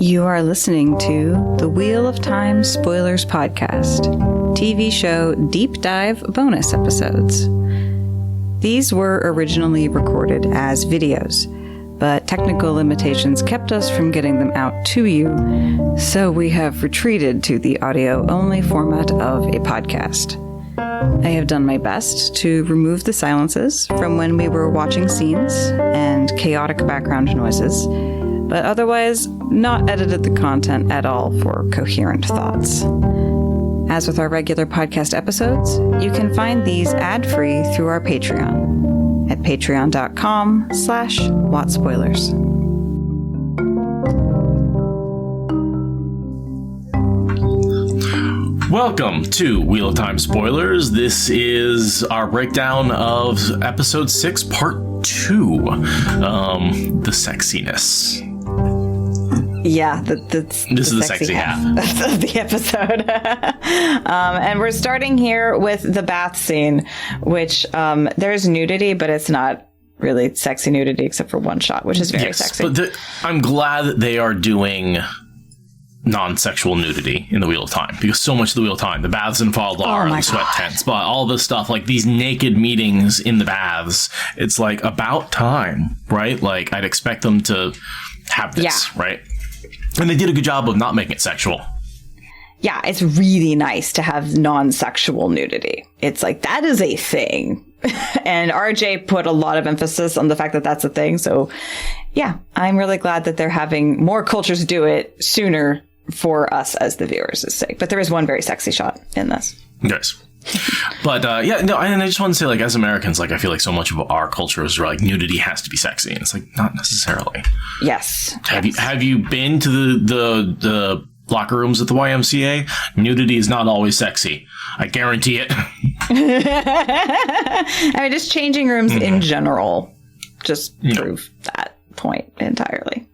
You are listening to the Wheel of Time Spoilers Podcast, TV show deep dive bonus episodes. These were originally recorded as videos, but technical limitations kept us from getting them out to you, so we have retreated to the audio-only format of a podcast. I have done my best to remove the silences from when we were watching scenes and chaotic background noises, but otherwise not edited the content at all for coherent thoughts. As with our regular podcast episodes, you can find these ad-free through our Patreon at patreon.com/WoTSpoilers. Welcome to Wheel of Time Spoilers. This is our breakdown of Episode 6, Part 2, the sexiness. Yeah, this is the sexy half of the episode. And we're starting here with the bath scene, which there's nudity, but it's not really sexy nudity except for one shot, which is very sexy. But I'm glad that they are doing non-sexual nudity in the Wheel of Time, because so much of the Wheel of Time, the baths in Faldar, the sweat tents, but all this stuff, like these naked meetings in the baths, it's like about time, right? Like I'd expect them to have this, right? And they did a good job of not making it sexual. Yeah, it's really nice to have non-sexual nudity. It's like, that is a thing. And RJ put a lot of emphasis on the fact that that's a thing. So yeah, I'm really glad that they're having more cultures do it sooner for us as the viewers' sake. But there is one very sexy shot in this. Yes. But and I just want to say, like, as Americans, like, I feel like so much of our culture is like nudity has to be sexy, and it's like not necessarily. Yes. Have you been to the locker rooms at the YMCA? Nudity is not always sexy. I guarantee it. I mean, just changing rooms in general just prove that point entirely.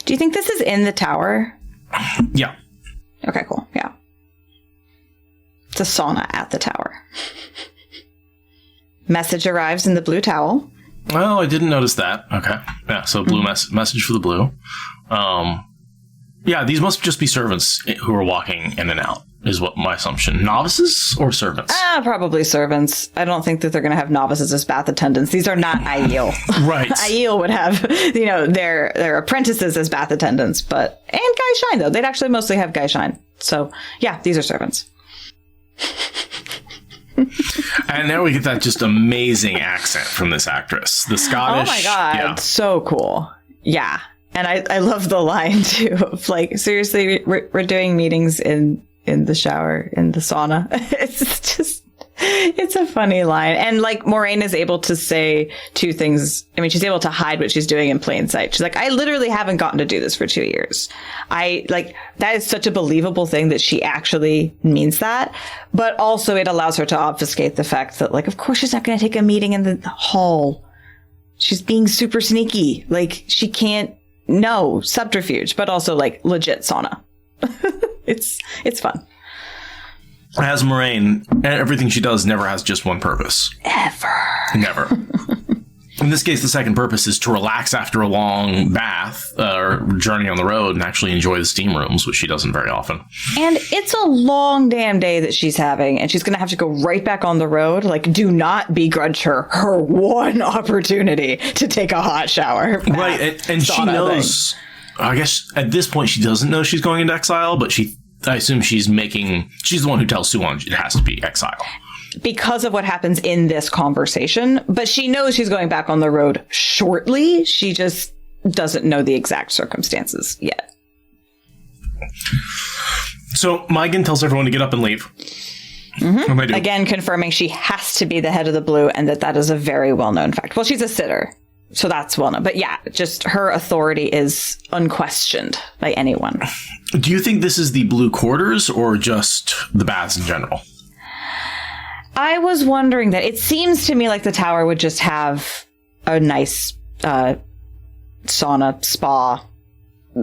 Do you think this is in the tower? Yeah. Okay, cool. Yeah. It's a sauna at the tower. Message arrives in the blue towel. Oh, I didn't notice that. Okay. Yeah, so blue message for the blue. Yeah, these must just be servants who are walking in and out, is what my assumption. Novices or servants? Probably servants. I don't think that they're going to have novices as bath attendants. These are not Aiel. Right. Aiel would have, their apprentices as bath attendants, and Guy Shine, though. They'd actually mostly have Guy Shine. So, yeah, these are servants. And now we get that just amazing accent from this actress. The Scottish. Oh my God. Yeah. So cool. Yeah. And I love the line too of like, seriously, we're doing meetings in the shower, in the sauna. It's a funny line. And like Moraine is able to say two things. I mean, she's able to hide what she's doing in plain sight. She's like, I literally haven't gotten to do this for 2 years. That is such a believable thing that she actually means that. But also it allows her to obfuscate the fact that, like, of course she's not going to take a meeting in the hall. She's being super sneaky. Like, she can't. No, subterfuge, but also like legit sauna. It's fun. As Moraine, everything she does never has just one purpose. Never. In this case, the second purpose is to relax after a long bath or journey on the road and actually enjoy the steam rooms, which she doesn't very often. And it's a long damn day that she's having, and she's going to have to go right back on the road. Like, do not begrudge her one opportunity to take a hot shower. Right, and she knows, I guess at this point she doesn't know she's going into exile, but I assume she's the one who tells Suwon it has to be exile. Because of what happens in this conversation, but she knows she's going back on the road shortly. She just doesn't know the exact circumstances yet. So Maigan tells everyone to get up and leave. Mm-hmm. Again, confirming she has to be the head of the blue and that is a very well-known fact. Well, she's a sitter, so that's well-known. But yeah, just her authority is unquestioned by anyone. Do you think this is the blue quarters or just the baths in general? I was wondering that. It seems to me like the tower would just have a nice sauna spa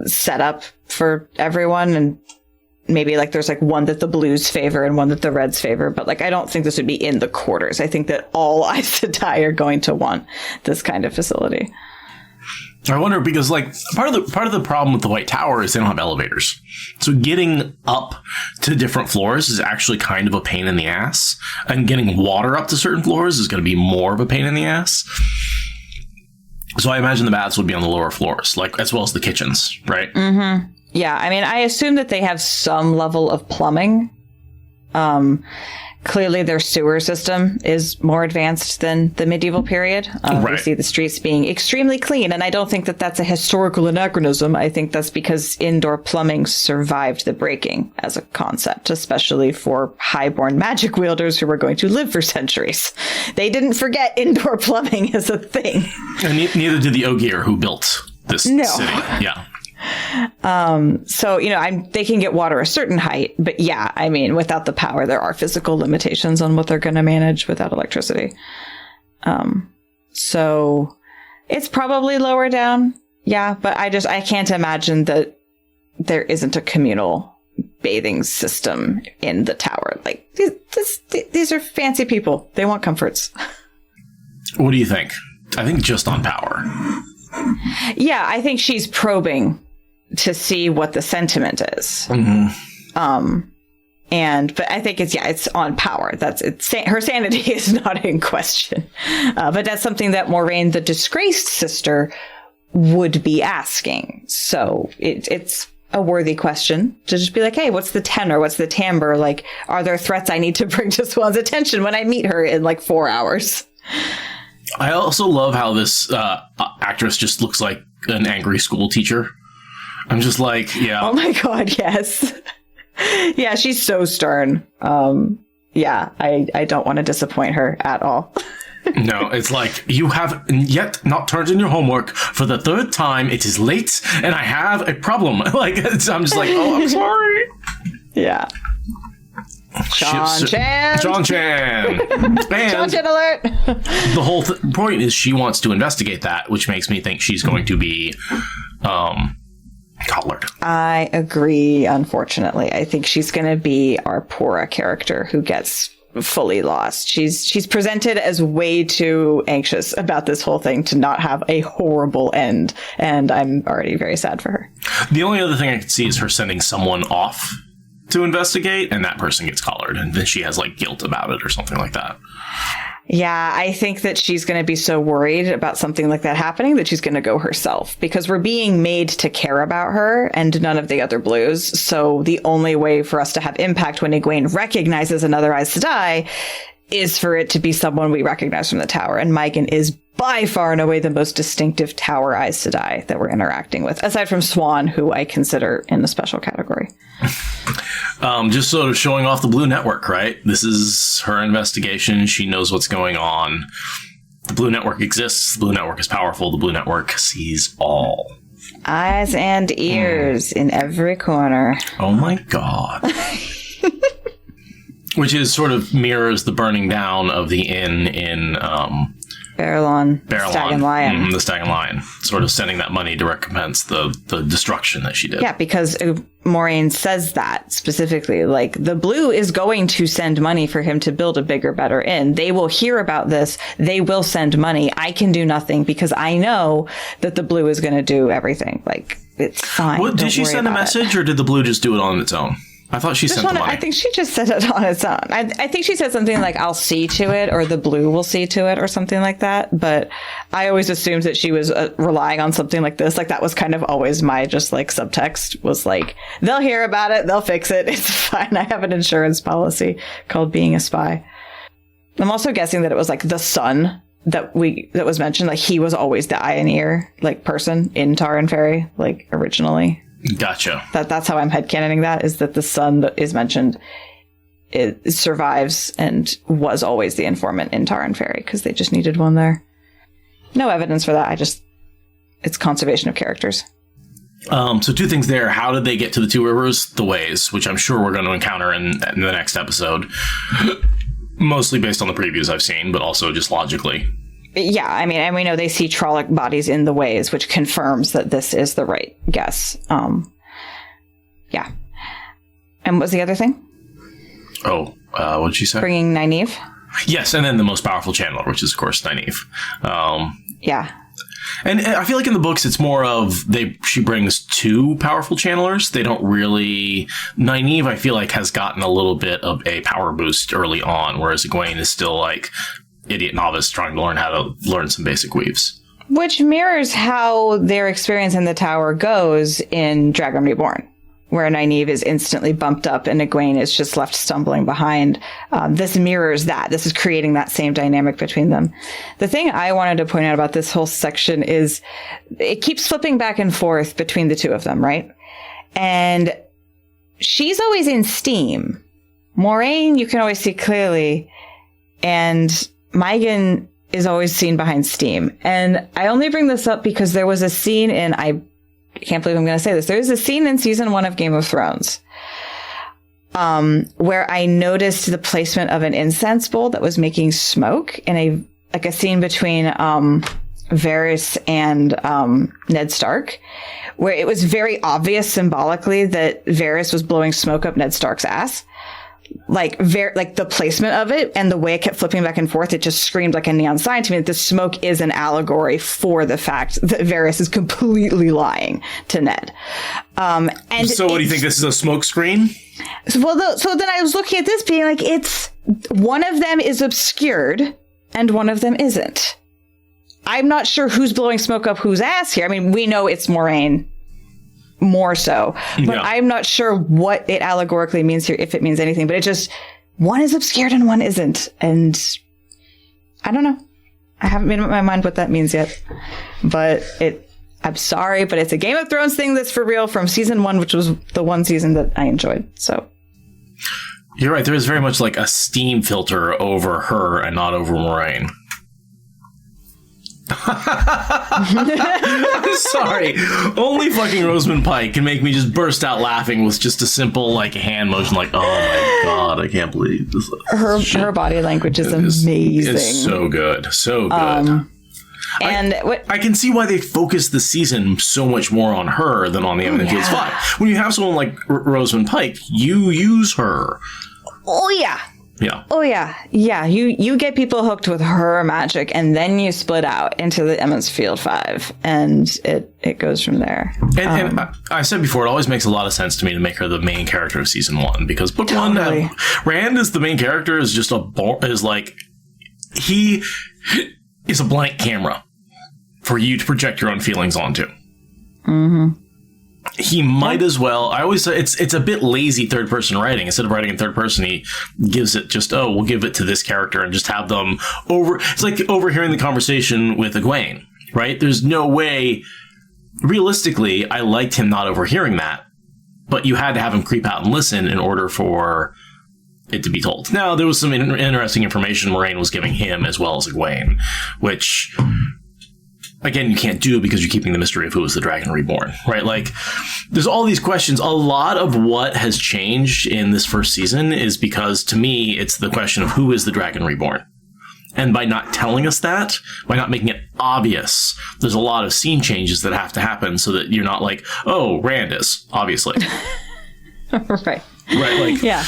setup for everyone, and maybe like there's like one that the blues favor and one that the reds favor, but like I don't think this would be in the quarters. I think that all Aes Sedai are going to want this kind of facility. I wonder because like part of the problem with the White Tower is they don't have elevators. So getting up to different floors is actually kind of a pain in the ass. And getting water up to certain floors is going to be more of a pain in the ass. So I imagine the baths would be on the lower floors, like as well as the kitchens, right? Mm-hmm. Yeah, I mean, I assume that they have some level of plumbing. Clearly, their sewer system is more advanced than the medieval period. Right. We see the streets being extremely clean, and I don't think that that's a historical anachronism. I think that's because indoor plumbing survived the breaking as a concept, especially for highborn magic wielders who were going to live for centuries. They didn't forget indoor plumbing as a thing. And neither did the Ogier who built this city. Yeah. So, they can get water a certain height, but yeah, I mean, without the power, there are physical limitations on what they're going to manage without electricity. So it's probably lower down. Yeah. But I can't imagine that there isn't a communal bathing system in the tower. Like these are fancy people. They want comforts. What do you think? I think just on power. Yeah, I think she's probing to see what the sentiment is. Mm-hmm. But I think it's on power. Her sanity is not in question. But that's something that Moraine, the disgraced sister, would be asking. So it's a worthy question to just be like, hey, what's the tenor? What's the timbre? Like, are there threats I need to bring to Swan's attention when I meet her in like 4 hours? I also love how this actress just looks like an angry school teacher. I'm just like, yeah. Oh my God, yes. Yeah, she's so stern. Yeah, I don't want to disappoint her at all. No, it's like, you have yet not turned in your homework for the third time. It is late, and I have a problem. Like, I'm just like, oh, I'm sorry. Yeah. Sean Chan. Sean Chan. And Sean Chan alert. The whole point is she wants to investigate that, which makes me think she's going to be collared. I agree, unfortunately. I think she's going to be our Pora character who gets fully lost. She's presented as way too anxious about this whole thing to not have a horrible end, and I'm already very sad for her. The only other thing I could see is her sending someone off to investigate, and that person gets collared, and then she has like guilt about it or something like that. Yeah, I think that she's going to be so worried about something like that happening that she's going to go herself, because we're being made to care about her and none of the other blues. So the only way for us to have impact when Egwene recognizes another Aes Sedai is for it to be someone we recognize from the tower. And Maiken is by far and away the most distinctive tower Aes Sedai that we're interacting with, aside from Swan, who I consider in the special category. Just sort of showing off the Blue Network, right? This is her investigation. She knows what's going on. The Blue Network exists. The Blue Network is powerful. The Blue Network sees all. Eyes and ears in every corner. Oh my God. Which is sort of mirrors the burning down of the inn in Barillon, Stag and Lion. The Stag and Lion. Sort of sending that money to recompense the destruction that she did. Yeah, because Moraine says that specifically. Like, the Blue is going to send money for him to build a bigger, better inn. They will hear about this. They will send money. I can do nothing because I know that the Blue is going to do everything. Like, it's fine. Well, did she send a message or did the Blue just do it on its own? I thought she sent the money. I think she just said it on its own. I think she said something like, I'll see to it, or the Blue will see to it, or something like that. But I always assumed that she was relying on something like this. Like, that was kind of always my just like subtext, was like, they'll hear about it, they'll fix it, it's fine. I have an insurance policy called being a spy. I'm also guessing that it was like the son that was mentioned. Like, he was always the eye and ear like person in Tar and Ferry, like originally. Gotcha. That's how I'm headcanoning that, is that the son that is mentioned, it survives and was always the informant in Tar and Ferry, because they just needed one there. No evidence for that. It's conservation of characters. So two things there. How did they get to the Two Rivers? The ways, which I'm sure we're going to encounter in the next episode. Mostly based on the previews I've seen, but also just logically. Yeah, I mean, and we know they see Trolloc bodies in the ways, which confirms that this is the right guess. Yeah. And what was the other thing? Oh, what did she say? Bringing Nynaeve. Yes, and then the most powerful channeler, which is, of course, Nynaeve. Yeah. And I feel like in the books, it's more of she brings two powerful channelers. They don't really... Nynaeve, I feel like, has gotten a little bit of a power boost early on, whereas Egwene is still like idiot novice trying to learn how to learn some basic weaves. Which mirrors how their experience in the tower goes in Dragon Reborn, where Nynaeve is instantly bumped up and Egwene is just left stumbling behind. This mirrors that. This is creating that same dynamic between them. The thing I wanted to point out about this whole section is it keeps flipping back and forth between the two of them, right? And she's always in steam. Moraine, you can always see clearly. And Mygan is always seen behind steam. And I only bring this up because there was a scene in, I can't believe I'm going to say this. There's a scene in season 1 of Game of Thrones where I noticed the placement of an incense bowl that was making smoke in a scene between Varys and Ned Stark, where it was very obvious symbolically that Varys was blowing smoke up Ned Stark's ass. Like the placement of it and the way it kept flipping back and forth, it just screamed like a neon sign to me that the smoke is an allegory for the fact that Varys is completely lying to Ned. And so what do you think? This is a smoke screen? Well, so then I was looking at this being like, it's one of them is obscured and one of them isn't. I'm not sure who's blowing smoke up whose ass here. I mean, we know it's Moraine. More so, but yeah. I'm not sure what it allegorically means here, if it means anything, but it just, one is obscured and one isn't. And I don't know. I haven't made up my mind what that means yet, but I'm sorry, but it's a Game of Thrones thing that's for real from season 1, which was the one season that I enjoyed. So you're right. There is very much like a steam filter over her and not over Moraine. I'm sorry. Only fucking Rosamund Pike can make me just burst out laughing with just a simple like hand motion, like, oh my god, I can't believe this. Her body language is amazing. It's so good, so good. And I can see why they focus the season so much more on her than on the Evan Fields 5. When you have someone like Rosamund Pike, you use her. Oh yeah. Yeah. Oh, yeah. Yeah. You get people hooked with her magic, and then you split out into the Emma's Field 5, and it goes from there. And I said before, it always makes a lot of sense to me to make her the main character of season 1, because book totally. 1, Rand is the main character, is just he is a blank canvas for you to project your own feelings onto. Mm-hmm. He might as well. I always say it's a bit lazy third person writing. Instead of writing in third person, he gives it just, we'll give it to this character and just have them over. It's like overhearing the conversation with Egwene, right? There's no way. Realistically, I liked him not overhearing that, but you had to have him creep out and listen in order for it to be told. Now, there was some interesting information Moraine was giving him as well as Egwene, which, again, you can't do because you're keeping the mystery of who is the Dragon Reborn, right? Like, there's all these questions. A lot of what has changed in this first season is because, to me, it's the question of who is the Dragon Reborn. And by not telling us that, by not making it obvious, there's a lot of scene changes that have to happen so that you're not like, oh, Rand is, obviously. Right. Right, like... Yeah.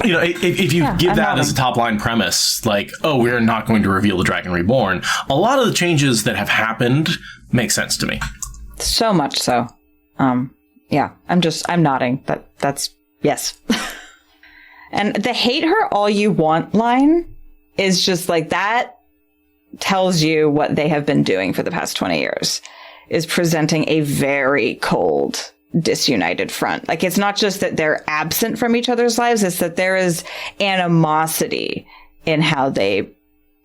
You know, if you give that as a top-line premise, like, oh, we're not going to reveal the Dragon Reborn, a lot of the changes that have happened make sense to me. So much so. Yeah, I'm nodding. That's yes. And the hate her all you want line is just like, that tells you what they have been doing for the past 20 years, is presenting a very cold, disunited front. Like, it's not just that they're absent from each other's lives, it's that there is animosity in how they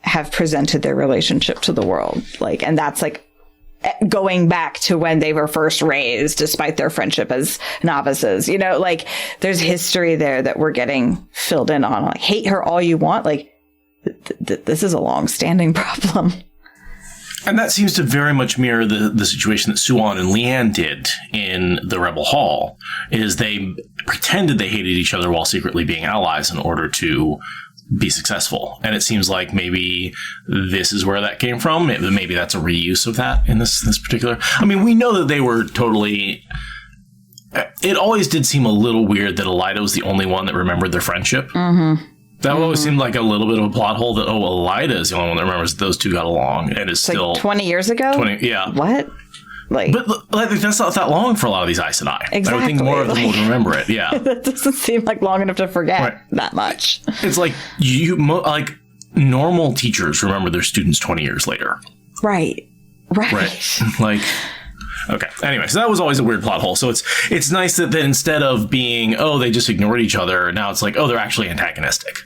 have presented their relationship to the world. Like, and that's like going back to when they were first raised, despite their friendship as novices, you know, like there's history there that we're getting filled in on. Like, hate her all you want. Like, this is a long-standing problem. And that seems to very much mirror the situation that Suan and Leanne did in the Rebel Hall, is they pretended they hated each other while secretly being allies in order to be successful. And it seems like maybe this is where that came from. Maybe that's a reuse of that in this particular... I mean, we know that they were totally... It always did seem a little weird that Elida was the only one that remembered their friendship. Mm-hmm. That always seemed like a little bit of a plot hole that, Elida is the only one that remembers that those two got along and is still... Like 20 years ago? 20, yeah. What? But that's not that long for a lot of these Aes Sedai. Exactly. I would think more of them would remember it, yeah. That doesn't seem like long enough to forget that much. It's like, normal teachers remember their students 20 years later. Right. Like... Okay. Anyway, so that was always a weird plot hole. So it's nice that instead of being, they just ignored each other, now it's like, they're actually antagonistic.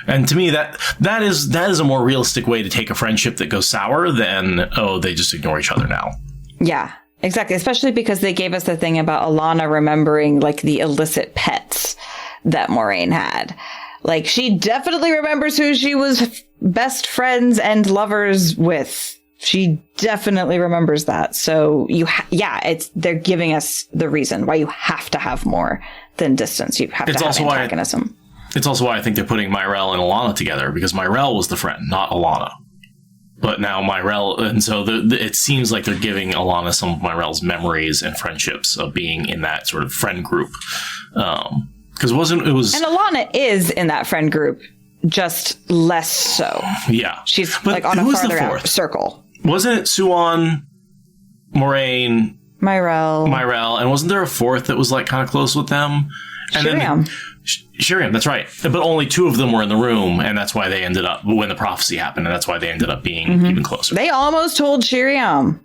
And to me, that is a more realistic way to take a friendship that goes sour than, they just ignore each other now. Yeah, exactly. Especially because they gave us the thing about Alana remembering like the illicit pets that Moiraine had. Like, she definitely remembers who she was best friends and lovers with. She definitely remembers that. So they're giving us the reason why you have to have more than distance. You have to have antagonism. It's also why I think they're putting Myrelle and Alana together, because Myrelle was the friend, not Alana. But now Myrelle, and so it seems like they're giving Alana some of Myrelle's memories and friendships of being in that sort of friend group. Because and Alana is in that friend group, just less so. Yeah, she's like on a farther out circle. Wasn't it Suan, Moiraine, Myrelle, and wasn't there a fourth that was like kind of close with them? And Shiriam, that's right. But only two of them were in the room, and that's why they ended up, when the prophecy happened, and that's why they ended up being even closer. They almost told Shiriam.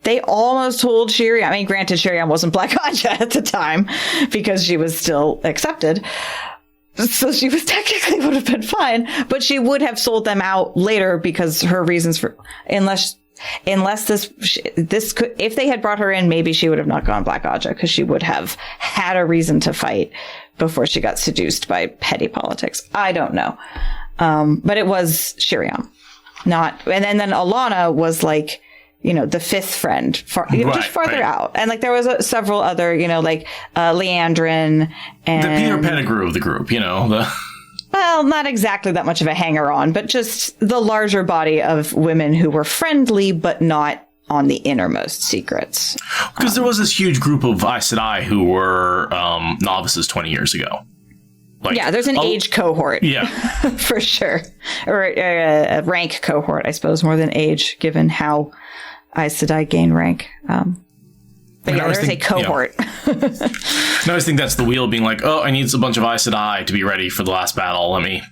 I mean, granted, Shiriam wasn't Black Anja at the time, because she was still accepted. So she was technically would have been fine, but she would have sold them out later because her reasons for, unless this could, if they had brought her in, maybe she would have not gone Black Anja because she would have had a reason to fight before she got seduced by petty politics. I don't know. But it was Shiriam, and then Alana was like, the fifth friend, just farther out. And like there was several other, Leandrin and... The Peter Pettigrew of the group, Well, not exactly that much of a hanger-on, but just the larger body of women who were friendly, but not on the innermost secrets. Because there was this huge group of Aes Sedai who were novices 20 years ago. There's an age cohort. Yeah. For sure. Or a rank cohort, I suppose, more than age, given how Aes Sedai gain rank. But there's a cohort. I always think that's the wheel being like, I need a bunch of Aes Sedai to be ready for the last battle. Let me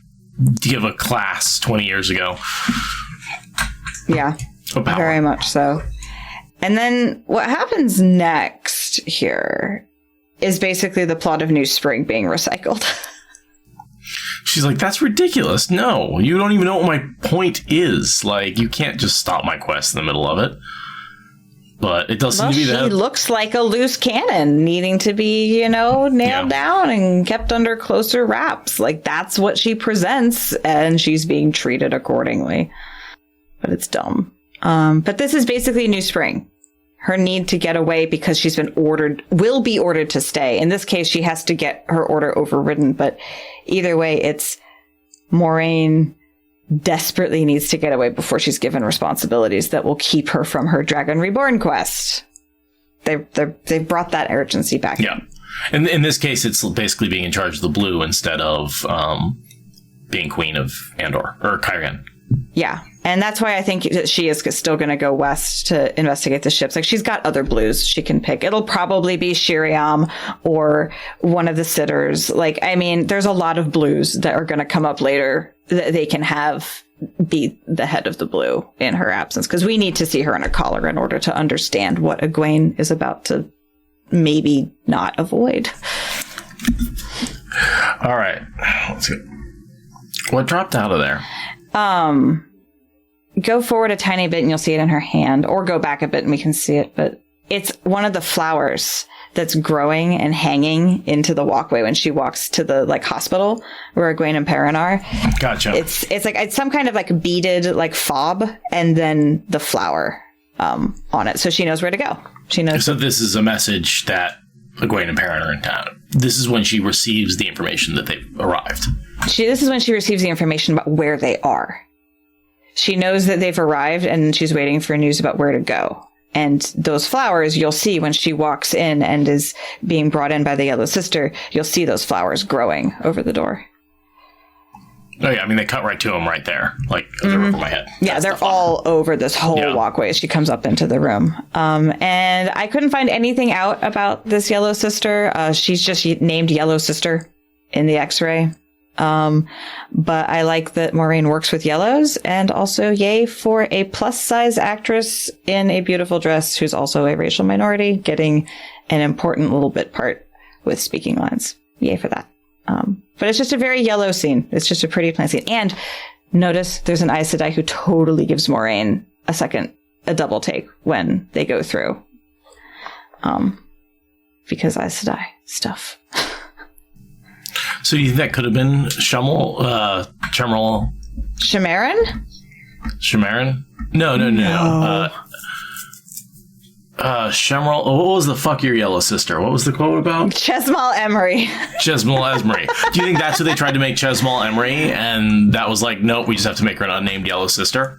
give a class 20 years ago. Yeah, very much so. And then what happens next here is basically the plot of New Spring being recycled. She's like, that's ridiculous. No, you don't even know what my point is. Like, you can't just stop my quest in the middle of it. But it does seem to be that. She looks like a loose cannon needing to be, nailed down and kept under closer wraps. Like, that's what she presents, and she's being treated accordingly. But it's dumb. But this is basically New Spring. Her need to get away because she's been will be ordered to stay. In this case, she has to get her order overridden. But either way, it's Moiraine desperately needs to get away before she's given responsibilities that will keep her from her Dragon Reborn quest. They brought that urgency back. Yeah. And in this case, it's basically being in charge of the blue instead of being queen of Andor or Kyrian. Yeah. And that's why I think that she is still going to go west to investigate the ships. Like, she's got other blues she can pick. It'll probably be Shiriam or one of the sitters. Like, I mean, there's a lot of blues that are going to come up later that they can have be the head of the blue in her absence. Because we need to see her in a collar in order to understand what Egwene is about to maybe not avoid. All right. Let's see. What dropped out of there? Go forward a tiny bit and you'll see it in her hand, or go back a bit and we can see it. But it's one of the flowers that's growing and hanging into the walkway when she walks to the hospital where Egwene and Perrin are. Gotcha. It's some kind of beaded fob, and then the flower on it, so she knows where to go. She knows. So this is a message that Egwene and Perrin are in town. This is when she receives the information that they've arrived. This is when she receives the information about where they are. She knows that they've arrived, and she's waiting for news about where to go. And those flowers, you'll see when she walks in and is being brought in by the Yellow Sister, you'll see those flowers growing over the door. Oh, yeah. I mean, they cut right to him right there. Like, they're over my head. Yeah, they're all over this whole walkway. She comes up into the room. And I couldn't find anything out about this Yellow Sister. She's just named Yellow Sister in the X-ray. But I like that Maureen works with yellows, and also yay for a plus-size actress in a beautiful dress who's also a racial minority getting an important little bit part with speaking lines. Yay for that. But it's just a very yellow scene. It's just a pretty plain scene. And notice there's an Aes Sedai who totally gives Moraine a double take when they go through. Because Aes Sedai stuff. So do you think that could have been Shamaran? Shamaran? No. Shemral. Oh, what was the fuck your yellow sister? What was the quote about? Chesmal Emery. Chesmal Emery. Do you think that's what they tried to make Chesmal Emery? And that was like, nope, we just have to make her an unnamed yellow sister?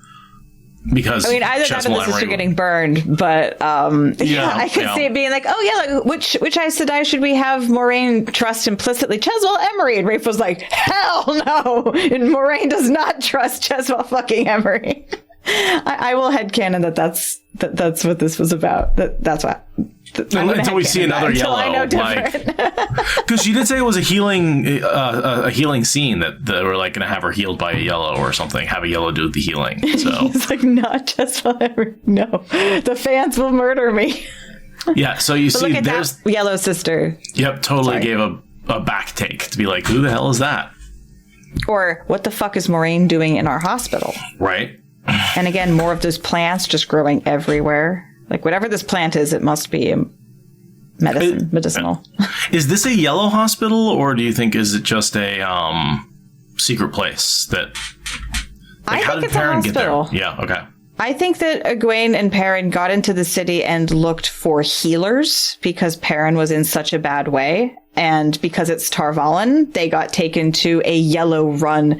Because I mean, either that or the sister getting burned, but I could see it being like, oh yeah, like, which Aes Sedai should we have Moraine trust implicitly? Chesmal Emery. And Rafe was like, hell no, and Moraine does not trust Chesmal fucking Emery. I will headcanon that's what this was about. That's what. Until we see another yellow, I know different. Because she did say it was a healing scene that they were like going to have her healed by a yellow or something. Have a yellow do the healing. So he's like, not just whatever. No, the fans will murder me. Yeah. So you see, there's that yellow sister. Yep, totally gave a back take to be like, who the hell is that? Or what the fuck is Moraine doing in our hospital? Right. And again, more of those plants just growing everywhere. Like, whatever this plant is, it must be medicinal. Is this a yellow hospital, or do you think is it just a secret place that... Like, I think it's a hospital. Yeah, okay. I think that Egwene and Perrin got into the city and looked for healers because Perrin was in such a bad way. And because it's Tar Valon, they got taken to a yellow-run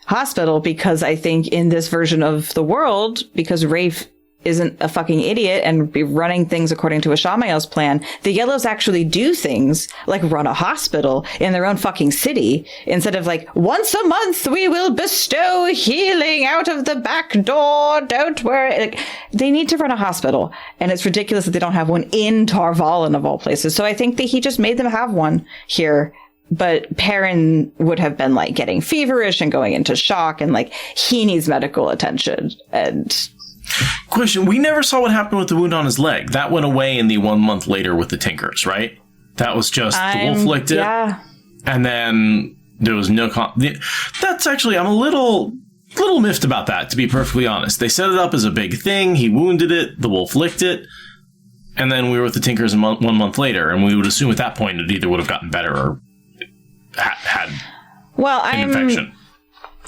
hospital because I think in this version of the world, because Rafe isn't a fucking idiot and be running things according to Ashamael's plan, the Yellows actually do things like run a hospital in their own fucking city instead of like, once a month we will bestow healing out of the back door, don't worry. Like, they need to run a hospital, and it's ridiculous that they don't have one in Tar Valon of all places. So I think that he just made them have one here. But Perrin would have been like getting feverish and going into shock, and like he needs medical attention. And question, we never saw what happened with the wound on his leg. That went away in the 1 month later with the Tinkers, right? That was just the wolf licked it. Yeah. And then there was no that's actually, I'm a little miffed about that, to be perfectly honest. They set it up as a big thing. He wounded it. The wolf licked it. And then we were with the Tinkers 1 month later, and we would assume at that point it either would have gotten better or had an infection.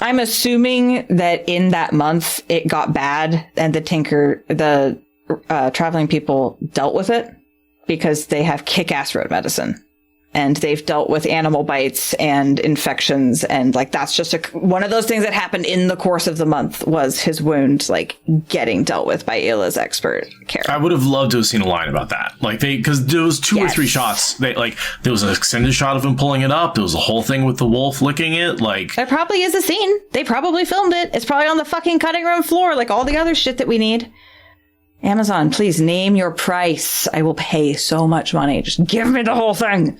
I'm assuming that in that month it got bad, and the traveling people dealt with it because they have kick-ass road medicine, and they've dealt with animal bites and infections, and like that's just one of those things that happened in the course of the month was his wound like getting dealt with by Ila's expert care. I would have loved to have seen a line about that, like because there was two or three shots. There was an extended shot of him pulling it up. There was a whole thing with the wolf licking it. Like, there probably is a scene. They probably filmed it. It's probably on the fucking cutting room floor, like all the other shit that we need. Amazon, please name your price. I will pay so much money. Just give me the whole thing.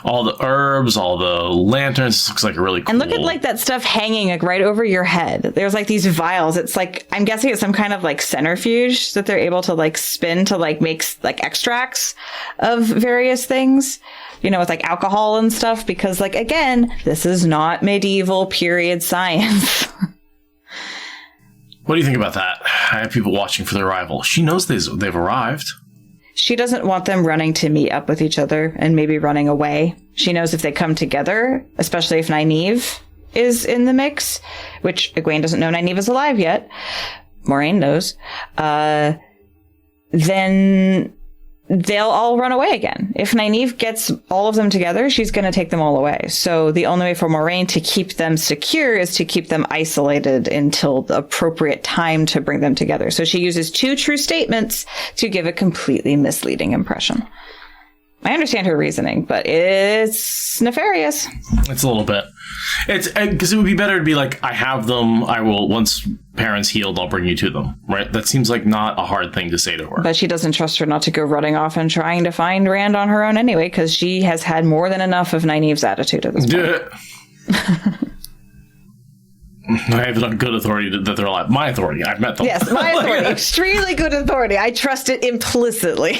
All the herbs, all the lanterns. This looks like a really cool... And look at like that stuff hanging like right over your head. There's like these vials. It's like, I'm guessing it's some kind of like centrifuge that they're able to like spin to like make like extracts of various things, you know, with like alcohol and stuff. Because like, again, this is not medieval period science. What do you think about that? I have people watching for their arrival. She knows they've arrived. She doesn't want them running to meet up with each other and maybe running away. She knows if they come together, especially if Nynaeve is in the mix, which Egwene doesn't know Nynaeve is alive yet. Moraine knows. Then they'll all run away again. If Nynaeve gets all of them together, she's going to take them all away. So the only way for Moraine to keep them secure is to keep them isolated until the appropriate time to bring them together. So she uses two true statements to give a completely misleading impression. I understand her reasoning, but it's nefarious. It's a little bit. It's because it would be better to be like, I have them. I will, once Perrin's healed, I'll bring you to them. Right? That seems like not a hard thing to say to her. But she doesn't trust her not to go running off and trying to find Rand on her own anyway, because she has had more than enough of Nynaeve's attitude at this point. I have it on good authority that they're alive. My authority. I've met them. Yes, my authority. Extremely good authority. I trust it implicitly.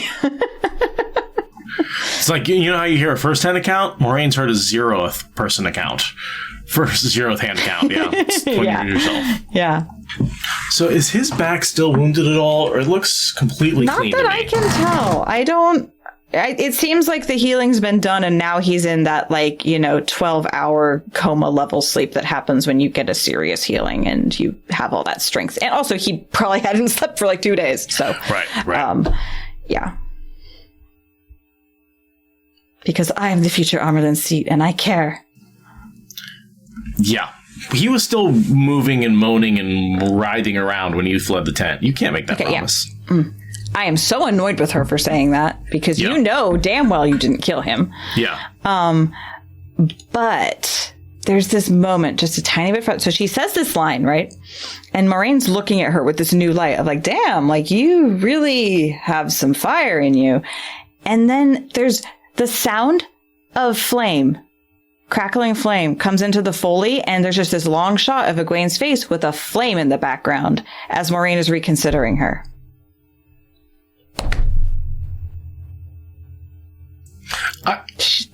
It's like, you know how you hear a first-hand account? Moraine's heard a 0th person account. First 0th hand account, yeah. It's when you're yourself. Yeah. So is his back still wounded at all, or it looks completely clean to me? Not that I can tell. I don't... it seems like the healing's been done, and now he's in that, 12-hour coma level sleep that happens when you get a serious healing and you have all that strength. And also, he probably hadn't slept for 2 days, so... Right. Yeah. Because I am the future Amerlin's seat, and I care. Yeah. He was still moving and moaning and writhing around when you fled the tent. You can't make that promise. Yeah. I am so annoyed with her for saying that, because you know damn well you didn't kill him. Yeah. But there's this moment, just a tiny bit. So she says this line, right? And Moraine's looking at her with this new light of damn, you really have some fire in you. And then there's the sound of flame, crackling flame, comes into the Foley, and there's just this long shot of Egwene's face with a flame in the background as Moiraine is reconsidering her.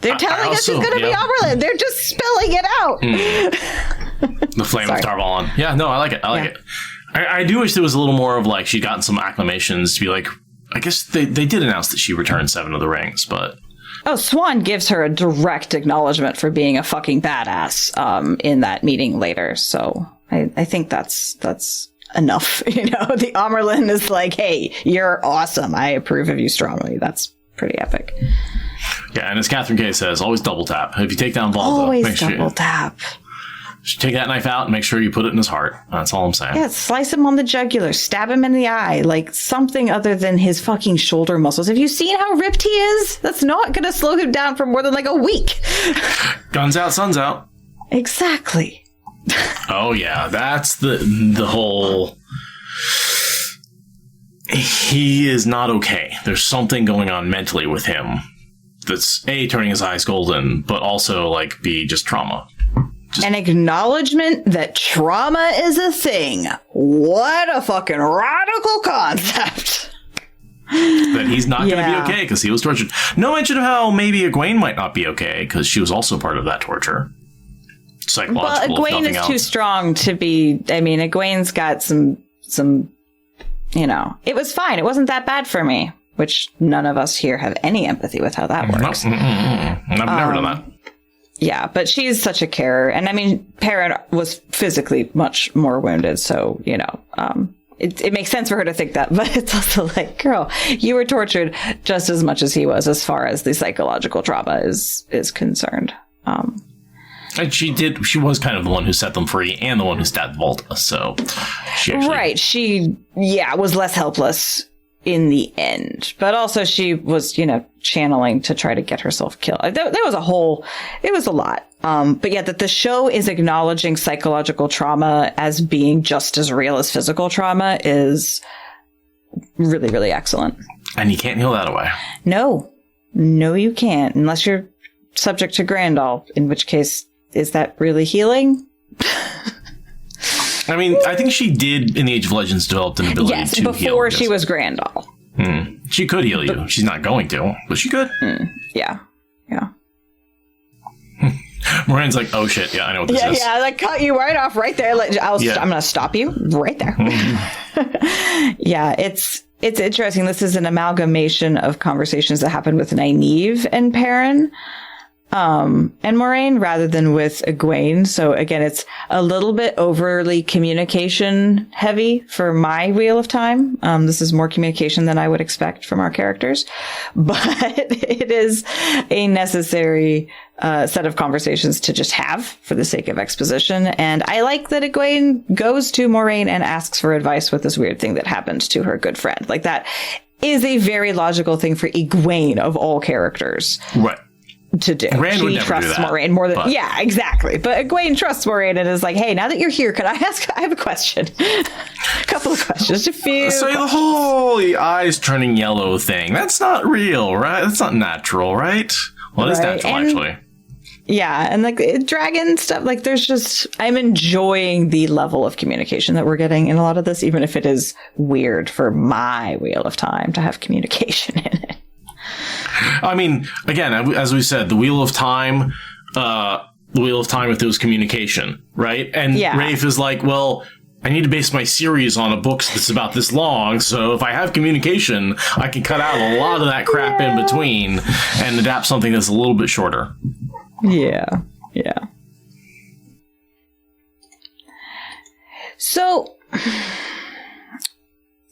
They're telling us she's going to be Amerlin. They're just spelling it out. The flame of Tarvalon. Yeah, no, I like it. I like it. I do wish there was a little more of she'd gotten some acclamations to be I guess they did announce that she returned 7 of the rings, but... Oh, Swan gives her a direct acknowledgement for being a fucking badass in that meeting later. So I think that's enough. The Amerlin is hey, you're awesome. I approve of you strongly. That's pretty epic. Yeah, and as Catherine Kay says, always double tap. If you take down Valdo, always double tap. Take that knife out and make sure you put it in his heart. That's all I'm saying. Yeah, slice him on the jugular, stab him in the eye, something other than his fucking shoulder muscles. Have you seen how ripped he is? That's not going to slow him down for more than a week. Guns out, sun's out. Exactly. Oh yeah, that's the whole... He is not okay. There's something going on mentally with him that's A, turning his eyes golden, but also B, just trauma. An acknowledgement that trauma is a thing. What a fucking radical concept. That he's not going to be okay because he was tortured. No mention of how maybe Egwene might not be okay because she was also part of that torture. Psychological. But Egwene is too strong to be... Egwene's got some... It was fine. It wasn't that bad for me. Which none of us here have any empathy with how that works. I've never done that. Yeah, but she's such a carer. And Perrin was physically much more wounded. So, it makes sense for her to think that. But it's also girl, you were tortured just as much as he was as far as the psychological trauma is concerned. And she was kind of the one who set them free and the one who stabbed Volta. So she actually... Right. She, was less helpless in the end, but also she was, channeling to try to get herself killed. There was it was a lot. But yeah, that the show is acknowledging psychological trauma as being just as real as physical trauma is really, really excellent. And you can't heal that away. No, you can't, unless you're subject to Grandal, in which case, is that really healing? I think she did, in the Age of Legends, developed an ability to heal. Yes, before she was Grandal. She could heal you. She's not going to, but she could. Yeah. Moraine's oh shit, yeah, I know what this is. Yeah, cut you right off right there. I'm going to stop you right there. Yeah, it's interesting. This is an amalgamation of conversations that happened with Nynaeve and Perrin. And Moiraine rather than with Egwene. So again, it's a little bit overly communication heavy for my Wheel of Time. This is more communication than I would expect from our characters, but it is a necessary set of conversations to just have for the sake of exposition. And I like that Egwene goes to Moiraine and asks for advice with this weird thing that happened to her good friend. That is a very logical thing for Egwene of all characters. Right. To do. Rand would never trusts do that, Moiraine more than but... yeah, exactly. But Egwene trusts Moiraine and is like, hey, now that you're here, I have a question. A couple of questions. A few. So the whole eyes turning yellow thing, that's not real, right? That's not natural, right? Well, it is natural, actually. Yeah, and like dragon stuff, like there's just, I'm enjoying the level of communication that we're getting in a lot of this, even if it is weird for my Wheel of Time to have communication in it. I mean, again, as we said, the Wheel of Time, if there was communication, right? And Rafe is like, well, I need to base my series on a book that's about this long, so if I have communication, I can cut out a lot of that crap in between and adapt something that's a little bit shorter. Yeah. So,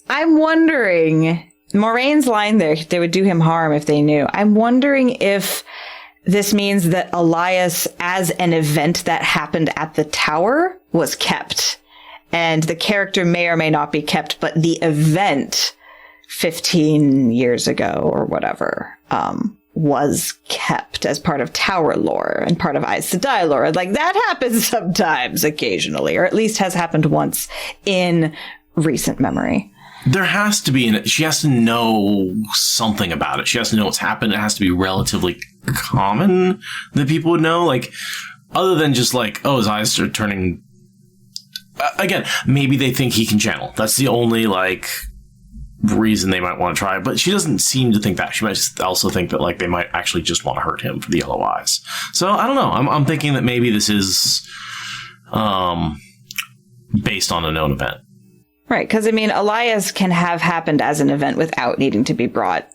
I'm wondering, Moraine's line there, they would do him harm if they knew. I'm wondering if this means that Elias, as an event that happened at the tower, was kept. And the character may or may not be kept, but the event 15 years ago or whatever, was kept as part of Tower lore and part of Aes Sedai lore. Like, that happens sometimes, occasionally, or at least has happened once in recent memory. There has to be, she has to know something about it. She has to know what's happened. It has to be relatively common that people would know. Like, other than just like, oh, his eyes are turning. Again, maybe they think he can channel. That's the only, like, reason they might want to try. But she doesn't seem to think that. She might also think that, like, they might actually just want to hurt him for the yellow eyes. So, I don't know. I'm thinking that maybe this is based on a known event. Right, because, I mean, Elias can have happened as an event without needing to be brought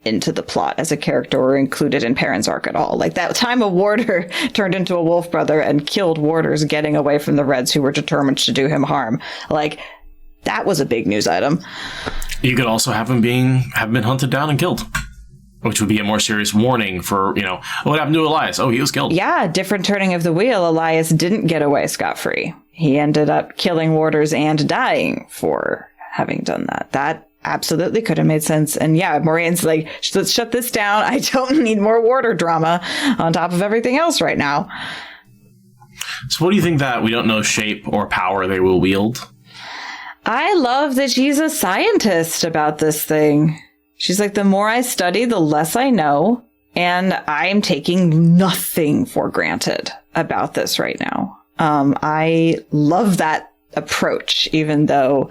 into the plot as a character or included in Perrin's arc at all. Like, that time a warder turned into a wolf brother and killed warders getting away from the Reds who were determined to do him harm. Like, that was a big news item. You could also have him have been hunted down and killed, which would be a more serious warning for, you know, what happened to Elias? Oh, he was killed. Yeah, different turning of the wheel. Elias didn't get away scot-free. He ended up killing warders and dying for having done that. That absolutely could have made sense. And yeah, Moraine's like, let's shut this down. I don't need more warder drama on top of everything else right now. So what do you think that we don't know shape or power they will wield? I love that she's a scientist about this thing. She's like, the more I study, the less I know. And I'm taking nothing for granted about this right now. I love that approach, even though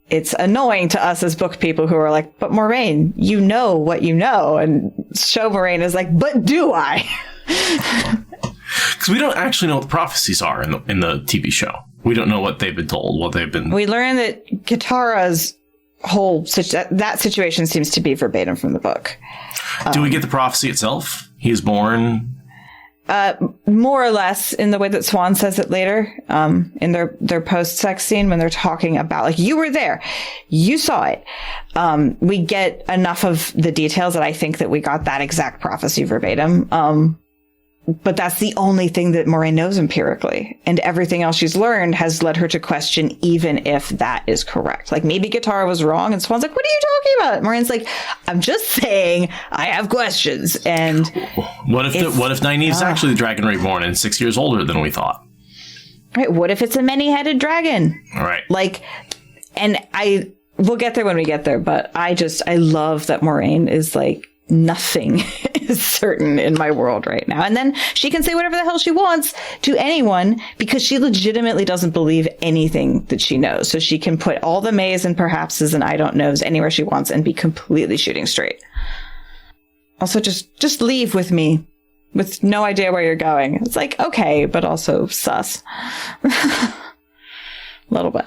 it's annoying to us as book people who are like, but Moiraine, you know what you know. And Show Moiraine is like, but do I? Because we don't actually know what the prophecies are in the TV show. We don't know what they've been told, what they've been... We learn that Katara's whole... that situation seems to be verbatim from the book. Do we get the prophecy itself? He is born... more or less in the way that Swan says it later, in their post-sex scene when they're talking about, like, you were there, you saw it. We get enough of the details that I think that we got that exact prophecy verbatim. But that's the only thing that Moiraine knows empirically. And everything else she's learned has led her to question even if that is correct. Like, maybe Katara was wrong, and Swan's like, what are you talking about? Moiraine's like, I'm just saying I have questions. And what if Nynaeve's actually the dragon reborn and 6 years older than we thought? Right. What if it's a many-headed dragon? All right. Like, and we'll get there when we get there, but I love that Moiraine is like, nothing is certain in my world right now. And then she can say whatever the hell she wants to anyone because she legitimately doesn't believe anything that she knows. So she can put all the mays and perhapses and I don't knows anywhere she wants and be completely shooting straight. Also, just leave with me with no idea where you're going. It's like, okay, but also sus. A little bit.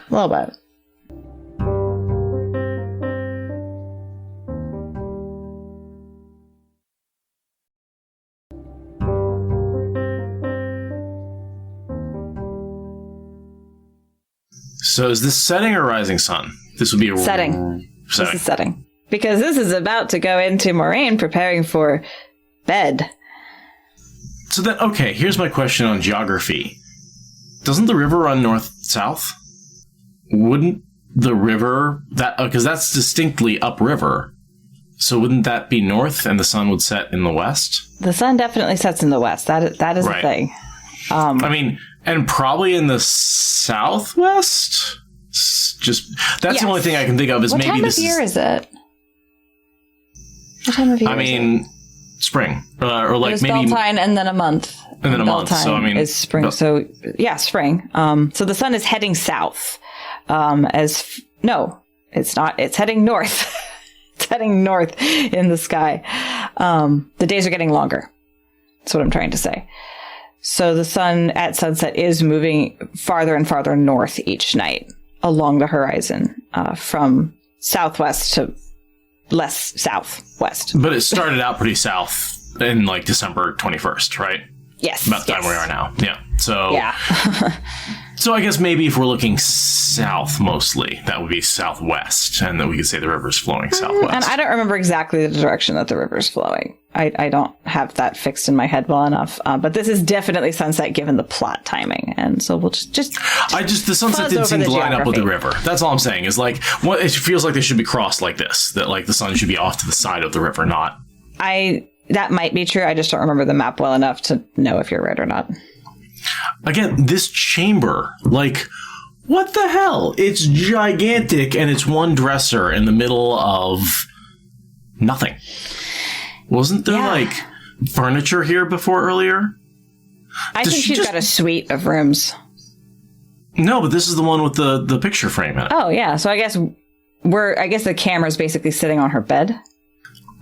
So is this setting or rising sun? This would be a setting. This is setting. Because this is about to go into Moiraine preparing for bed. So then, okay, here's my question on geography. Doesn't the river run north-south? Wouldn't the river, that because that's distinctly upriver. So wouldn't that be north, and the sun would set in the west? The sun definitely sets in the west. That is right. The thing. I mean, and probably in the southwest. That's the only thing I can think of is maybe this. What time of year is it? What time of year? I mean, spring or like maybe Beltane, and then a month. And then a month. So I mean, is spring. So yeah, spring. So the sun is heading south. It's not. It's heading north. It's heading north in the sky. The days are getting longer. That's what I'm trying to say. So the sun at sunset is moving farther and farther north each night along the horizon, from southwest to less southwest. But it started out pretty south in like December 21st, right? Yes. About the time we are now. Yeah. So yeah. So I guess maybe if we're looking south mostly, that would be southwest, and then we could say the river's flowing southwest. And I don't remember exactly the direction that the river's flowing. I don't have that fixed in my head well enough. But this is definitely sunset given the plot timing, and so we'll just the sunset didn't seem to line up with the river. That's all I'm saying. Is like it feels like they should be crossed like this. That like the sun should be off to the side of the river, not. That might be true. I just don't remember the map well enough to know if you're right or not. Again, this chamber, like, what the hell? It's gigantic, and it's one dresser in the middle of nothing. Wasn't there, like, furniture here before earlier? I think she's got a suite of rooms. No, but this is the one with the picture frame in it. Oh, yeah. So I guess the camera's basically sitting on her bed.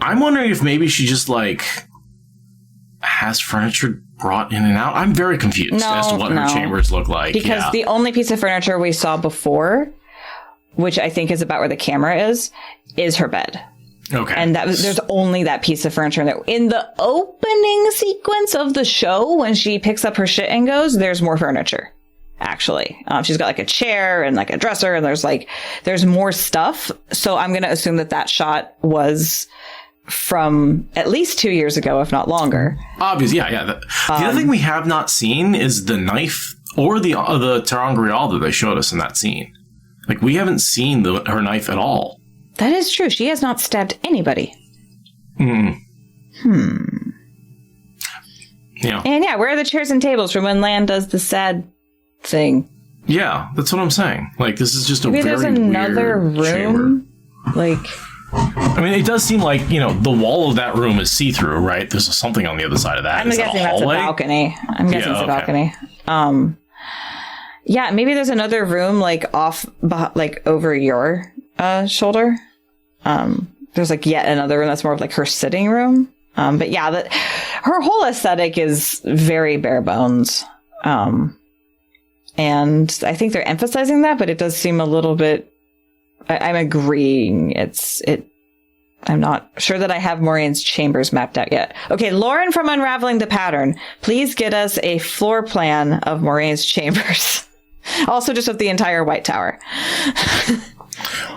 I'm wondering if maybe she just, like, has furniture brought in and out. I'm very confused as to what her chambers look like. Because the only piece of furniture we saw before, which I think is about where the camera is her bed. Okay. And there's only that piece of furniture in there. In the opening sequence of the show, when she picks up her shit and goes, there's more furniture. Actually, she's got like a chair and like a dresser, and there's more stuff. So I'm going to assume that shot was from at least 2 years ago, if not longer. Obviously, yeah. The other thing we have not seen is the knife or the Terangrial that they showed us in that scene. Like, we haven't seen her knife at all. That is true. She has not stabbed anybody. Yeah. And yeah, where are the chairs and tables from when Lan does the sad thing? Yeah, that's what I'm saying. Like, this is just maybe there's another room. Chamber. Like, I mean, it does seem like, the wall of that room is see-through, right? There's something on the other side of that. I'm guessing that's a balcony. It's a balcony. Yeah, maybe there's another room like off, like over your shoulder. There's like yet another room that's more of like her sitting room. But yeah, her whole aesthetic is very bare bones. And I think they're emphasizing that, but it does seem a little bit. I'm agreeing. I'm not sure that I have Maureen's chambers mapped out yet. Okay, Lauren from Unraveling the Pattern, please get us a floor plan of Maureen's chambers. Also, just of the entire White Tower.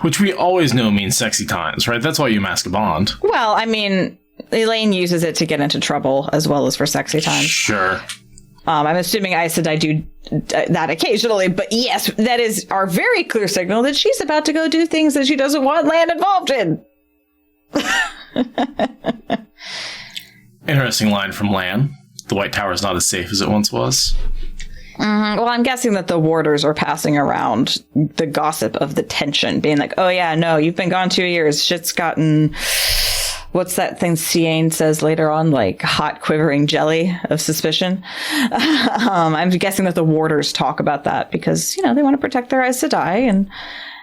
Which we always know means sexy times, right? That's why you mask a bond. Well, I mean, Elaine uses it to get into trouble as well as for sexy times. Sure. I'm assuming Aes Sedai do that occasionally, but yes, that is our very clear signal that she's about to go do things that she doesn't want Lan involved in. Interesting line from Lan. The White Tower is not as safe as it once was. Well, I'm guessing that the warders are passing around the gossip of the tension, being like, oh yeah, no, you've been gone 2 years. Shit's gotten... What's that thing Cian says later on? Like hot quivering jelly of suspicion. I'm guessing that the warders talk about that because, they want to protect their Aes Sedai, and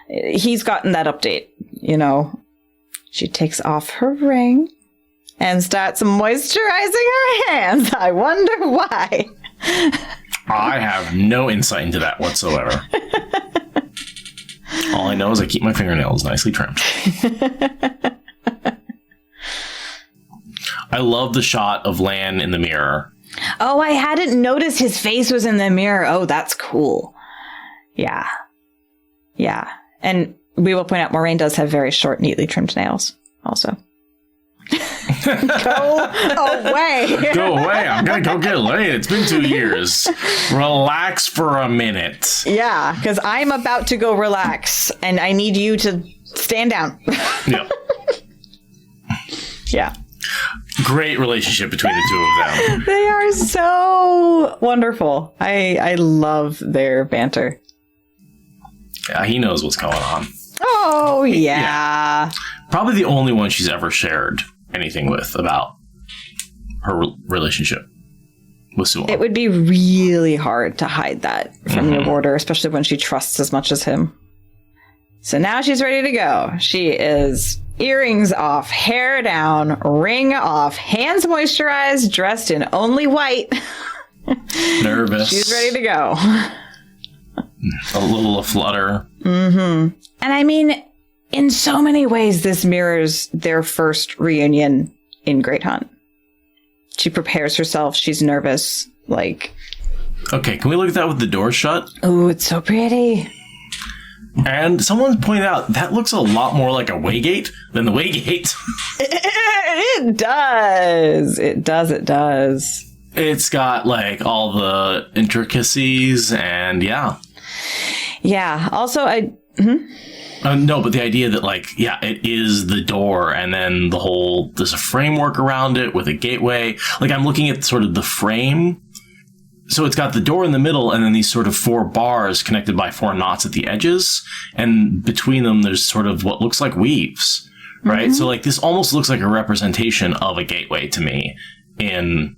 he's gotten that update. She takes off her ring and starts moisturizing her hands. I wonder why. I have no insight into that whatsoever. All I know is I keep my fingernails nicely trimmed. I love the shot of Lan in the mirror. Oh, I hadn't noticed his face was in the mirror. Oh, that's cool. Yeah. Yeah. And we will point out Moiraine does have very short, neatly trimmed nails also. Go away. Go away. I'm going to go get laid. It's been 2 years. Relax for a minute. Yeah, because I'm about to go relax, and I need you to stand down. Yep. Yeah. Great relationship between the two of them. They are so wonderful. I love their banter. Yeah, he knows what's going on. Oh, yeah. Probably the only one she's ever shared anything with about her relationship with Suwon. It would be really hard to hide that from the warder, especially when she trusts as much as him. So now she's ready to go. She is earrings off, hair down, ring off, hands moisturized, dressed in only white. Nervous. She's ready to go. A little aflutter. Mm-hmm. And I mean, in so many ways, this mirrors their first reunion in Great Hunt. She prepares herself. She's nervous. Like, okay, can we look at that with the door shut? oh, it's so pretty. And someone pointed out that looks a lot more like a waygate than the waygate. It does. It does. It does. It's got like all the intricacies and yeah. Yeah. Also, No, but the idea that like, yeah, it is the door and then there's a framework around it with a gateway. Like I'm looking at sort of the frame. So it's got the door in the middle and then these sort of 4 bars connected by 4 knots at the edges. And between them, there's sort of what looks like weaves, right? Mm-hmm. So like this almost looks like a representation of a gateway to me in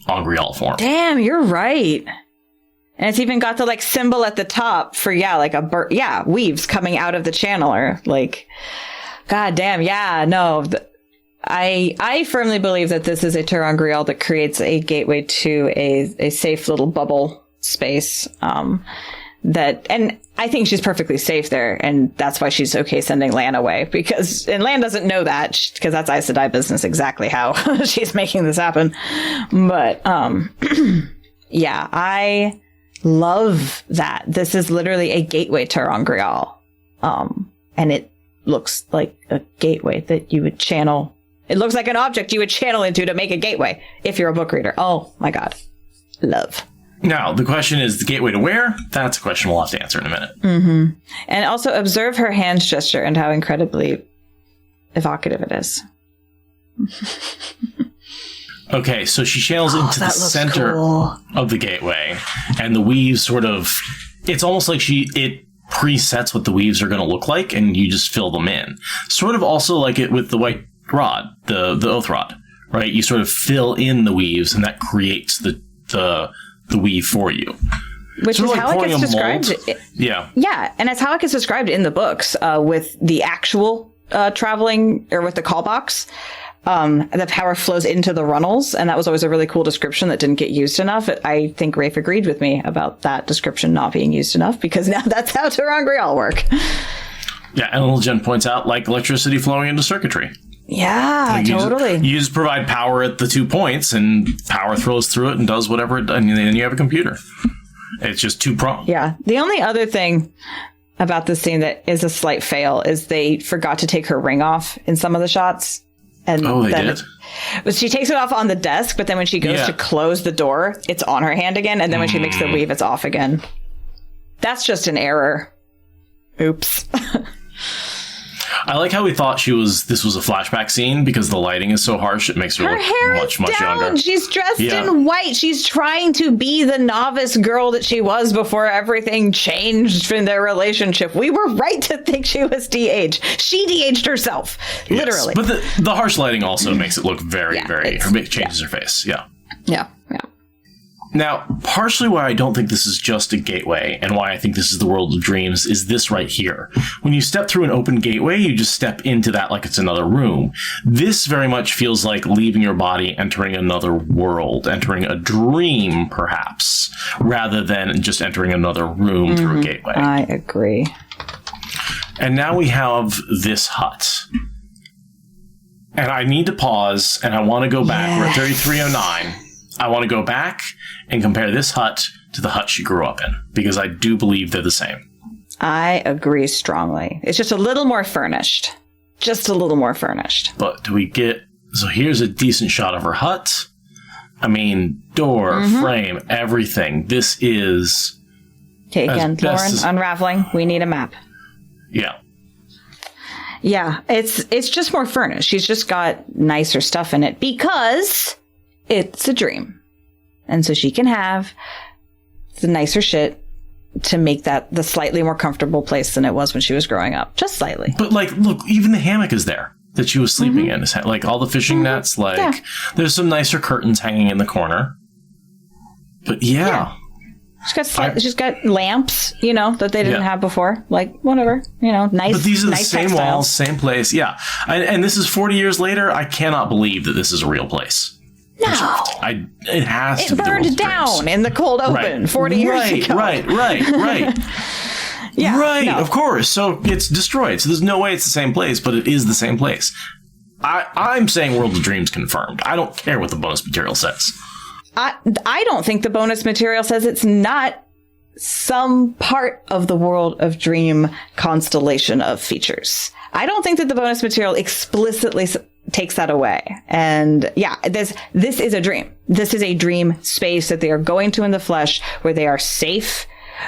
Angreal form. Damn, you're right. And it's even got the like symbol at the top for, like a weaves coming out of the channeler. Like, god damn, yeah, no. I firmly believe that this is a ter'angreal that creates a gateway to a safe little bubble space. And I think she's perfectly safe there, and that's why she's okay sending Lan away. And Lan doesn't know that, because that's Aes Sedai business exactly how she's making this happen. But yeah, I love that. This is literally a gateway ter'angreal, and it looks like a gateway that you would channel. It looks like an object you would channel into to make a gateway if you're a book reader. Oh my god. Love. Now, the question is the gateway to where? That's a question we'll have to answer in a minute. Mm-hmm. And also observe her hand gesture and how incredibly evocative it is. Okay, so she channels into the center of the gateway, and the weaves sort of, it's almost like it presets what the weaves are going to look like, and you just fill them in. Sort of also like it with the white rod, the oath rod, right? You sort of fill in the weaves, and that creates the weave for you. Which is how it gets described. Yeah. Yeah, and it's how it gets described in the books with the actual traveling, or with the call box. The power flows into the runnels, and that was always a really cool description that didn't get used enough. I think Rafe agreed with me about that description not being used enough, because now that's how ter'angreal work. Yeah, and Little Jen points out, like electricity flowing into circuitry. Yeah, like totally. You just provide power at the 2 points, and power throws through it and does whatever it does, and then you have a computer. It's just 2-pronged. Yeah. The only other thing about this scene that is a slight fail is they forgot to take her ring off in some of the shots. And they did? But she takes it off on the desk, but then when she goes to close the door, it's on her hand again, and then when she makes the weave, it's off again. That's just an error. Oops. I like how we thought this was a flashback scene because the lighting is so harsh. It makes her look hair much down. Younger. She's dressed in white. She's trying to be the novice girl that she was before everything changed in their relationship. We were right to think she was de-aged. She de-aged herself, literally. But the harsh lighting also makes it look very, it changes her face. Yeah. Yeah. Now, partially why I don't think this is just a gateway and why I think this is the world of dreams is this right here. When you step through an open gateway, you just step into that like it's another room. This very much feels like leaving your body, entering another world, entering a dream, perhaps, rather than just entering another room through a gateway. I agree. And now we have this hut. And I need to pause, and I want to go back. We're at 3309. I want to go back and compare this hut to the hut she grew up in, because I do believe they're the same. I agree strongly. It's just a little more furnished. Just a little more furnished. But do we get So here's a decent shot of her hut. I mean, door, frame, everything. This is... Okay, again, Lauren, unraveling. We need a map. Yeah. Yeah, it's just more furnished. She's just got nicer stuff in it because it's a dream. And so she can have the nicer shit to make that the slightly more comfortable place than it was when she was growing up. Just slightly. But, like, look, even the hammock is there that she was sleeping in. Like, all the fishing nets, like, there's some nicer curtains hanging in the corner. But, yeah. She's got lamps, that they didn't have before. Like, whatever, nice. But these are the same textiles. walls, same place. Yeah. And this is 40 years later. I cannot believe that this is a real place. No. It has to be. It burned down in the cold open 40 years ago. Right. Yeah. Right, no. of course. So it's destroyed. So there's no way it's the same place, but it is the same place. I'm saying World of Dreams confirmed. I don't care what the bonus material says. I don't think the bonus material says it's not some part of the World of Dream constellation of features. I don't think that the bonus material explicitly takes that away. And yeah, this is a dream. This is a dream space that they are going to in the flesh, where they are safe,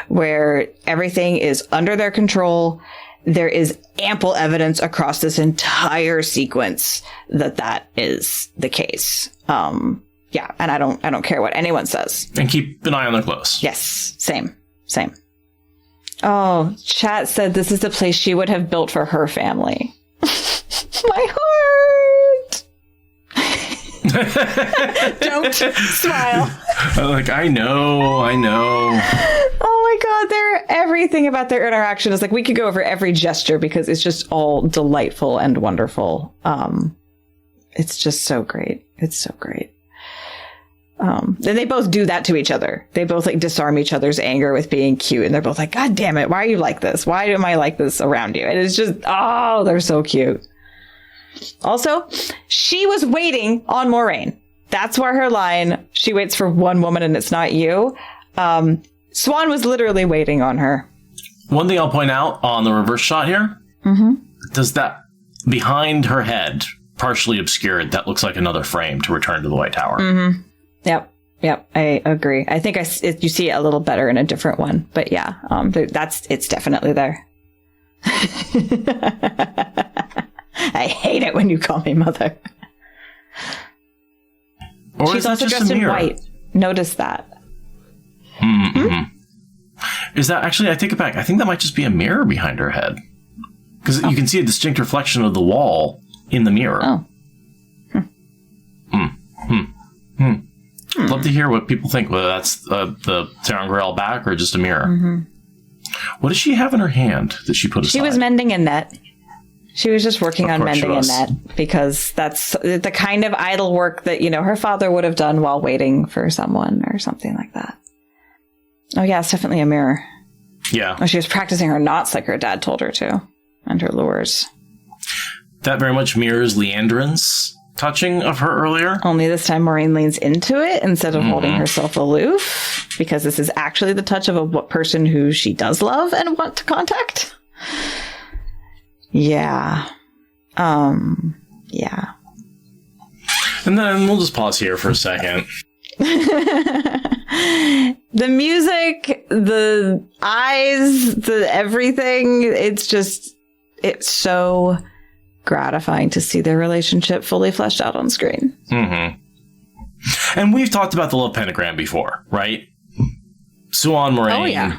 where everything is under their control. There is ample evidence across this entire sequence that is the case. Yeah, and I don't care what anyone says. And keep an eye on their clothes. Yes, same. Oh, chat said this is the place she would have built for her family. My heart. Don't smile. Like, I know. Oh my God, everything about their interaction is like, we could go over every gesture because it's just all delightful and wonderful. It's just so great. It's so great. And they both do that to each other. They both like disarm each other's anger with being cute. And they're both like, God damn it. Why are you like this? Why am I like this around you? And it's just, oh, they're so cute. Also, she was waiting on Moraine. That's where her line, she waits for one woman and it's not you. Swan was literally waiting on her. One thing I'll point out on the reverse shot here, does that behind her head, partially obscured, that looks like another frame to return to the White Tower. Yep, I agree. I think you see it a little better in a different one, but yeah, it's definitely there. I hate it when you call me mother. Or she's also dressed in white. Notice that. Is that actually? I take it back. I think that might just be a mirror behind her head, because you can see a distinct reflection of the wall in the mirror. Love to hear what people think, whether that's the Theron Grail back or just a mirror. What does she have in her hand that she put aside? She was mending a net. She was just working on mending a net, because that's the kind of idle work that, her father would have done while waiting for someone or something like that. Oh yeah, it's definitely a mirror. Yeah. Oh, she was practicing her knots like her dad told her to, and her lures. That very much mirrors Leandrin's touching of her earlier. Only this time Moraine leans into it instead of holding herself aloof, because this is actually the touch of a person who she does love and want to contact. Yeah. Yeah. And then we'll just pause here for a second. The music, the eyes, the everything, it's so gratifying to see their relationship fully fleshed out on screen. And we've talked about the love pentagram before, right? Swan, Moraine,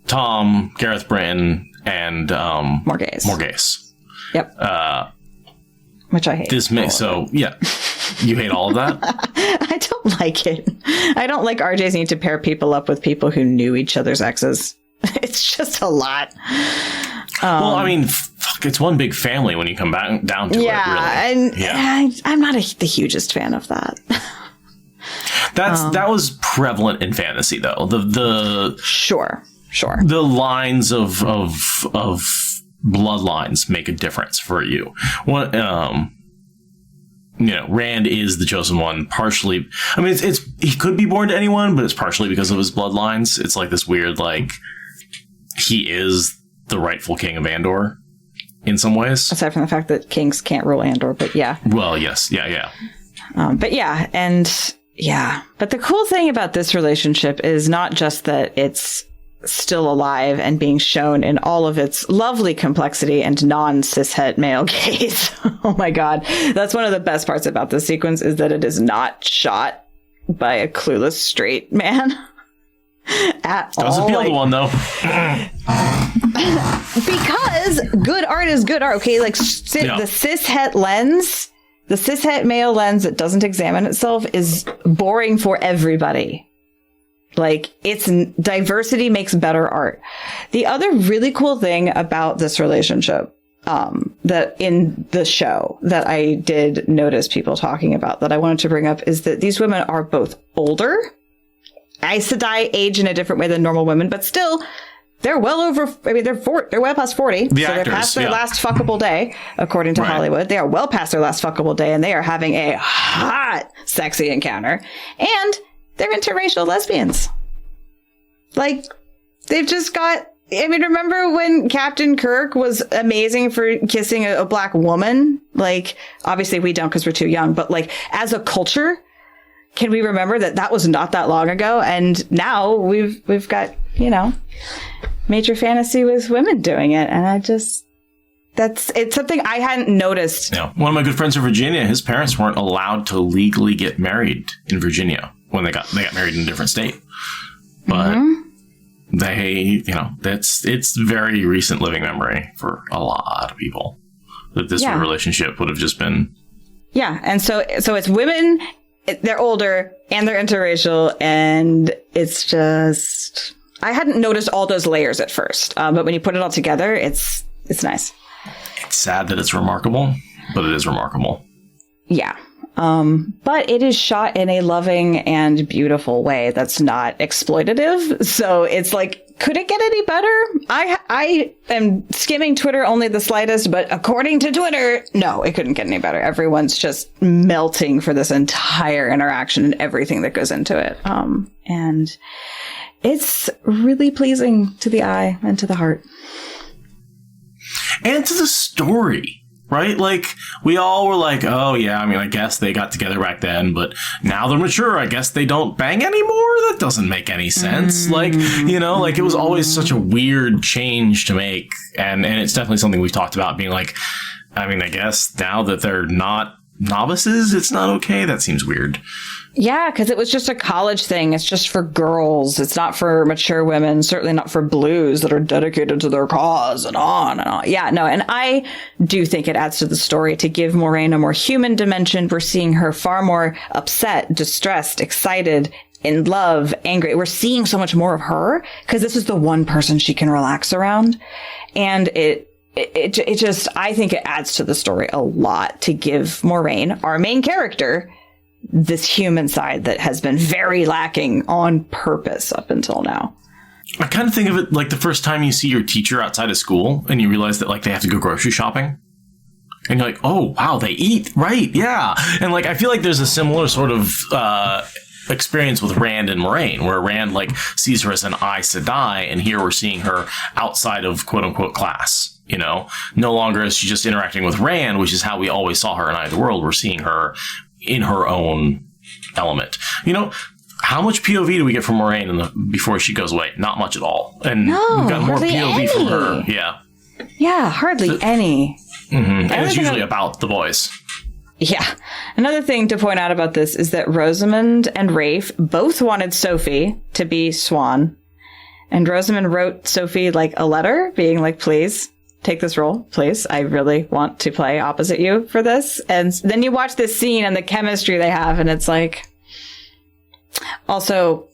Tom, Gareth Britton, and Morghese. Yep. Which I hate. Yeah. You hate all of that? I don't like it. I don't like RJ's need to pair people up with people who knew each other's exes. It's just a lot. Well, I mean, it's one big family when you come back down to it, really. And I'm not the hugest fan of that. That was prevalent in fantasy, though. The Sure. The lines of bloodlines make a difference for you. Rand is the chosen one, partially. I mean, it's he could be born to anyone, but it's partially because of his bloodlines. It's like this weird, like, he is the rightful king of Andor. in some ways. Aside from the fact that kings can't rule Andor, but yeah. Well, yes. Yeah. But yeah, and yeah. But the cool thing about this relationship is not just that it's still alive and being shown in all of its lovely complexity and non-cishet male gaze. Oh my God. That's one of the best parts about this sequence, is that it is not shot by a clueless straight man at all. Does appeal to one, though. Because good art is good art, okay? Like the cishet lens, the cishet male lens that doesn't examine itself is boring for everybody. Like, it's diversity makes better art. The other really cool thing about this relationship, that in the show that I did notice people talking about that I wanted to bring up, is that these women are both older. Aes Sedai age in a different way than normal women, but still, they're well over, they're well past 40. The so actors, they're past their last fuckable day, according to Hollywood. They are well past their last fuckable day, and they are having a hot, sexy encounter. And they're interracial lesbians. Like, they've just got, I mean, remember when Captain Kirk was amazing for kissing a black woman? Like, obviously we don't because we're too young, but like, as a culture, can we remember that was not that long ago? And now we've got, major fantasy with women doing it. And it's something I hadn't noticed. Yeah. One of my good friends in Virginia, his parents weren't allowed to legally get married in Virginia when they got married in a different state. But it's very recent living memory for a lot of people that this relationship would have just been. Yeah. And so it's women, they're older and they're interracial, and it's just, I hadn't noticed all those layers at first. But when you put it all together, it's nice. It's sad that it's remarkable, but it is remarkable. Yeah. But it is shot in a loving and beautiful way that's not exploitative. So it's like, could it get any better? I am skimming Twitter only the slightest, but according to Twitter, no, it couldn't get any better. Everyone's just melting for this entire interaction and everything that goes into it. And it's really pleasing to the eye and to the heart. And to the story. Right? Like, we all were like, oh, yeah, I mean, I guess they got together back then, but now they're mature. I guess they don't bang anymore? That doesn't make any sense. Like, like, it was always such a weird change to make. And it's definitely something we've talked about, being like, I mean, I guess now that they're not novices, it's not okay. That seems weird. Yeah, because it was just a college thing. It's just for girls. It's not for mature women, certainly not for blues that are dedicated to their cause and on and on. Yeah, no, and I do think it adds to the story to give Moiraine a more human dimension. We're seeing her far more upset, distressed, excited, in love, angry. We're seeing so much more of her because this is the one person she can relax around. And it just, I think it adds to the story a lot to give Moiraine, our main character, this human side that has been very lacking on purpose up until now. I kind of think of it like the first time you see your teacher outside of school and you realize that, like, they have to go grocery shopping. And you're like, oh, wow, they eat. Right. Yeah. And, like, I feel like there's a similar sort of experience with Rand and Moiraine, where Rand, like, sees her as an Aes Sedai, and here we're seeing her outside of quote unquote class. No longer is she just interacting with Rand, which is how we always saw her in Eye of the World. We're seeing her in her own element. How much POV do we get from Moiraine before she goes away? Not much at all. And we've got more POV from her. Yeah. Yeah, hardly any. Mm-hmm. And it's usually about the boys. Yeah. Another thing to point out about this is that Rosamund and Rafe both wanted Sophie to be Swan. And Rosamund wrote Sophie like a letter being like, please take this role, please. I really want to play opposite you for this. And then you watch this scene and the chemistry they have, and it's like, also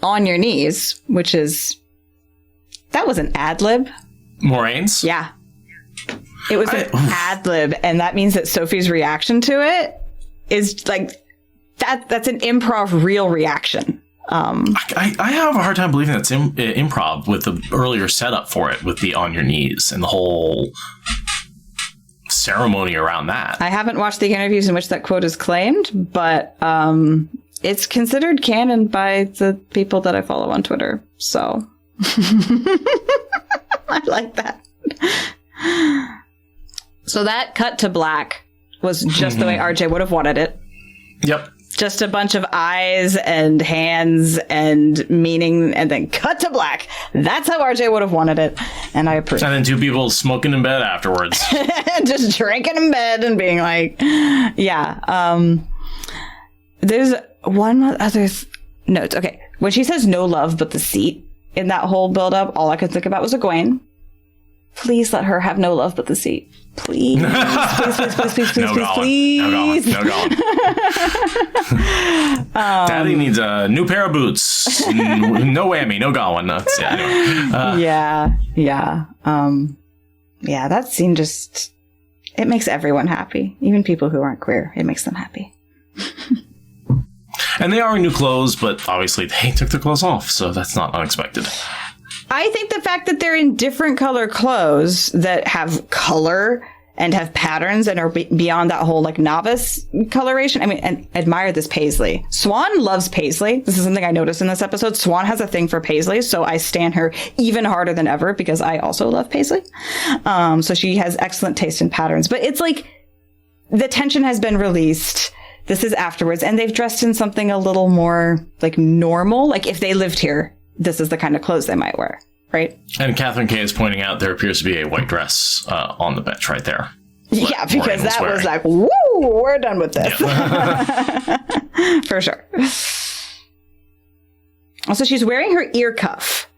On Your Knees, which is, that was an ad lib. Moiraine's? Yeah. It was an ad lib, and that means that Sophie's reaction to it is like, that's an improv real reaction. I have a hard time believing that's improv with the earlier setup for it, with the On Your Knees and the whole ceremony around that. I haven't watched the interviews in which that quote is claimed, but it's considered canon by the people that I follow on Twitter. So I like that. So that cut to black was just the way RJ would have wanted it. Yep. Just a bunch of eyes and hands and meaning, and then cut to black. That's how RJ would have wanted it, and I approve. And then 2 people smoking in bed afterwards. Just drinking in bed and being like, yeah. There's one other note. Okay. When she says no love but the seat in that whole build-up, all I could think about was Egwene. Please let her have no love but the seat. Please. Please. No going. Daddy needs a new pair of boots. No whammy, no going. Anyway. Yeah. That scene just, it makes everyone happy. Even people who aren't queer, it makes them happy. And they are in new clothes, but obviously they took their clothes off, so that's not unexpected. I think the fact that they're in different color clothes that have color and have patterns and are beyond that whole like novice coloration. I mean, and admire this Paisley. Swan loves Paisley. This is something I noticed in this episode. Swan has a thing for Paisley, so I stan her even harder than ever because I also love Paisley. So she has excellent taste in patterns, but it's like the tension has been released. This is afterwards, and they've dressed in something a little more like normal. Like if they lived here, this is the kind of clothes they might wear, right? And Catherine K is pointing out there appears to be a white dress on the bench right there. Yeah, because that was like, woo, we're done with this. Yep. For sure. Also, she's wearing her ear cuff,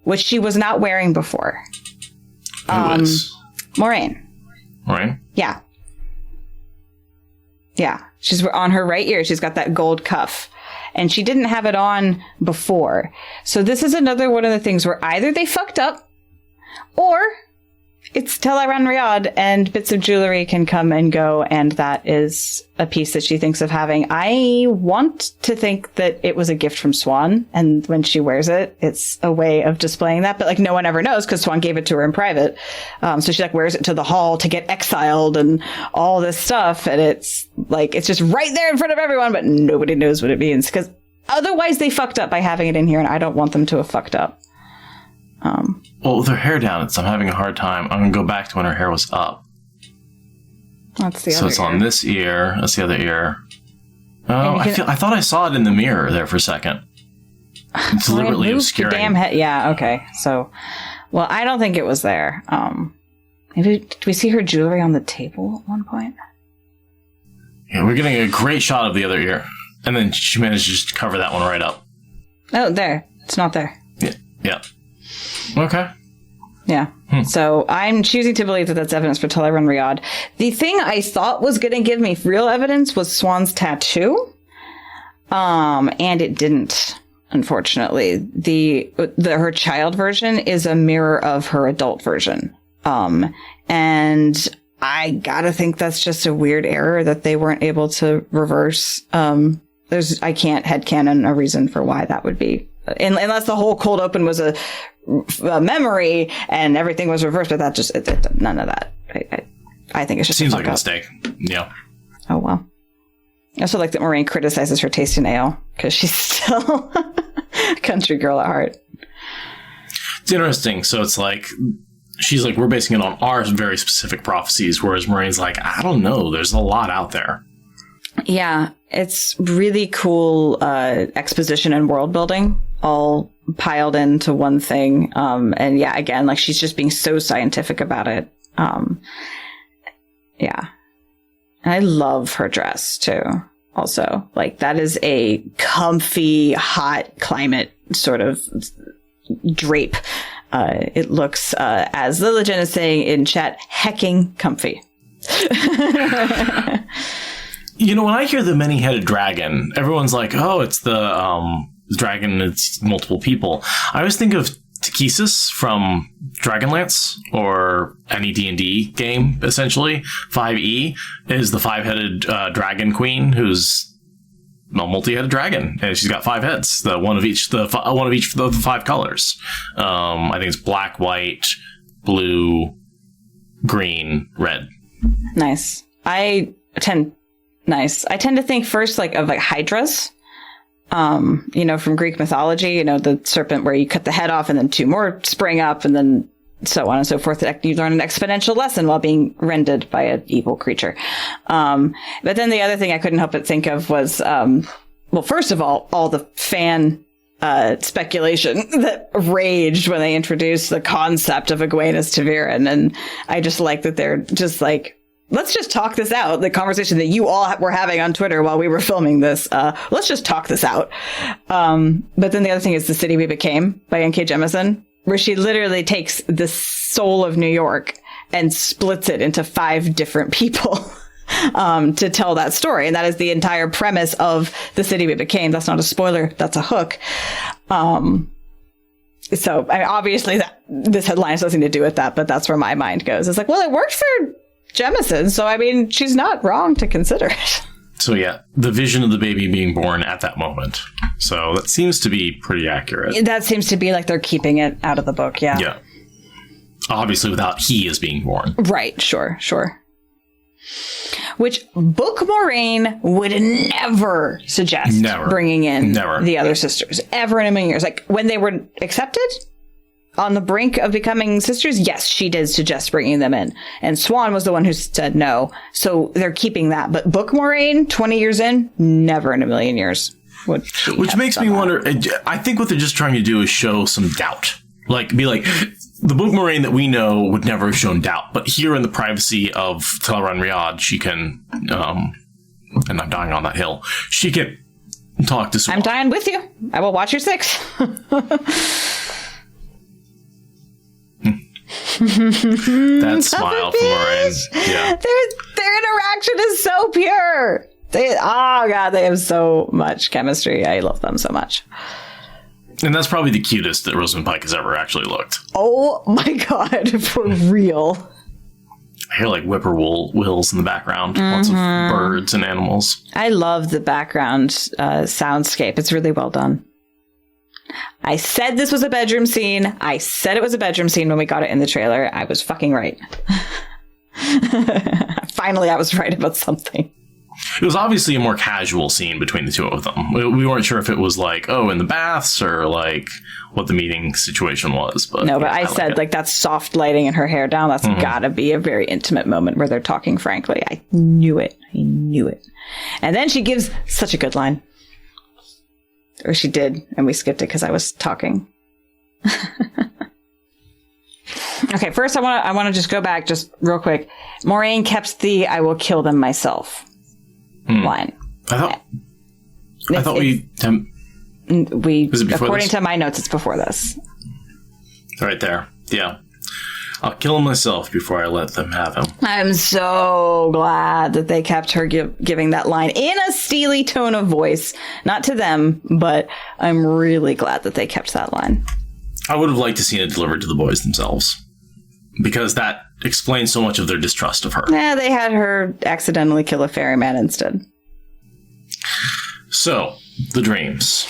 which she was not wearing before. Who is? Moraine. Moraine? Yeah. Yeah. She's on her right ear. She's got that gold cuff. And she didn't have it on before. So this is another one of the things where either they fucked up or it's Teleran Riyadh and bits of jewelry can come and go. And that is a piece that she thinks of having. I want to think that it was a gift from Swan. And when she wears it, it's a way of displaying that. But like no one ever knows because Swan gave it to her in private. So she like wears it to the hall to get exiled and all this stuff. And it's like, it's just right there in front of everyone, but nobody knows what it means because otherwise they fucked up by having it in here. And I don't want them to have fucked up. Well, with her hair down, I'm having a hard time. I'm going to go back to when her hair was up. That's the other So it's ear. on this ear. That's the other ear. Oh, I thought I saw it in the mirror there for a second. It's deliberately obscuring. The damn head. Yeah, okay. So, well, I don't think it was there. Maybe, did we see her jewelry on the table at one point? Yeah, we're getting a great shot of the other ear. And then she managed to just cover that one right up. Oh, there. It's not there. Yeah. Okay. Yeah. So I'm choosing to believe that that's evidence for Teleran Riyadh. The thing I thought was going to give me real evidence was Swan's tattoo. And it didn't, unfortunately. Her child version is a mirror of her adult version. And I gotta think that's just a weird error that they weren't able to reverse. I can't headcanon a reason for why that would be. Unless the whole cold open was a memory and everything was reversed, but that just none of that. I think it's just seems like a mistake. Yeah. Oh well. I also like that Moraine criticizes her taste in ale because she's still a country girl at heart. It's interesting. So it's like she's like, we're basing it on our very specific prophecies, whereas Moraine's like, I don't know. There's a lot out there. Yeah, it's really cool exposition and world building all piled into one thing. And yeah, again, like she's just being so scientific about it. Yeah. And I love her dress too. Also, like that is a comfy, hot climate sort of drape. It looks, as the legend is saying in chat, hecking comfy. You know, when I hear the many-headed dragon, everyone's like, oh, it's the dragon, it's multiple people. I always think of Takesis from Dragonlance, or any D&D game, essentially. 5e is the 5-headed dragon queen, who's a multi-headed dragon, and she's got 5 heads, one of each of the 5 colors. I think it's black, white, blue, green, red. Nice. I tend to think first of hydras, from Greek mythology, the serpent where you cut the head off and then 2 more spring up and then so on and so forth. You learn an exponential lesson while being rended by an evil creature. But then the other thing I couldn't help but think of was, well, first of all the fan speculation that raged when they introduced the concept of Egwene's ta'veren. And I just like that they're just like, let's just talk this out. The conversation that you all were having on Twitter while we were filming this. Let's just talk this out. But then the other thing is The City We Became by N.K. Jemisin, where she literally takes the soul of New York and splits it into 5 different people to tell that story. And that is the entire premise of The City We Became. That's not a spoiler. That's a hook. So obviously this headline has nothing to do with that, but that's where my mind goes. It's like, well, it worked for Jemisin, so I mean, she's not wrong to consider it. So yeah, the vision of the baby being born at that moment. So that seems to be pretty accurate. That seems to be like they're keeping it out of the book, yeah. Yeah. Obviously without he is being born. Right, sure. Which Book Moraine would never suggest bringing in the other sisters, ever in a million years. Like, when they were accepted on the brink of becoming sisters, yes, she did suggest bringing them in. And Swan was the one who said no. So they're keeping that. But Book Moraine, 20 years in, never in a million years would she Which makes me wonder, I think what they're just trying to do is show some doubt. Like, be like, the Book Moraine that we know would never have shown doubt. But here in the privacy of Tel'aran'rhiod, Riyadh, she can, and I'm dying on that hill, she can talk to Swan. I'm dying with you. I will watch your 6. That smile from Moraine. Yeah. Their interaction is so pure. They have so much chemistry. I love them so much. And that's probably the cutest that Rosamund Pike has ever actually looked. Oh my God, for real. I hear like whippoorwills in the background. Lots of birds and animals. I love the background soundscape. It's really well done. I said this was a bedroom scene. I said it was a bedroom scene when we got it in the trailer. I was fucking right. Finally, I was right about something. It was obviously a more casual scene between the two of them. We weren't sure if it was like, in the baths or like what the meeting situation was. But no, but I said like that soft lighting and her hair down. That's gotta be a very intimate moment where they're talking frankly. I knew it. And then she gives such a good line. Or she did, and we skipped it because I was talking. Okay, first I want to just go back just real quick. Moraine kept the "I will kill them myself" line. I thought we according to my notes, it's before this. Right there, yeah. I'll kill him myself before I let them have him. I'm so glad that they kept her giving that line in a steely tone of voice. Not to them, but I'm really glad that they kept that line. I would have liked to see it delivered to the boys themselves, because that explains so much of their distrust of her. Yeah, they had her accidentally kill a ferryman instead. So, the dreams.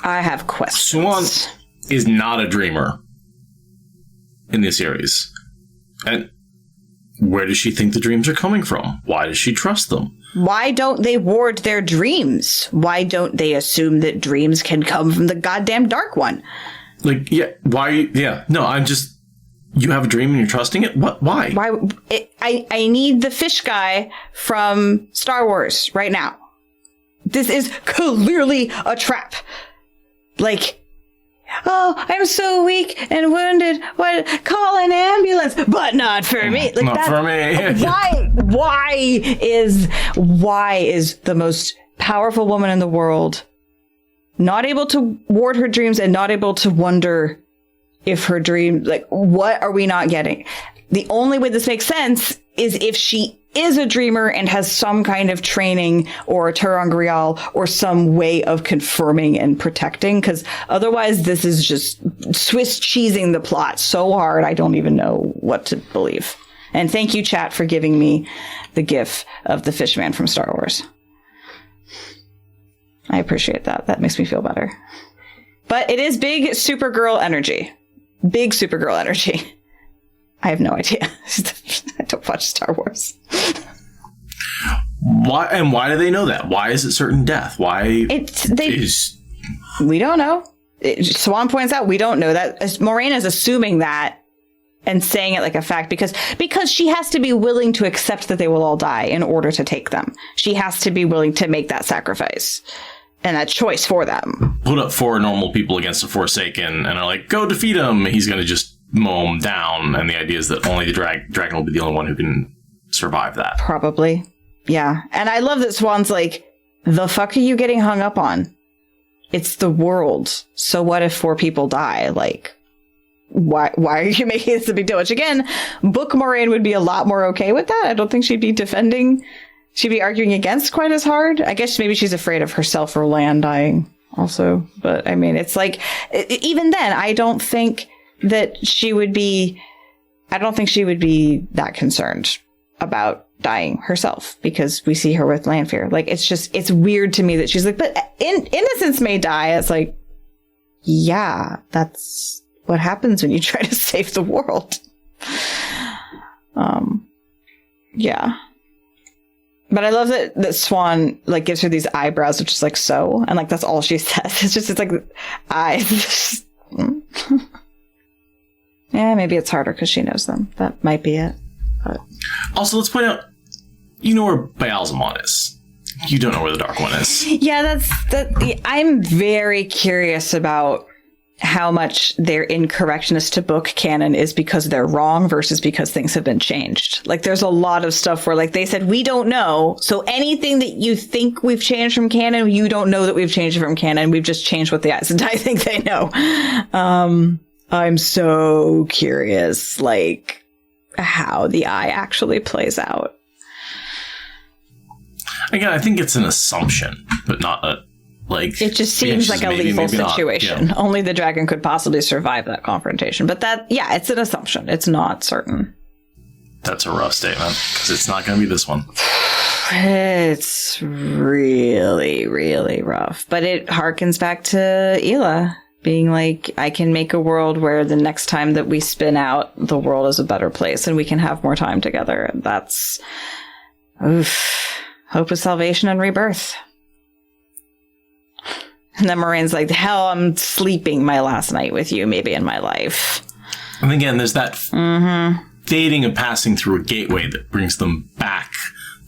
I have questions. Swan is not a dreamer in this series. And where does she think the dreams are coming from? Why does she trust them? Why don't they ward their dreams? Why don't they assume that dreams can come from the goddamn Dark One? Like, yeah, why? Yeah, no, I'm just, you have a dream and you're trusting it? What? Why? I need the fish guy from Star Wars right now. This is clearly a trap. Like, oh, I'm so weak and wounded. What? Call an ambulance, but not for me. Like, not for me. Why is the most powerful woman in the world not able to ward her dreams and not able to wonder if her dream, like, what are we not getting? The only way this makes sense is if she is a dreamer and has some kind of training or a Terangrial or some way of confirming and protecting, because otherwise this is just Swiss cheesing the plot so hard I don't even know what to believe. And thank you, chat, for giving me the gif of the fishman from Star Wars. I appreciate that. That makes me feel better. But it is big Supergirl energy. Big Supergirl energy. I have no idea. I don't watch Star Wars. Why do they know that? Why is it certain death? Why we don't know. Swan points out we don't know that. Moraine is assuming that and saying it like a fact because she has to be willing to accept that they will all die in order to take them. She has to be willing to make that sacrifice and that choice for them. Put up 4 normal people against a Forsaken and are like, go defeat him. He's going to just mow him down. And the idea is that only the dragon will be the only one who can survive that. Probably. Yeah. And I love that Swan's like, the fuck are you getting hung up on? It's the world. So what if 4 people die? Like, why are you making this a big deal? Which again, Book Moraine would be a lot more okay with that. I don't think she'd be defending. She'd be arguing against quite as hard. I guess maybe she's afraid of herself or Lan dying also. But I mean, it's like, even then, I don't think she would be that concerned about dying herself because we see her with Lanfear. Like, it's weird to me that she's like, but innocence may die. It's like, yeah, that's what happens when you try to save the world. Yeah. But I love that Swan like gives her these eyebrows, which is like so, and like that's all she says. It's like eyes. Yeah, maybe it's harder because she knows them. That might be it. But. Also, let's point out, you know where Baalzamon is. You don't know where the Dark One is. Yeah, I'm very curious about how much their incorrectness to book canon is because they're wrong versus because things have been changed. Like, there's a lot of stuff where, like, they said, we don't know. So anything that you think we've changed from canon, you don't know that we've changed it from canon. We've just changed what the Aes Sedai think they know. I'm so curious, like, how the eye actually plays out. Again, I think it's an assumption, but not a, like... It just seems like a lethal situation. Yeah. Only the dragon could possibly survive that confrontation. But it's an assumption. It's not certain. That's a rough statement, because it's not going to be this one. It's really, really rough. But it harkens back to Ela being like, I can make a world where the next time that we spin out, the world is a better place and we can have more time together. That's... hope of salvation and rebirth. And then Moraine's like, hell, I'm sleeping my last night with you, maybe in my life. And again, there's that dating and passing through a gateway that brings them back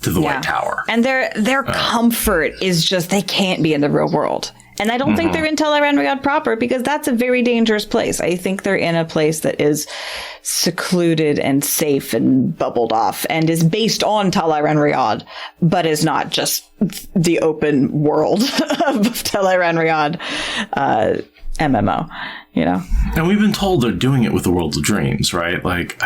to the White Tower. And their comfort is just, they can't be in the real world. And I don't think they're in Tel Aran'rhiod proper, because that's a very dangerous place. I think they're in a place that is secluded and safe and bubbled off and is based on Tel Aran'rhiod, but is not just the open world of Tel Aran'rhiod MMO, you know? And we've been told they're doing it with the World of Dreams, right? Like,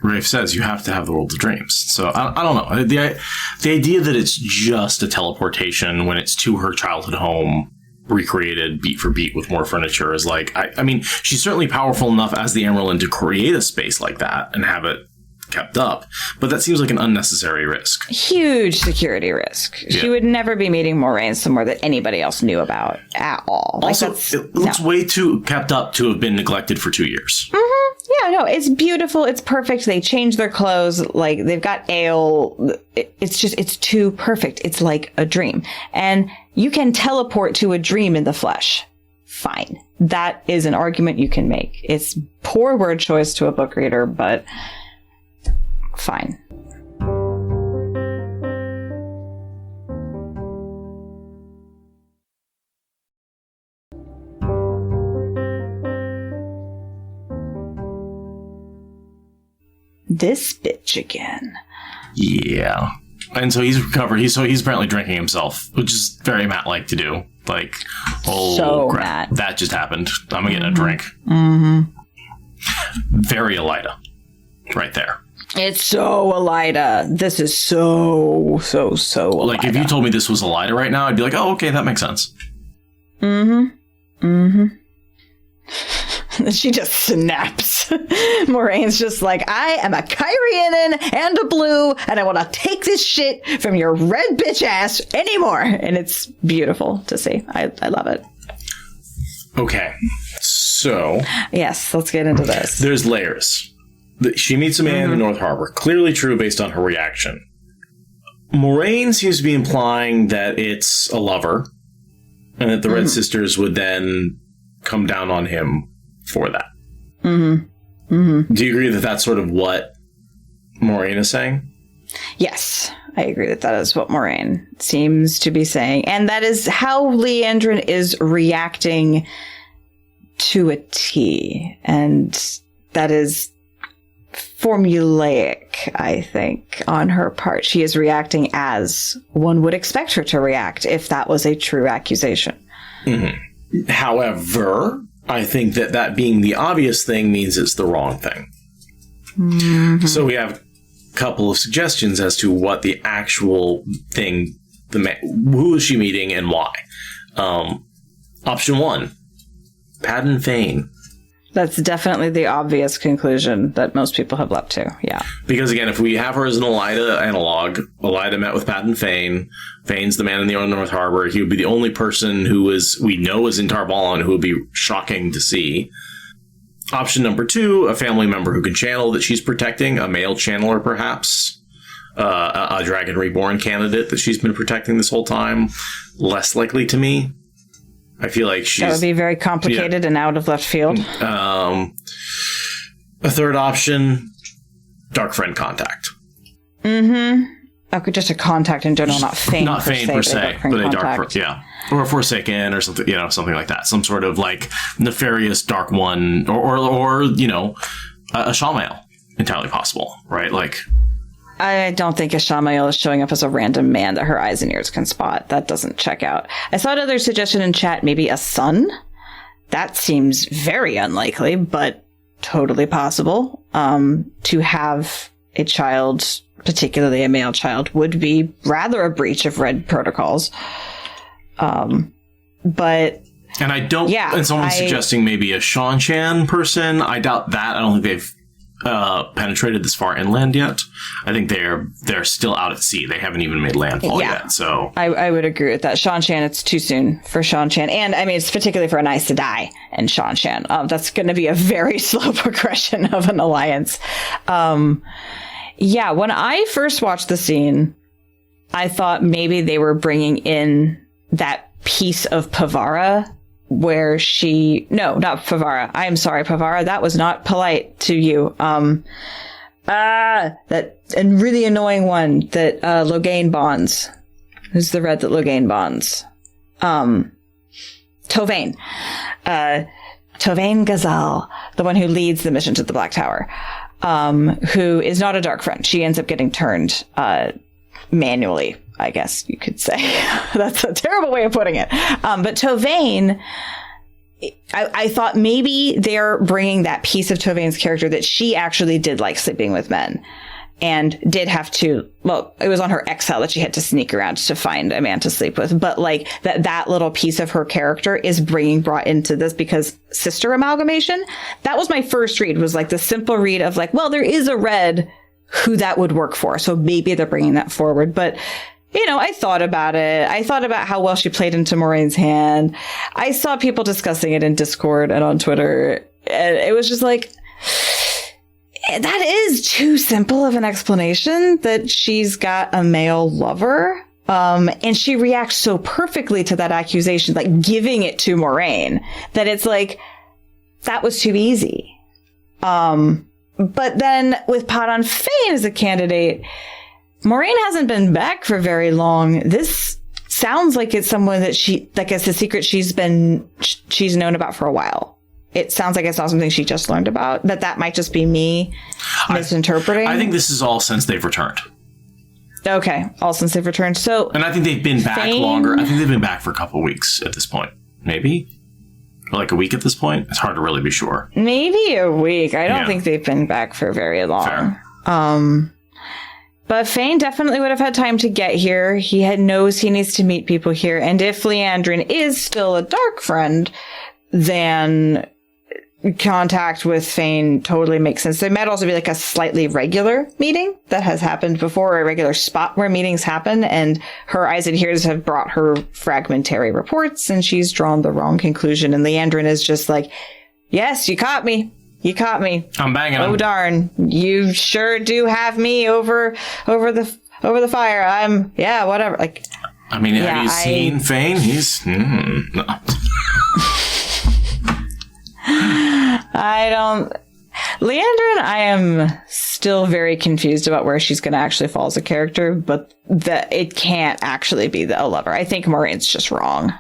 Rafe says you have to have the World of Dreams. So I don't know. The idea that it's just a teleportation when it's to her childhood home, recreated beat for beat with more furniture, is like, I mean, she's certainly powerful enough as the Emerald to create a space like that and have it kept up. But that seems like an unnecessary risk. Huge security risk. Yeah. She would never be meeting Moraine somewhere that anybody else knew about at all. Also, it looks way too kept up to have been neglected for 2 years. Mm-hmm. Yeah, no, it's beautiful. It's perfect. They change their clothes. Like, they've got ale. It's too perfect. It's like a dream. And you can teleport to a dream in the flesh. Fine. That is an argument you can make. It's poor word choice to a book reader, but fine. This bitch again. Yeah. And so he's recovered. He's apparently drinking himself, which is very Matt-like to do. Like, oh, so crap, that just happened. I'm gonna get a drink. Mm-hmm. Very Elida. Right there. It's so Elida. This is so Elida. Like, if you told me this was Elida right now, I'd be like, oh, okay, that makes sense. Mm-hmm. Mm-hmm. She just snaps. Moraine's just like, I am a Kyrianan and a blue, and I want to take this shit from your red bitch ass anymore. And it's beautiful to see. I love it. Okay. So. Yes, let's get into this. There's layers. She meets a man in North Harbor. Clearly true based on her reaction. Moraine seems to be implying that it's a lover, and that the Red Sisters would then come down on him for that. Mm-hmm. Mm-hmm. Do you agree that that's sort of what Moiraine is saying? Yes, I agree that is what Moiraine seems to be saying. And that is how Leandrin is reacting to a T. And that is formulaic, I think, on her part. She is reacting as one would expect her to react if that was a true accusation. Mm-hmm. However, I think that being the obvious thing means it's the wrong thing. Mm-hmm. So we have a couple of suggestions as to what the actual thing, who is she meeting and why. Option 1, Padden Fane. That's definitely the obvious conclusion that most people have leapt to, yeah. Because again, if we have her as an Elaida analog, Elaida met with Padden Fane. Fane's the man in the North Harbor. He would be the only person we know is in Tar Valon who would be shocking to see. Option number 2, a family member who can channel that she's protecting, a male channeler perhaps, a Dragon Reborn candidate that she's been protecting this whole time. Less likely to me. I feel like that would be very complicated and out of left field. A third option, dark friend contact. Mm-hmm. Okay, just a contact in general, not Fane. Not Fane per se, but a dark friend, yeah. Or a Forsaken or something, something like that. Some sort of like nefarious dark one, or a Shamael. Entirely possible, right? Like, I don't think a Shamael is showing up as a random man that her eyes and ears can spot. That doesn't check out. I saw another suggestion in chat, maybe a son. That seems very unlikely, but totally possible. To have a child, particularly a male child, would be rather a breach of Red protocols. But... And I don't... Yeah, and someone's suggesting maybe a Seanchan person. I doubt that. I don't think they've penetrated this far inland yet. I think they're still out at sea. They haven't even made landfall yet. So I would agree with that. Seanchan, it's too soon for Seanchan, and I mean it's particularly for an Aes Sedai and Seanchan. That's going to be a very slow progression of an alliance. When I first watched the scene, I thought maybe they were bringing in that piece of Pavara. Where not Pavara. I'm sorry, Pavara. That was not polite to you. That and really annoying one that Logain bonds. Who's the red that Logain bonds? Tovann. Tovann Ghazal, the one who leads the mission to the Black Tower, who is not a dark friend. She ends up getting turned manually, I guess you could say. That's a terrible way of putting it. But Tovann, I thought maybe they're bringing that piece of Tovann's character that she actually did like sleeping with men and did have to, it was on her exile that she had to sneak around to find a man to sleep with. But like that little piece of her character is brought into this because sister amalgamation. That was my first read, was like the simple read of like, well, there is a red who that would work for. So maybe they're bringing that forward. But I thought about it. I thought about how well she played into Moraine's hand. I saw people discussing it in Discord and on Twitter. And it was just like, that is too simple of an explanation that she's got a male lover. And she reacts so perfectly to that accusation, like giving it to Moiraine, that it's like, that was too easy. But then with Padden Fane as a candidate, Moiraine hasn't been back for very long. This sounds like it's someone that it's a secret she's known about for a while. It sounds like it's not something she just learned about. That might just be me misinterpreting. I think this is all since they've returned. Okay, all since they've returned. So, and I think they've been back longer. I think they've been back for a couple of weeks at this point. Maybe? Or like a week at this point? It's hard to really be sure. Maybe a week. I don't think they've been back for very long. Fair. But Fane definitely would have had time to get here. He knows he needs to meet people here. And if Leandrin is still a dark friend, then contact with Fane totally makes sense. There might also be like a slightly regular meeting that has happened before, a regular spot where meetings happen, and her eyes and ears have brought her fragmentary reports, and she's drawn the wrong conclusion. And Leandrin is just like, yes, you caught me. You caught me. I'm banging him. Oh, darn. You sure do have me over the fire. Whatever. Like, I mean, have you seen Fane? He's, I don't, Leandrin, I am still very confused about where she's going to actually fall as a character, but it can't actually be the lover. I think Moiraine's just wrong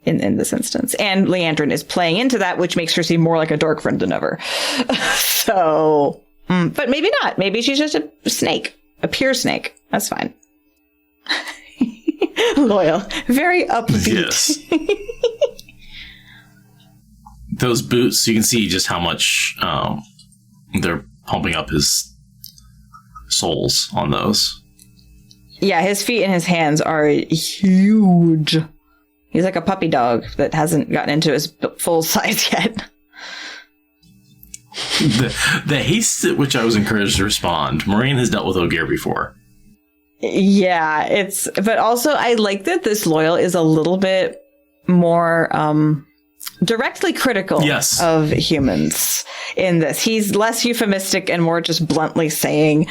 in this instance. And Leandrin is playing into that, which makes her seem more like a dork friend than ever. So, but maybe not. Maybe she's just a snake, a pure snake. That's fine. Loyal. Very upbeat. Yes. Those boots, you can see just how much they're pumping up his soles on those. Yeah, his feet and his hands are huge. He's like a puppy dog that hasn't gotten into his full size yet. The haste at which I was encouraged to respond. Moiraine has dealt with Ogier before. Yeah, but also I like that this Loyal is a little bit more directly critical of humans in this. He's less euphemistic and more just bluntly saying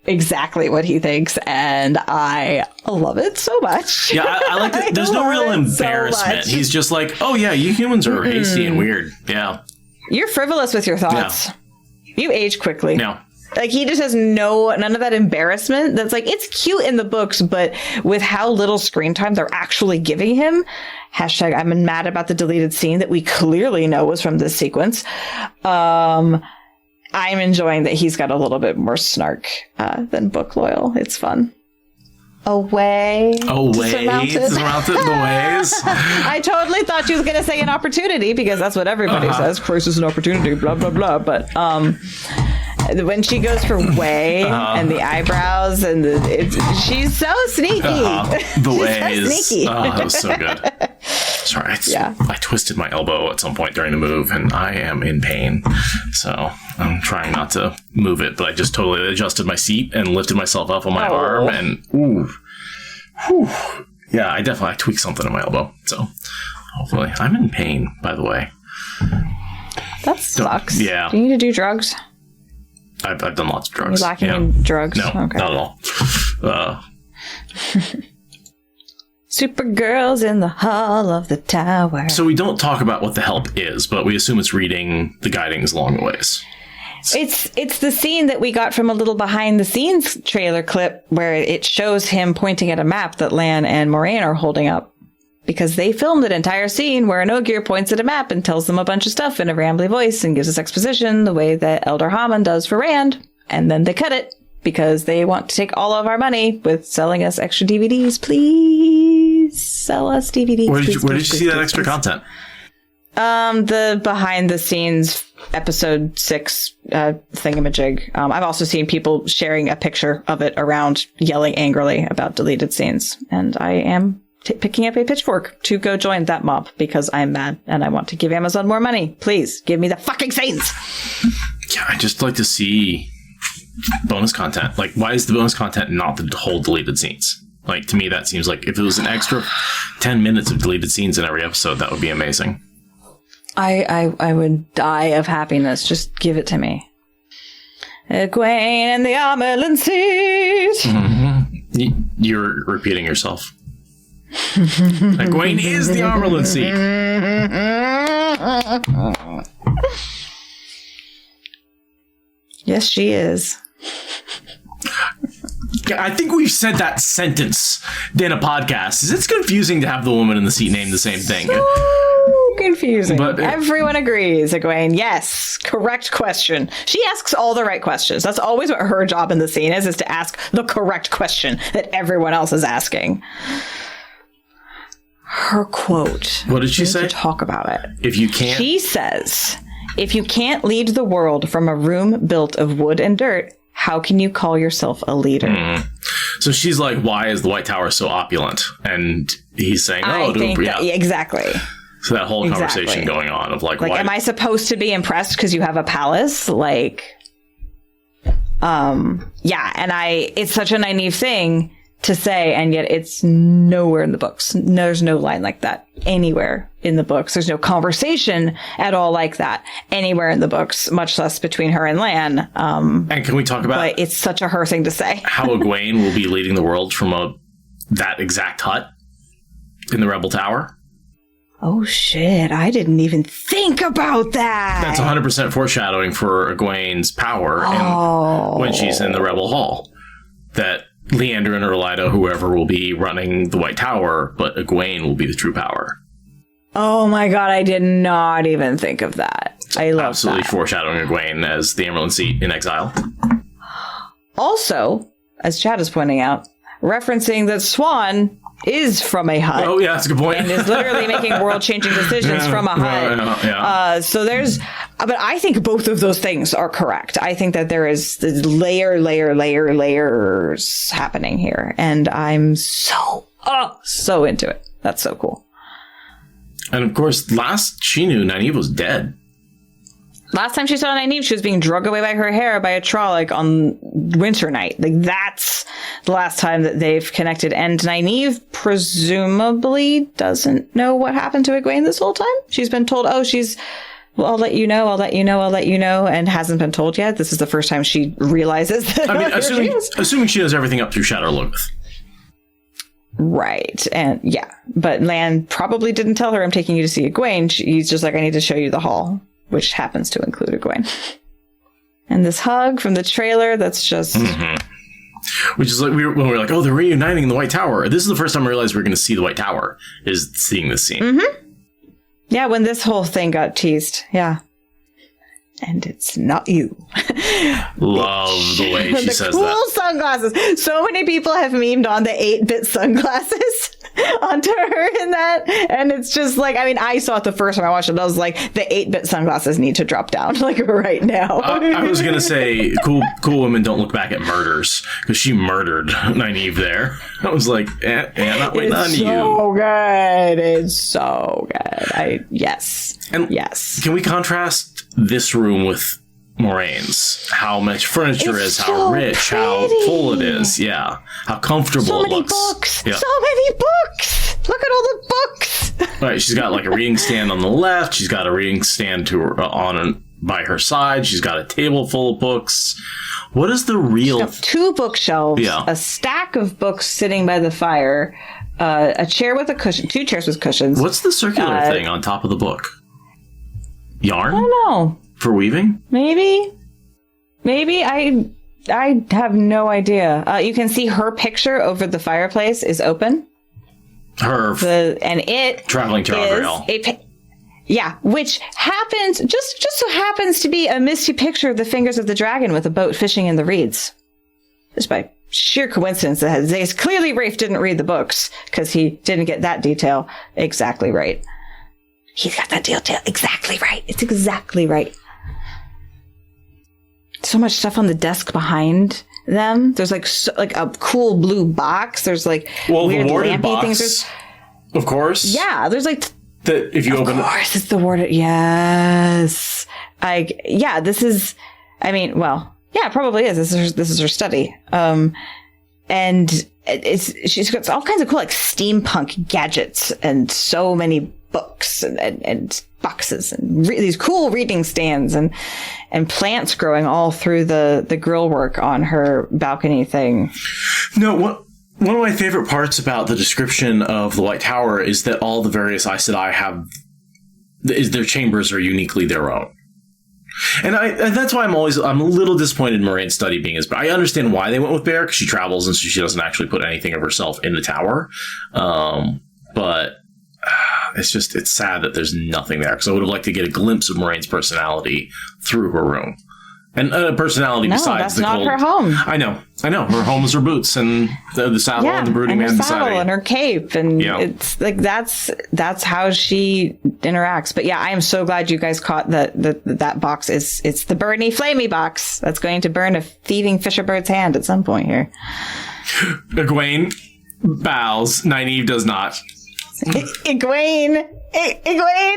exactly what he thinks, and I love it so much. Yeah, I like that. There's no real embarrassment. So he's just like, oh yeah, you humans are hasty and weird. Yeah. You're frivolous with your thoughts. Yeah. You age quickly. No. Like, he just has none of that embarrassment. That's like, it's cute in the books, but with how little screen time they're actually giving him, hashtag I'm mad about the deleted scene that we clearly know was from this sequence. I'm enjoying that he's got a little bit more snark than Book Loyal. It's fun. Away to surmount the ways. I totally thought she was going to say an opportunity, because that's what everybody says. Crisis and opportunity, blah, blah, blah. But when she goes for way and the eyebrows and she's so sneaky. The ways. So sneaky. That was so good. Sorry, I twisted my elbow at some point during the move, and I am in pain. So I'm trying not to move it, but I just totally adjusted my seat and lifted myself up on my arm, and yeah, I tweaked something in my elbow. So hopefully, I'm in pain. By the way, that sucks. Yeah, do you need to do drugs? I've done lots of drugs. You're lacking in drugs? No, okay. Not at all. Supergirl's in the hall of the tower. So we don't talk about what the help is, but we assume it's reading the guidings along the ways. It's the scene that we got from a little behind the scenes trailer clip where it shows him pointing at a map that Lan and Moiraine are holding up. Because they filmed an entire scene where an Ogier points at a map and tells them a bunch of stuff in a rambly voice and gives us exposition the way that Elder Hammond does for Rand. And then they cut it because they want to take all of our money with selling us extra DVDs. Please sell us DVDs. Where did you see that extra content? The behind the scenes episode 6 thingamajig. I've also seen people sharing a picture of it around, yelling angrily about deleted scenes. And I am picking up a pitchfork to go join that mob because I'm mad and I want to give Amazon more money. Please give me the fucking scenes. Yeah, I just like to see bonus content. Like, why is the bonus content not the whole deleted scenes? Like, to me, that seems like if it was an extra 10 minutes of deleted scenes in every episode, that would be amazing. I would die of happiness. Just give it to me. Egwene and the Amelin seat. Mm-hmm. You're repeating yourself. Egwene is the Amelin seat. Yes, she is. I think we've said that sentence in a podcast. It's confusing to have the woman in the seat name the same thing. So confusing. But everyone agrees, Egwene. Yes, correct question. She asks all the right questions. That's always what her job in the scene is to ask the correct question that everyone else is asking. Her quote. What did she say? Talk about it. If you can't. She says, if you can't lead the world from a room built of wood and dirt, how can you call yourself a leader? So she's like, why is the White Tower so opulent? And he's saying, exactly. So that whole conversation going on of like why? Am I supposed to be impressed because you have a palace? Like, yeah. And it's such a naive thing to say, and yet it's nowhere in the books. There's no line like that anywhere in the books. There's no conversation at all like that anywhere in the books, much less between her and Lan. And can we talk about? But it's such a her thing to say. How Egwene will be leading the world from that exact hut in the Rebel Tower? Oh, shit. I didn't even think about that. That's 100% foreshadowing for Egwene's power and when she's in the Rebel Hall. That Leander and Erlida, whoever, will be running the White Tower, but Egwene will be the true power. Oh my god, I did not even think of that. I love Absolutely that. foreshadowing Egwene as the Emerald Seat in exile. Also, as Chad is pointing out, referencing that Swan is from a hut. Oh, yeah, that's a good point. And is literally making world-changing decisions from a hut. So there's... But I think both of those things are correct. I think that there is layers happening here. And I'm so into it. That's so cool. And of course, last she knew, Nynaeve was dead. Last time she saw Nynaeve, she was being dragged away by her hair by a Trolloc on winter night. Like, that's the last time that they've connected. And Nynaeve presumably doesn't know what happened to Egwene this whole time. She's been told, well, I'll let you know, and hasn't been told yet. This is the first time she realizes that. I mean, assuming she does everything up through Shadow Logos. Right. And yeah, but Lan probably didn't tell her, I'm taking you to see Egwene. He's just like, I need to show you the hall, which happens to include Egwene. And this hug from the trailer, that's just... Which is like, when we were like, oh, they're reuniting in the White Tower. This is the first time I realized we we're going to see the White Tower, is seeing this scene. Yeah, when this whole thing got teased. Yeah. And it's not you. Love the way she says that. The cool sunglasses. So many people have memed on the 8-bit sunglasses onto her in that. And it's just like, I mean, I saw it the first time I watched it. I was like, the 8-bit sunglasses need to drop down, like, right now. I was going to say, cool women don't look back at murders, because she murdered Nynaeve there. I was like, not waiting on you. It's so good. It's so good. Yes. Can we contrast this room with Moiraine's? How much furniture is, how rich, how full it is. Yeah. How comfortable it looks. Books. Yeah. So many books. Look at all the books. Right. She's got like a reading stand on the left. She's got a reading stand by her side. She's got a table full of books. What is the real... She's got 2 bookshelves, a stack of books sitting by the fire, a chair with a cushion, 2 chairs with cushions. What's the circular thing on top of the book? Yarn? I don't know. For weaving? Maybe. I have no idea. You can see her picture over the fireplace is open. Traveling to Avril. Yeah, which happens, just so happens to be a misty picture of the fingers of the dragon with a boat fishing in the reeds. Just by sheer coincidence, clearly Rafe didn't read the books, because he didn't get that detail exactly right. He's got that detail exactly right. It's exactly right. So much stuff on the desk behind them. There's like a cool blue box. There's like weird the warded lampy box, things. Of course. Yeah, there's like... If you open it. Of course, it's the warded... Yes. This is... I mean, well, yeah, it probably is. This is her study. And she's got all kinds of cool, like, steampunk gadgets and so many books and boxes and these cool reading stands and plants growing all through the grill work on her balcony thing. No, one of my favorite parts about the description of the White Tower is that all the various Aes Sedai their chambers are uniquely their own. And that's why I'm a little disappointed in Moiraine's study being but I understand why they went with Bear, because she travels and so she doesn't actually put anything of herself in the tower. But it's sad that there's nothing there, because I would have liked to get a glimpse of Moiraine's personality through her room. And a personality besides the cold. No, that's not her home. I know. Her home is her boots and the saddle and the brooding man beside her. Saddle and her cape, and it's like that's how she interacts. But yeah, I am so glad you guys caught that box. It's the Burny Flamey box that's going to burn a thieving fisherbird's hand at some point here. Egwene bows. Nynaeve does not. Egwene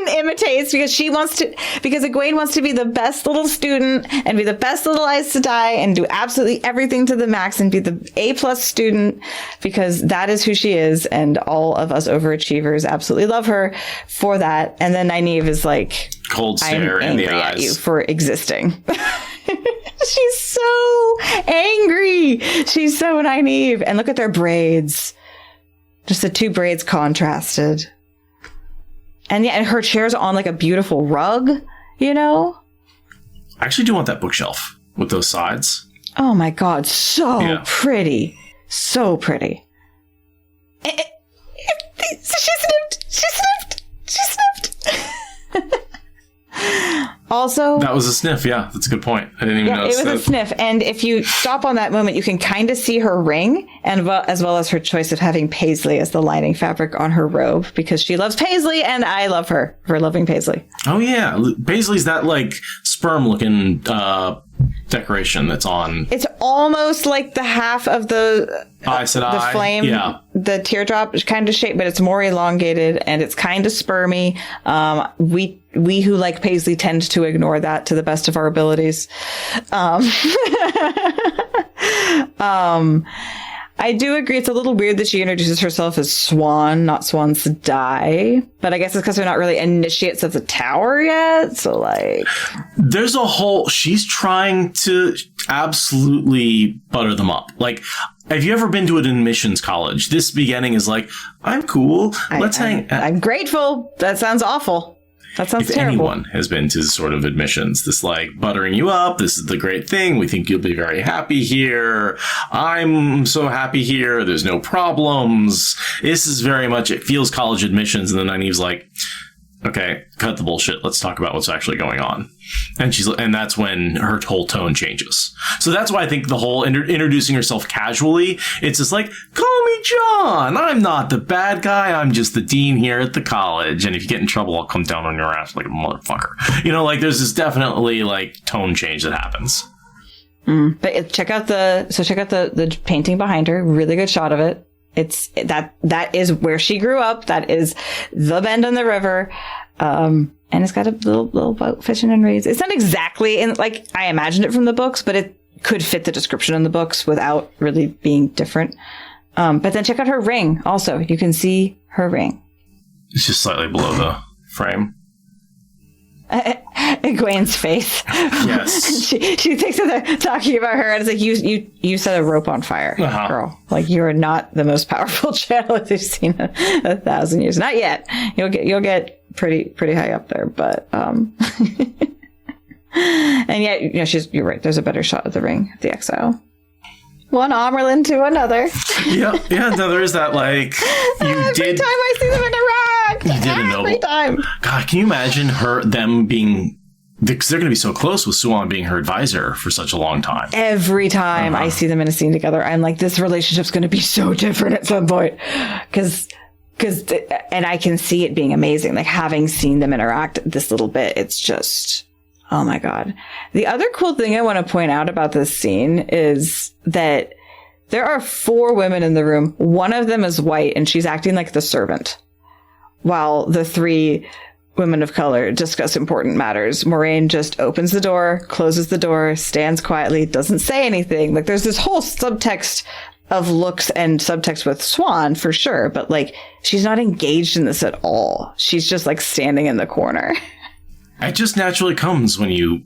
imitates because Egwene wants to be the best little student and be the best little Aes Sedai and do absolutely everything to the max and be the A+ student, because that is who she is, and all of us overachievers absolutely love her for that. And then Nynaeve is like, cold stare in the eyes at you for existing. She's so angry. She's so Nynaeve. And look at their braids. Just the 2 braids contrasted. And yeah, and her chair's on like a beautiful rug, you know? I actually do want that bookshelf with those sides. Oh my God. So pretty. So pretty. She sniffed. Also, that was a sniff. Yeah, that's a good point. I didn't even notice it was a sniff. And if you stop on that moment, you can kind of see her ring, and as well as her choice of having paisley as the lining fabric on her robe, because she loves paisley, and I love her for loving paisley. Oh yeah, paisley's that like sperm-looking decoration that's on. It's almost like the half of the flame, the teardrop kind of shape, but it's more elongated and it's kind of spermy. We who like paisley tend to ignore that to the best of our abilities. I do agree. It's a little weird that she introduces herself as Swan, not Swan's Die. But I guess it's because we're not really initiates of the tower yet. So, like... There's a whole... She's trying to absolutely butter them up. Like, have you ever been to an admissions college? This beginning is like, I'm cool. Let's hang... I'm grateful. That sounds awful. That sounds terrible. If anyone has been to sort of admissions, this like buttering you up, this is the great thing. We think you'll be very happy here. I'm so happy here. There's no problems. This is very much, it feels college admissions. And then Nynaeve's like, okay, cut the bullshit. Let's talk about what's actually going on. And that's when her whole tone changes. So that's why I think the whole introducing herself casually, it's just like, call me John. I'm not the bad guy. I'm just the dean here at the college. And if you get in trouble, I'll come down on your ass like a motherfucker. You know, like there's this definitely like tone change that happens. But check out the painting behind her. Really good shot of it. It's that is where she grew up. That is the bend on the river. And it's got a little boat fishing in reeds. It's not exactly in like I imagined it from the books, but it could fit the description in the books without really being different. But then check out her ring. Also, you can see her ring. It's just slightly below the frame. Egwene's face. Yes. she thinks that they're talking about her, and it's like you set a rope on fire, girl. Like you are not the most powerful channel that they've seen in 1,000 years. Not yet. You'll get pretty high up there, but and yet you're right. There's a better shot of the ring of the exile. One Amerlin to another. Yeah. No, there is that like every time I see them interact. You did a noble. Every time. God, can you imagine them being? Because they're going to be so close with Swan being her advisor for such a long time. Every time I see them in a scene together, I'm like, this relationship's going to be so different at some point. And I can see it being amazing. Like having seen them interact this little bit, it's just, oh my God. The other cool thing I want to point out about this scene is that there are 4 women in the room. One of them is white and she's acting like the servant, while the 3 women of color discuss important matters. Moraine just opens the door, closes the door, stands quietly, doesn't say anything. Like there's this whole subtext of looks and subtext with Swan for sure, but like she's not engaged in this at all. She's just like standing in the corner. It just naturally comes when you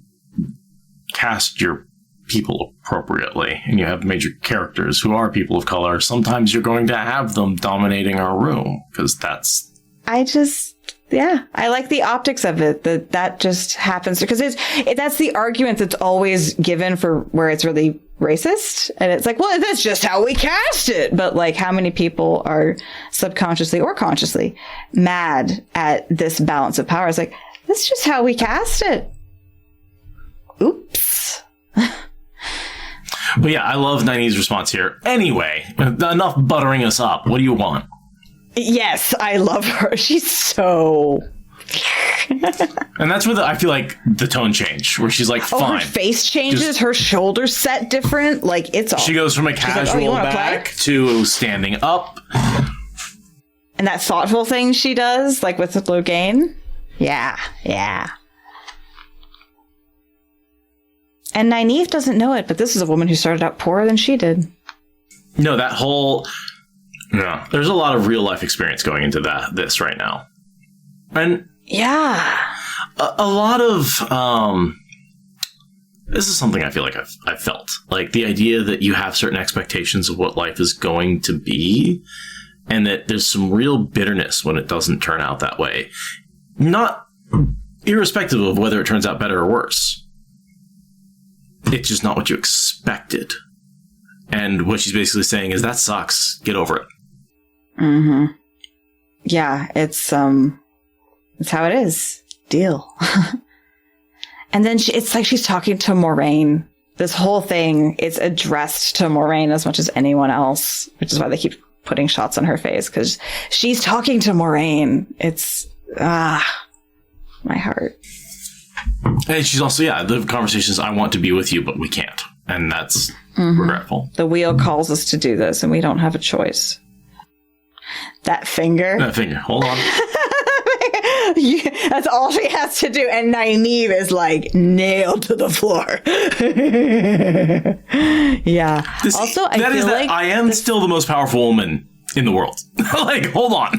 cast your people appropriately and you have major characters who are people of color. Sometimes you're going to have them dominating our room because that's... I like the optics of it, that just happens because that's the argument that's always given for where it's really racist. And it's like, well, that's just how we cast it. But like how many people are subconsciously or consciously mad at this balance of power? It's like, that's just how we cast it. Oops. But yeah, I love Nynaeve's response here. Anyway, enough buttering us up. What do you want? Yes, I love her. She's so... And that's where I feel like the tone change, where she's like, fine. Her face changes, her shoulders set different. Like, it's all... She goes from a casual back to standing up. And that thoughtful thing she does, like with Logain. Yeah. And Nynaeve doesn't know it, but this is a woman who started out poorer than she did. No, that whole... No, there's a lot of real life experience going into this right now. And yeah, a lot of this is something I feel like I've felt. Like the idea that you have certain expectations of what life is going to be and that there's some real bitterness when it doesn't turn out that way. not irrespective of whether it turns out better or worse. It's just not what you expected. And what she's basically saying is, that sucks. Get over it. Mm-hmm. Yeah, it's how it is. Deal. And then it's like she's talking to Moraine. This whole thing is addressed to Moraine as much as anyone else, which is why they keep putting shots on her face, because she's talking to Moraine. It's, my heart. And she's also, the conversations, I want to be with you, but we can't. And that's regretful. The wheel calls us to do this, and we don't have a choice. That finger. Hold on. That's all she has to do. And Nynaeve is like nailed to the floor. Yeah. I am still the most powerful woman in the world. Like, hold on.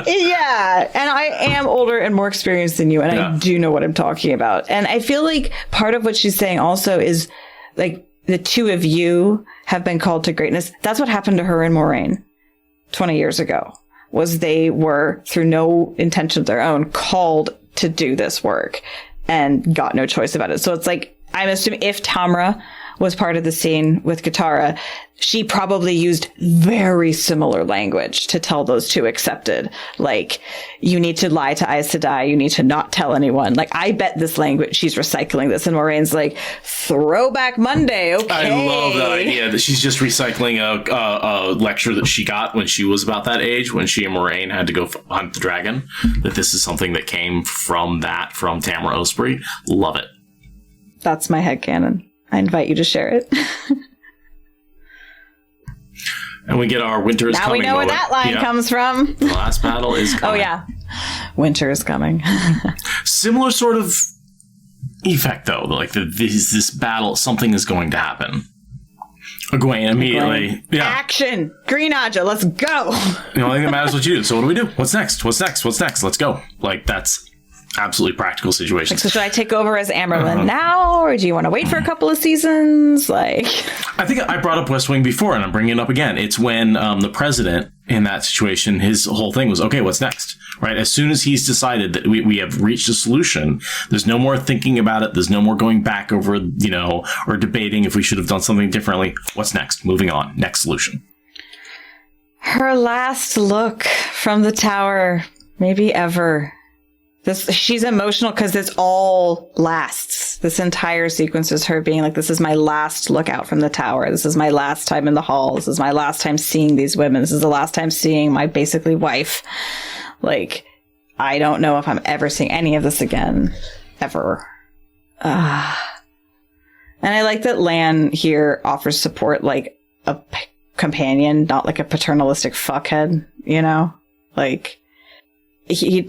Yeah. And I am older and more experienced than you. And I do know what I'm talking about. And I feel like part of what she's saying also is like the two of you have been called to greatness. That's what happened to her and Moraine 20 years ago. Was they were, through no intention of their own, called to do this work and got no choice about it. So it's like, I'm assuming if Tamra was part of the scene with Katara, she probably used very similar language to tell those two accepted. Like, you need to lie to Aes Sedai. You need to not tell anyone. Like, I bet this language, she's recycling this. And Moraine's like, Throwback Monday, okay. I love that idea that she's just recycling a lecture that she got when she was about that age, when she and Moraine had to go hunt the dragon. That this is something that came from Tamra Osprey. Love it. That's my headcanon. I invite you to share it. And we get our winter is coming. Now we know where that line comes from. The last battle is coming. Oh, yeah. Winter is coming. Similar sort of effect, though. Like, this battle, something is going to happen. Egwene immediately. Yeah. Action! Green Aja, let's go! The only thing that matters is what you do. So what do we do? What's next? Let's go. Like, that's absolutely practical situations. So should I take over as Amyrlin now, or do you want to wait for a couple of seasons? Like, I think I brought up West Wing before, and I'm bringing it up again. It's when the president in that situation, his whole thing was, okay, what's next? Right? As soon as he's decided that we have reached a solution, there's no more thinking about it. There's no more going back over, or debating if we should have done something differently. What's next? Moving on. Next solution. Her last look from the tower, maybe ever. She's emotional because this all lasts. This entire sequence is her being like, this is my last look out from the tower. This is my last time in the hall. This is my last time seeing these women. This is the last time seeing my basically wife. Like, I don't know if I'm ever seeing any of this again. Ever. And I like that Lan here offers support like a companion, not like a paternalistic fuckhead, Like,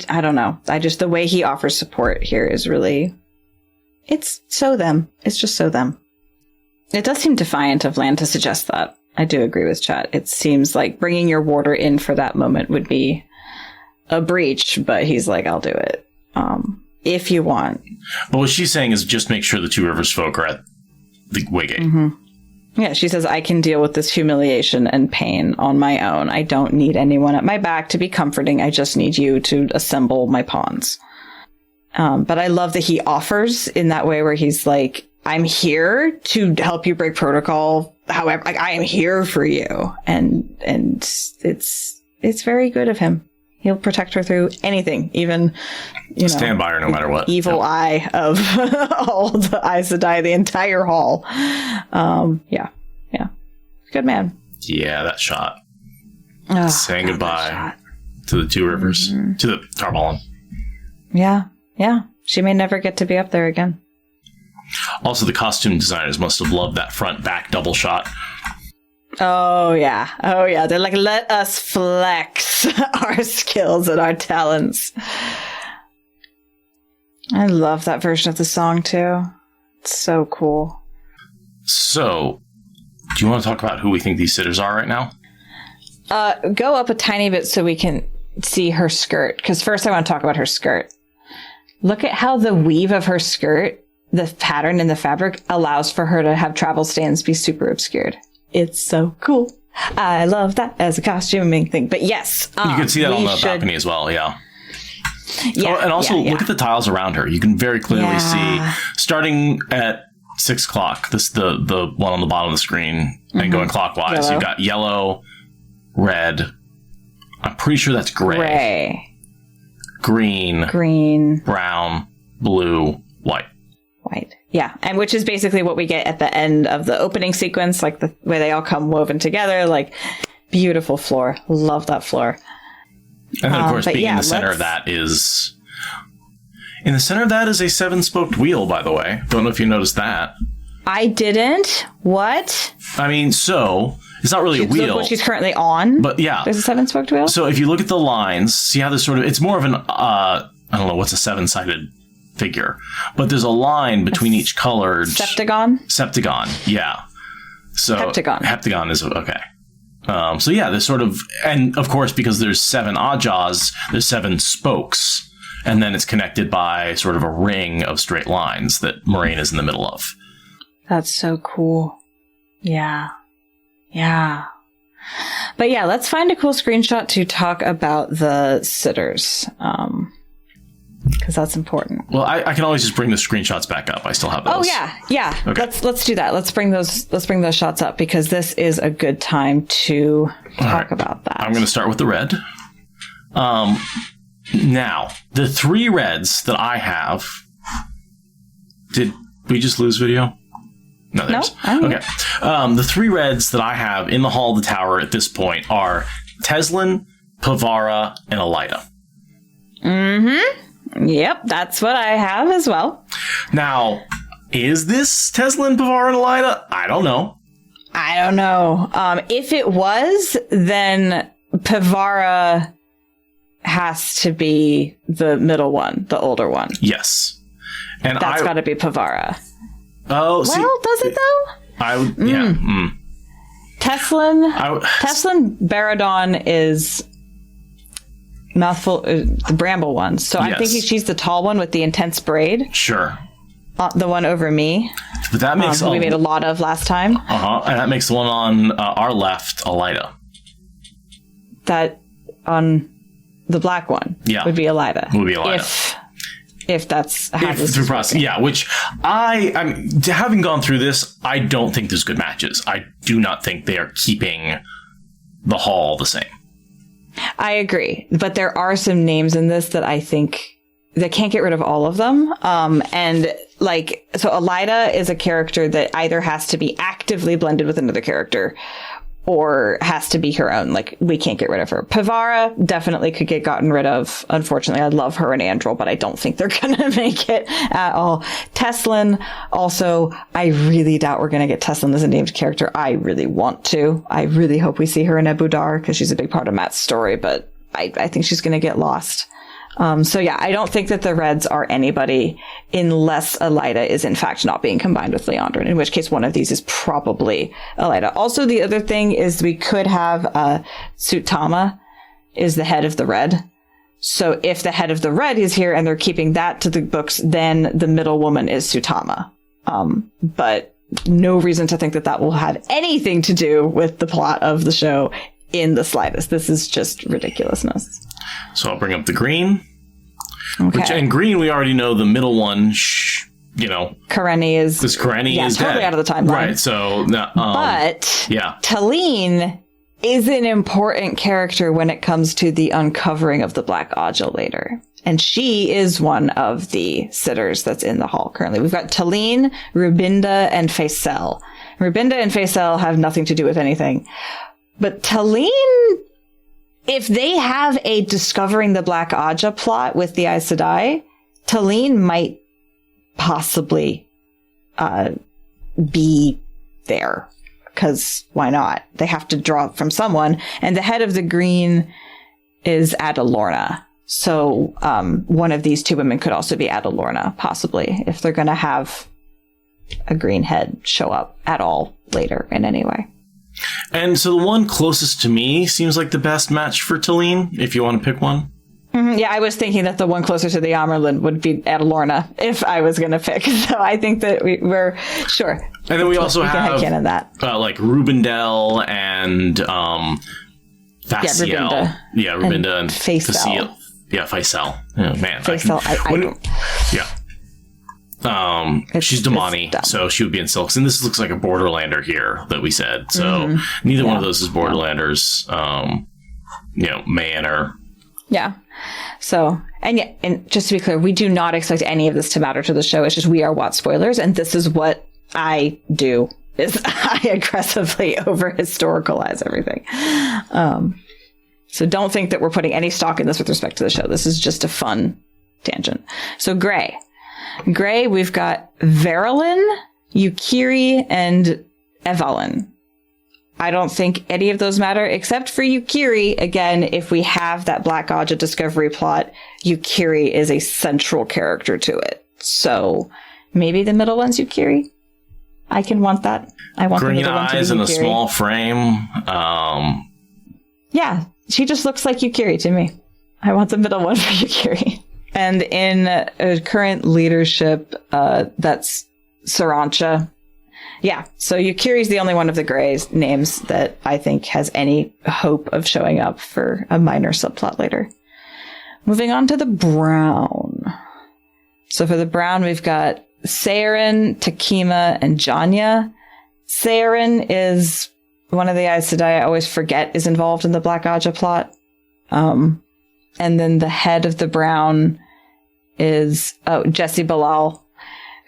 I don't know. The way he offers support here is really, it's so them. It's just so them. It does seem defiant of Lan to suggest that. I do agree with Chat. It seems like bringing your warder in for that moment would be a breach, but he's like, I'll do it. If you want. But what she's saying is just make sure the Two Rivers folk are at the Waygate. Mm-hmm. Yeah, she says, I can deal with this humiliation and pain on my own. I don't need anyone at my back to be comforting. I just need you to assemble my pawns. But I love that he offers in that way where he's like, I'm here to help you break protocol. However, like, I am here for you. And it's very good of him. He'll protect her through anything, even, stand by her no matter what. Evil eye of all the Aes Sedai, the entire hall. Yeah. Good man. Yeah, that shot. Saying goodbye to the Two Rivers, to the Tarvalon. Yeah. She may never get to be up there again. Also, the costume designers must have loved that front-back double shot. Oh, yeah. They're like, let us flex our skills and our talents. I love that version of the song, too. It's so cool. So, do you want to talk about who we think these sitters are right now? Go up a tiny bit so we can see her skirt. Because first I want to talk about her skirt. Look at how the weave of her skirt, the pattern in the fabric, allows for her to have travel stands be super obscured. It's so cool. I love that as a costuming thing. But yes. You can see that on the balcony as well, yeah. Yeah, and also look at the tiles around her. You can very clearly see, starting at 6 o'clock, this the one on the bottom of the screen, and going clockwise, you've got yellow, red. I'm pretty sure that's gray. Green, brown, blue, white. Yeah, and which is basically what we get at the end of the opening sequence, like where they all come woven together, like beautiful floor. Love that floor. And then, of course, being in the center of that is... In the center of that is a 7-spoked wheel, by the way. Don't know if you noticed that. I didn't. What? I mean, so... It's not really a wheel. What she's currently on? But yeah. There's a 7-spoked wheel? So if you look at the lines, see how there's sort of... It's more of an... I don't know, what's a 7-sided figure? But there's a line between each colored... Septagon, yeah. So Heptagon is... Okay. So yeah, there's sort of... And of course, because there's 7 oddjaws, there's 7 spokes. And then it's connected by sort of a ring of straight lines that Moraine is in the middle of. That's so cool. Yeah. But yeah, let's find a cool screenshot to talk about the sitters. Because that's important. Well, I can always just bring the screenshots back up. I still have those. Oh yeah. Okay. Let's do that. Let's bring those shots up, because this is a good time to talk about that. I'm going to start with the red. Now, the 3 reds that I have... Did we just lose video? No, there's... No, okay. The 3 reds that I have in the Hall of the Tower at this point are Teslin, Pavara, and Elida. Mm-hmm. Yep, that's what I have as well. Now, is this Teslin, Pavara, and Elida? I don't know. If it was, then Pavara... has to be the middle one, the older one. Yes. And that's got to be Pavara. Oh, well, does it though? Yeah. Teslin Baradon is mouthful, the bramble one. So I'm thinking she's the tall one with the intense braid. Sure. The one over me. But that makes we made a lot of last time. And that makes the one on our left, Elida. That on... The black one would be Elida. If that's how this is working. Yeah, which I mean, having gone through this, I don't think there's good matches. I do not think they are keeping the hall the same. I agree. But there are some names in this that I think they can't get rid of all of them. And like, so Elida is a character that either has to be actively blended with another character or has to be her own. Like, we can't get rid of her. Pavara definitely could get gotten rid of. Unfortunately, I love her and Andrel, but I don't think they're going to make it at all. Teslin, also, I really doubt we're going to get Teslin as a named character. I really want to. I really hope we see her in Ebudar, because she's a big part of Matt's story, but I think she's going to get lost. So yeah, I don't think that the reds are anybody unless Elida is in fact not being combined with Leandrin, in which case one of these is probably Elida. Also, the other thing is we could have Sutama is the head of the red. So if the head of the red is here and they're keeping that to the books, then the middle woman is Sutama. But no reason to think that that will have anything to do with the plot of the show in the slightest. This is just ridiculousness. So I'll bring up the green. Okay. And green, we already know the middle one, Karenni is totally dead. Out of the timeline. Right, so... but yeah. Talene is an important character when it comes to the uncovering of the Black Ojja later. And she is one of the sitters that's in the hall currently. We've got Talene, Rubinda, and Faisal. Rubinda and Faisal have nothing to do with anything. But Talene... If they have a discovering the Black Ojja plot with the Aes Sedai, Talene might possibly be there. Because why not? They have to draw from someone. And the head of the green is Adalorna. So one of these 2 women could also be Adalorna, possibly, if they're going to have a green head show up at all later in any way. And so the one closest to me seems like the best match for Talene, if you want to pick one. Mm-hmm. Yeah, I was thinking that the one closer to the Amerlin would be Adalorna if I was going to pick. So I think that we're sure. And then we also have that. Like Rubindel and Faciel. Yeah, Rubinda and Faciel. Faisal. Oh, man. Faisal, I don't. Yeah. She's Damani, so she would be in Silks. And this looks like a Borderlander here that we said. So neither one of those is Borderlanders. Mayaner. Yeah. So, and just to be clear, we do not expect any of this to matter to the show. It's just we are WoT spoilers, and this is what I do. Is I aggressively over historicalize everything. So don't think that we're putting any stock in this with respect to the show. This is just a fun tangent. So Grey, we've got Verilyn, Yukiri, and Evelyn. I don't think any of those matter, except for Yukiri. Again, if we have that Black Aja discovery plot, Yukiri is a central character to it. So maybe the middle one's Yukiri. I can want that. I want green the middle one to be eyes in a Yukiri. small frame. Yeah, she just looks like Yukiri to me. I want the middle one for Yukiri. And in current leadership, that's Sarancha. Yeah, so Yukiri's the only one of the Greys names that I think has any hope of showing up for a minor subplot later. Moving on to the Brown. So for the Brown, we've got Saren, Takima, and Janya. Saren is one of the Aes Sedai I always forget is involved in the Black Aja plot. And then the head of the Brown is Jesse Bilal,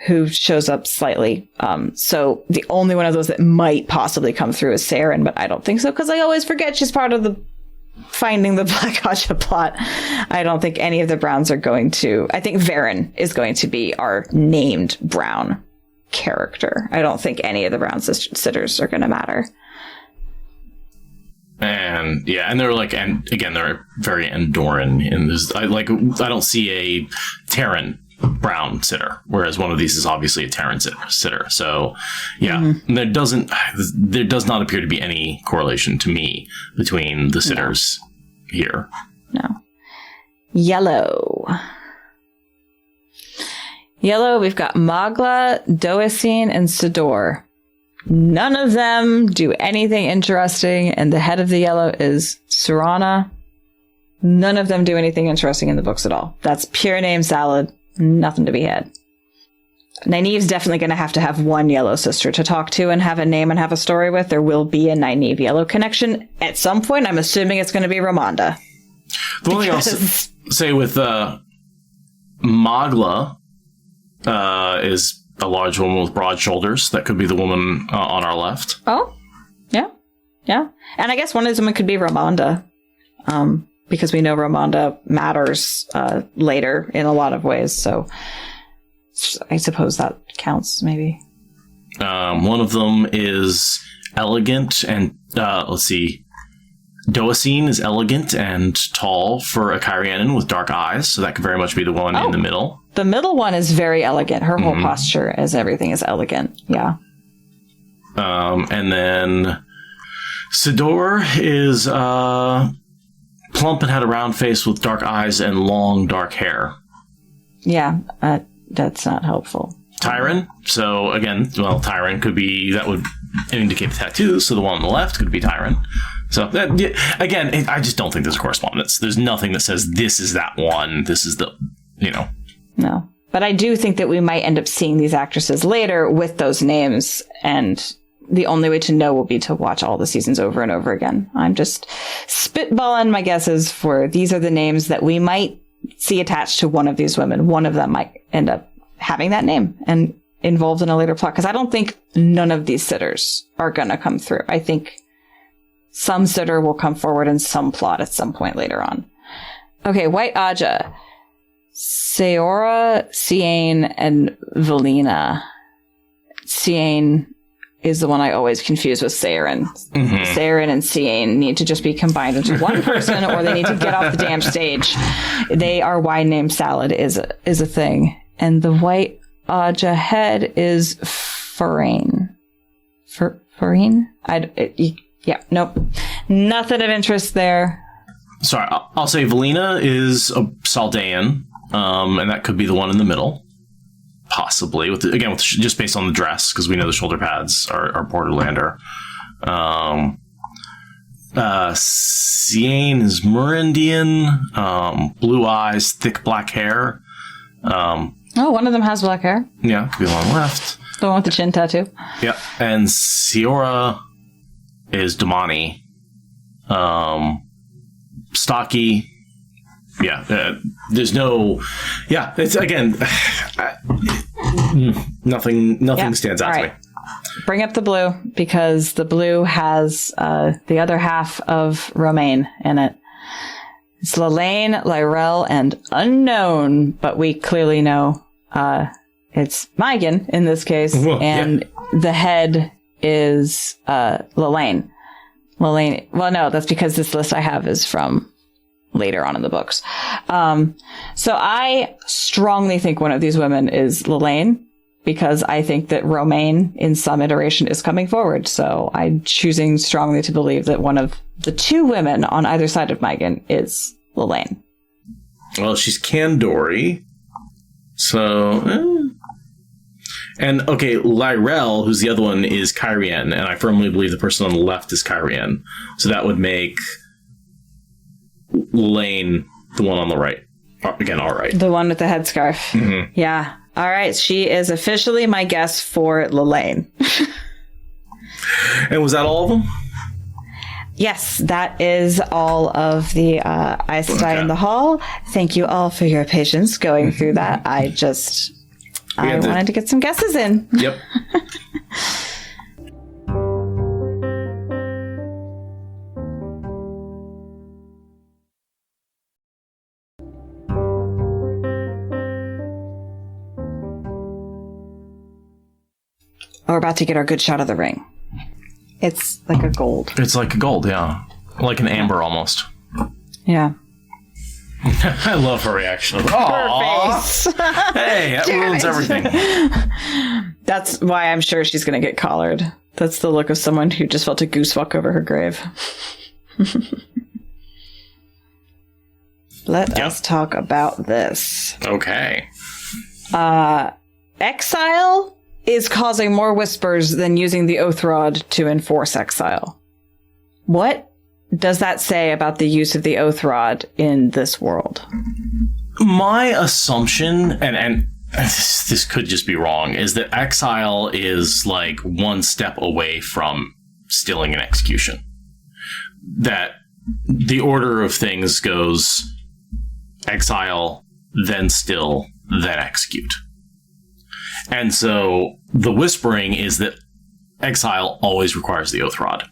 who shows up slightly. So the only one of those that might possibly come through is Saren, but I don't think so because I always forget she's part of the finding the Black Aja plot. I don't think any of the Browns are going to. I think Varen is going to be our named Brown character. I don't think any of the Brown sitters are going to matter. And they're and again, they're very Andoran in this. I don't see a Terran Brown sitter, whereas one of these is obviously a Terran sitter. So there does not appear to be any correlation to me between the sitters here. No. Yellow, we've got Magla, Doacine, and Sidor. None of them do anything interesting, and the head of the Yellow is Surana. None of them do anything interesting in the books at all. That's pure name salad. Nothing to be had. Nynaeve's definitely going to have one Yellow sister to talk to and have a name and have a story with. There will be a Nynaeve Yellow connection at some point. I'm assuming it's going to be Ramonda. The only thing I'll say with Magla is a large woman with broad shoulders. That could be the woman on our left. Oh, yeah. Yeah. And I guess one of these women could be Ramonda. Because we know Ramonda matters later in a lot of ways. So I suppose that counts, maybe. One of them is elegant and, let's see. Doacine is elegant and tall for a Kyrianan with dark eyes. So that could very much be the one in the middle. The middle one is very elegant. Her whole posture as everything is elegant. Yeah. And then Sidor is plump and had a round face with dark eyes and long dark hair. Yeah, that's not helpful. Tyron. So again, Tyron could be, that would indicate the tattoos. So the one on the left could be Tyron. So again, I just don't think there's a correspondence. There's nothing that says this is that one. This is the, No. But I do think that we might end up seeing these actresses later with those names, and the only way to know will be to watch all the seasons over and over again. I'm just spitballing my guesses for these are the names that we might see attached to one of these women. One of them might end up having that name and involved in a later plot, because I don't think none of these sitters are going to come through. I think some sitter will come forward in some plot at some point later on. Okay, White Aja. Seora, Ciane, and Valina. Ciane is the one I always confuse with Saren. Saren and Ciane need to just be combined into one person, or they need to get off the damn stage. They are why name salad is a thing. And the White Aja head is Farine. Farine? Nope. Nothing of interest there. Sorry, I'll say Valina is a Saldaean, and that could be the one in the middle. Possibly, just based on the dress, because we know the shoulder pads are Borderlander. Siane is Murindian, blue eyes, thick black hair. One of them has black hair. Yeah, could be the one left. The one with the chin tattoo. Yeah, and Siora is Damani. Stocky. Yeah, there's no. Yeah, it's again. Nothing stands out to me. Bring up the blue, because the blue has the other half of Romaine in it. It's Lelaine, Lyrell, and Unknown, but we clearly know it's Megan in this case, and the head is Lelaine. Lelaine. Well, no, that's because this list I have is from later on in the books. So I strongly think one of these women is Lelaine, because I think that Romaine in some iteration is coming forward. So I'm choosing strongly to believe that one of the two women on either side of Megan is Lelaine. Well, she's Kandori. So, And, okay, Lyrell, who's the other one, is Kyrian, and I firmly believe the person on the left is Kyrian. So that would make Lelaine the one on the right. Again, all right. The one with the headscarf. Mm-hmm. Yeah. All right. She is officially my guess for Lelaine. And was that all of them? Yes, that is all of the Aes Sedai in the Hall. Thank you all for your patience going through that. I wanted to get some guesses in. Yep. We're about to get our good shot of the ring. It's like a gold. It's like a gold, yeah. Like an amber almost. Yeah. I love her reaction. Her face. Hey, that ruins everything. That's why I'm sure she's going to get collared. That's the look of someone who just felt a goose walk over her grave. Let us talk about this. Okay. Exile is causing more whispers than using the oath rod to enforce exile. What does that say about the use of the oath rod in this world? My assumption, and this could just be wrong, is that exile is like one step away from stilling an execution. That the order of things goes exile, then still, then execute. And so the whispering is that exile always requires the oath rod.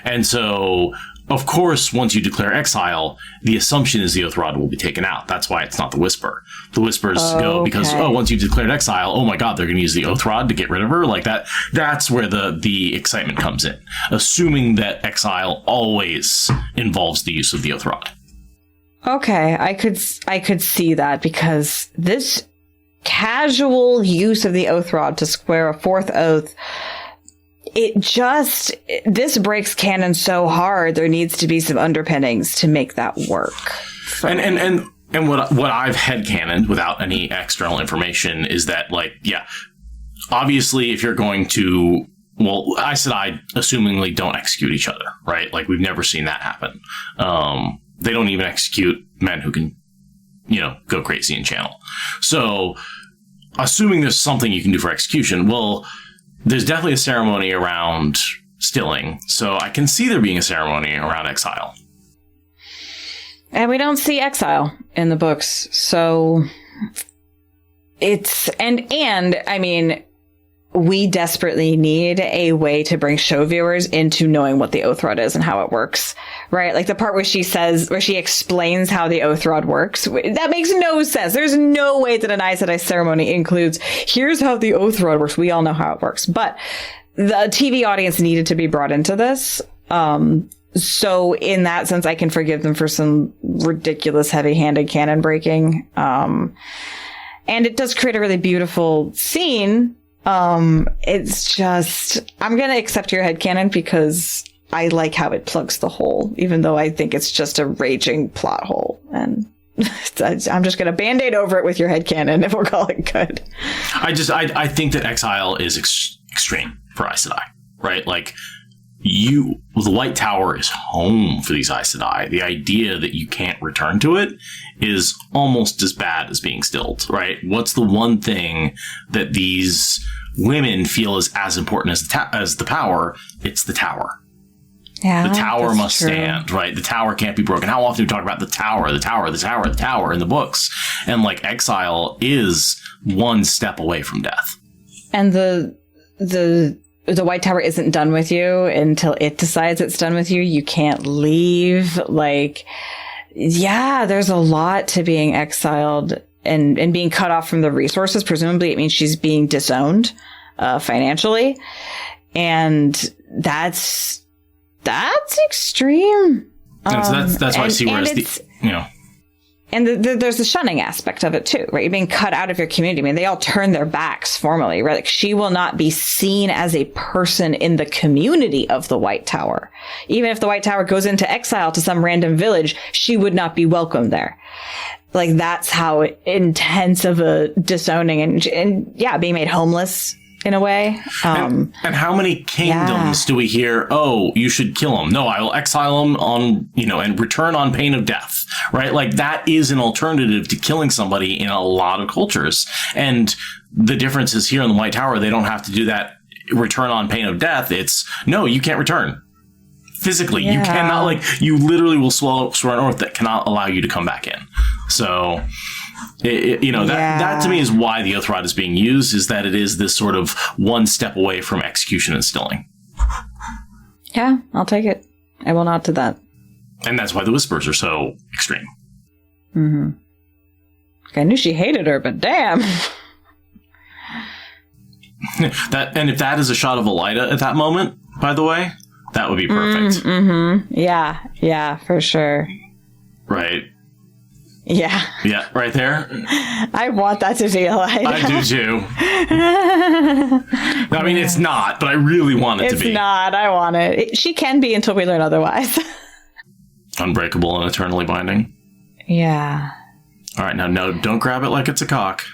And so, of course, once you declare exile, the assumption is the oath rod will be taken out. That's why it's not the whisper. The whispers go because, once you declared exile, oh my God, they're going to use the oath rod to get rid of her. Like that. That's where the excitement comes in. Assuming that exile always involves the use of the oath rod. Okay, I could see that, because this casual use of the oath rod to square a fourth oath, this breaks canon so hard. There needs to be some underpinnings to make that work. And what I've headcanoned without any external information is that, like, yeah, obviously if you're going to, well, Aes Sedai assumingly don't execute each other, right? Like, we've never seen that happen. They don't even execute men who can, go crazy and channel. So, assuming there's something you can do for execution, well, there's definitely a ceremony around stilling. So I can see there being a ceremony around exile. And we don't see exile in the books. So it's, and I mean, we desperately need a way to bring show viewers into knowing what the oath rod is and how it works, right? Like the part where she explains how the oath rod works. That makes no sense. There's no way that an Aes Sedai ceremony includes, here's how the oath rod works. We all know how it works. But the TV audience needed to be brought into this. So in that sense, I can forgive them for some ridiculous heavy-handed canon breaking. And it does create a really beautiful scene. It's just, I'm going to accept your headcanon because I like how it plugs the hole, even though I think it's just a raging plot hole. And I'm just going to band-aid over it with your headcanon if we'll call it good. I think that exile is extreme for Aes Sedai, right? Like, the White Tower is home for these Aes Sedai. The idea that you can't return to it is almost as bad as being stilled, right? What's the one thing that these women feel is as important as the power? It's the tower. Yeah, the tower must true. stand, right? The tower can't be broken. How often do we talk about the tower in the books? And like exile is one step away from death. And the White Tower isn't done with you until it decides it's done with you. You can't leave. Like, yeah, there's a lot to being exiled and being cut off from the resources. Presumably it means she's being disowned financially. And that's extreme. And so that's why I see where it's And there's the shunning aspect of it too, right? You're being cut out of your community. I mean, they all turn their backs formally, right? Like, she will not be seen as a person in the community of the White Tower. Even if the White Tower goes into exile to some random village, she would not be welcome there. Like, that's how intense of a disowning and yeah, being made homeless in a way. And how many kingdoms do we hear, oh, you should kill him? No, I will exile him on, and return on pain of death, right? Like, that is an alternative to killing somebody in a lot of cultures. And the difference is here in the White Tower, they don't have to do that return on pain of death. It's, no, you can't return. Physically, you cannot, you literally will swear an oath that cannot allow you to come back in. So... that to me is why the Oath Rod is being used, is that it is this sort of one step away from execution and stilling. Yeah, I'll take it. I will nod to that. And that's why the Whispers are so extreme. Mm-hmm. I knew she hated her, but damn. And if that is a shot of Elida at that moment, by the way, that would be perfect. Mm-hmm. Yeah, for sure. Right. Yeah. Yeah, right there. I want that to be Elida. I do too. I mean, it's not, but I really want it to be. It's not. I want it. She can be until we learn otherwise. Unbreakable and eternally binding. Yeah. All right, now, no, don't grab it like it's a cock.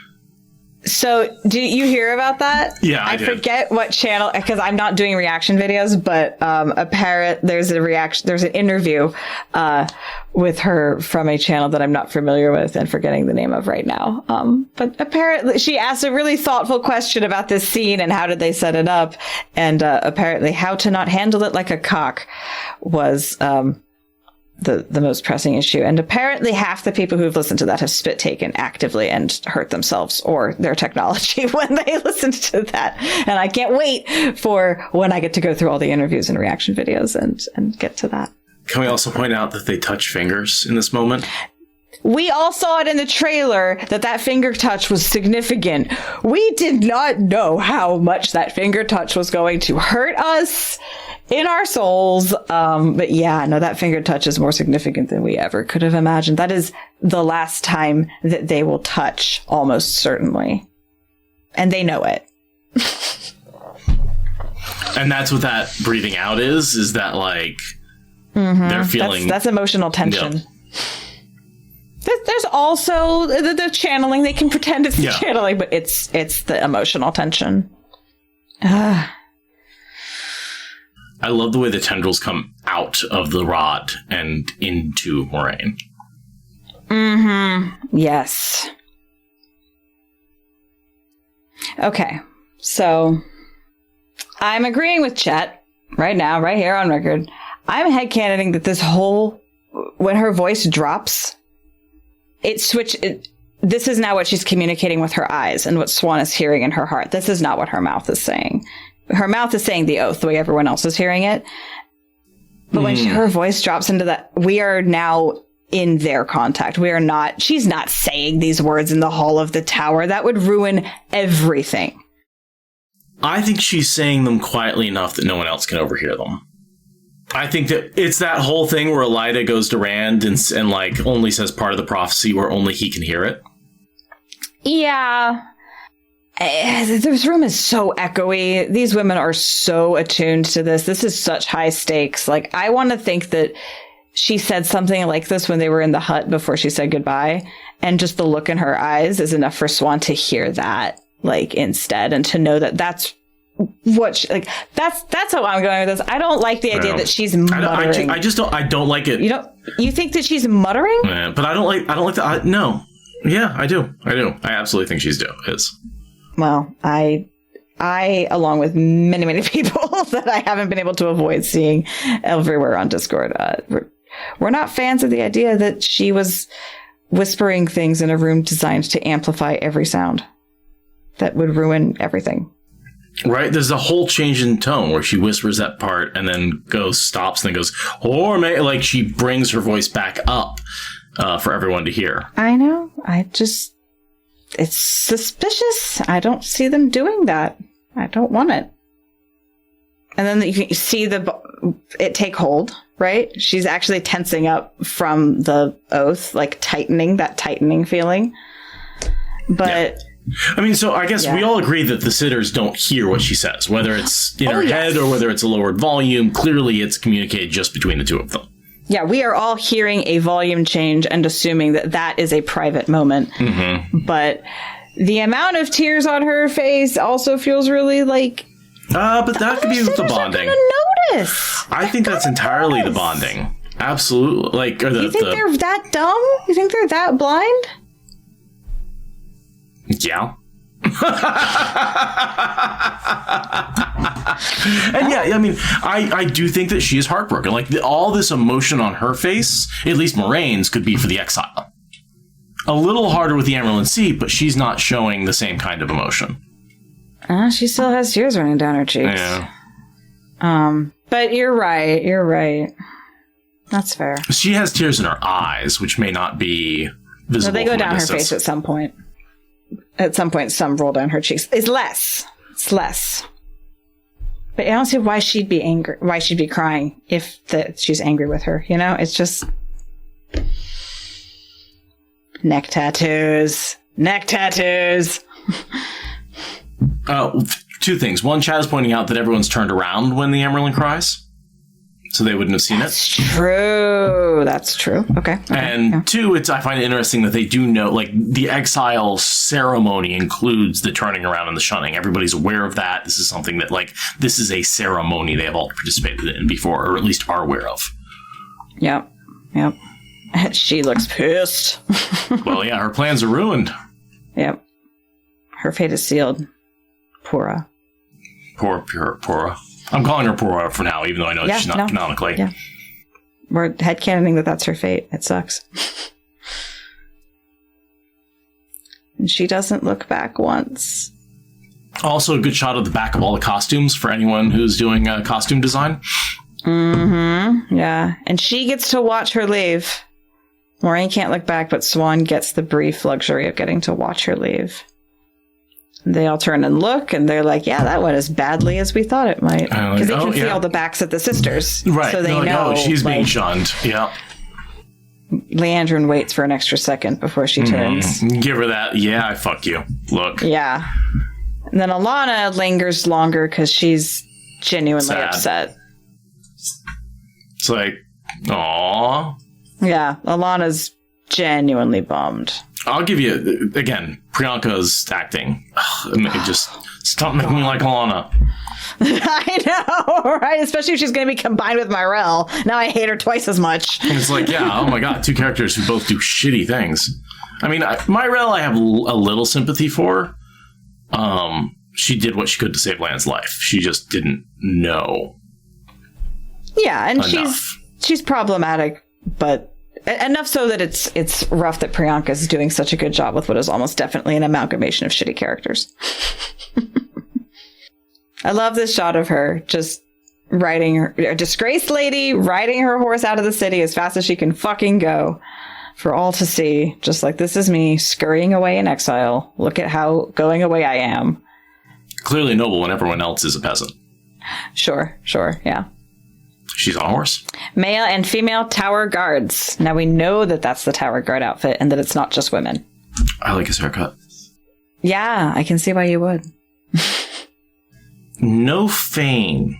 So, did you hear about that? Yeah, I did. Forget what channel, because I'm not doing reaction videos, but there's an interview with her from a channel that I'm not familiar with and forgetting the name of right now. But apparently she asked a really thoughtful question about this scene and how did they set it up, and apparently how to not handle it like a cock was the most pressing issue. And apparently half the people who've listened to that have spit taken actively and hurt themselves or their technology when they listened to that. And I can't wait for when I get to go through all the interviews and reaction videos and get to that. Can we also point out that they touch fingers in this moment? We all saw it in the trailer that finger touch was significant. We did not know how much that finger touch was going to hurt us in our souls. But yeah, no, that finger touch is more significant than we ever could have imagined. That is the last time that they will touch, almost certainly. And they know it. And that's what that breathing out is that they're feeling... That's emotional tension. Yep. There's also the channeling. They can pretend it's the channeling, but it's the emotional tension. I love the way the tendrils come out of the rod and into Moraine. Mm-hmm. Yes. Okay. So I'm agreeing with Chet right now, right here on record. I'm headcanoning that when her voice drops, this is now what she's communicating with her eyes and what Swan is hearing in her heart. This is not what her mouth is saying. Her mouth is saying the oath the way everyone else is hearing it. But when her voice drops into that, we are now in their contact. She's not saying these words in the hall of the tower. That would ruin everything. I think she's saying them quietly enough that no one else can overhear them. I think that it's that whole thing where Elida goes to Rand and only says part of the prophecy where only he can hear it. Yeah. This room is so echoey. These women are so attuned to this. This is such high stakes. I want to think that she said something like this when they were in the hut before she said goodbye. And just the look in her eyes is enough for Swan to hear that, instead, and to know that that's that's how I'm going with this. I don't like the idea that she's muttering. I don't like it. You think that she's muttering? Yeah, but I don't like that. No. Yeah, I do. I absolutely think she's is. Well, I, along with many, many people that I haven't been able to avoid seeing everywhere on Discord, we're not fans of the idea that she was whispering things in a room designed to amplify every sound. That would ruin everything. Right? There's a whole change in tone where she whispers that part and then stops and then goes, like she brings her voice back up for everyone to hear. I know. It's suspicious. I don't see them doing that. I don't want it. And then you can see it take hold, right? She's actually tensing up from the oath, like that tightening feeling. But... Yeah. I mean, so I guess we all agree that the sitters don't hear what she says, whether it's in her head or whether it's a lowered volume. Clearly, it's communicated just between the two of them. Yeah, we are all hearing a volume change and assuming that is a private moment. Mm-hmm. But the amount of tears on her face also feels really like... but that could be the bonding. Notice. I think that's entirely the bonding. Absolutely. You think they're that dumb? You think they're that blind? Yeah. And I mean, I do think that she is heartbroken. All this emotion on her face, at least Moraine's, could be for the exile. A little harder with the Emerald Sea, but she's not showing the same kind of emotion. She still has tears running down her cheeks. Yeah. But you're right. That's fair. She has tears in her eyes, which may not be visible. They go down her face at some point. At some point, some roll down her cheeks. It's less. But I don't see why she'd be angry, why she'd be crying if she's angry with her. It's just neck tattoos. Two things. One, Chad is pointing out that everyone's turned around when the Emerald cries, so they wouldn't have seen That's true. That's true. Okay. And two, I find it interesting that they do know, the exile ceremony includes the turning around and the shunning. Everybody's aware of that. This is something that, this is a ceremony they have all participated in before, or at least are aware of. Yep. She looks pissed. Well, yeah, her plans are ruined. Yep. Her fate is sealed. Pura. Pura. I'm calling her Pura for now, even though I know she's not canonically. Yeah. We're headcanoning that's her fate. It sucks. And she doesn't look back once. Also, a good shot of the back of all the costumes for anyone who's doing costume design. Mm-hmm. Yeah. And she gets to watch her leave. Moraine can't look back, but Swan gets the brief luxury of getting to watch her leave. They all turn and look, and they're like, yeah, that went as badly as we thought it might. Because they can see all the backs of the sisters. Right. So they know. She's being shunned. Yeah. Leandrin waits for an extra second before she turns. Give her that. Yeah, I fuck you. Look. Yeah. And then Alana lingers longer because she's genuinely upset. It's like, aww. Yeah. Alana's genuinely bummed. I'll give you, again, Priyanka's acting. Just stop making me like Alana. I know, right? Especially if she's going to be combined with Myrelle. Now I hate her twice as much. And it's like, yeah, oh my god, two characters who both do shitty things. I mean, Myrelle I have a little sympathy for. She did what she could to save Lan's life. She just didn't know. Yeah, and she's problematic, but enough so that it's rough that Priyanka is doing such a good job with what is almost definitely an amalgamation of shitty characters. I love this shot of her just a disgraced lady riding her horse out of the city as fast as she can fucking go for all to see. Just like, this is me scurrying away in exile. Look at how going away I am. Clearly noble when everyone else is a peasant. Sure, yeah. She's on a horse. Male and female tower guards. Now we know that that's the tower guard outfit and that it's not just women. I like his haircut. Yeah, I can see why you would. No Fane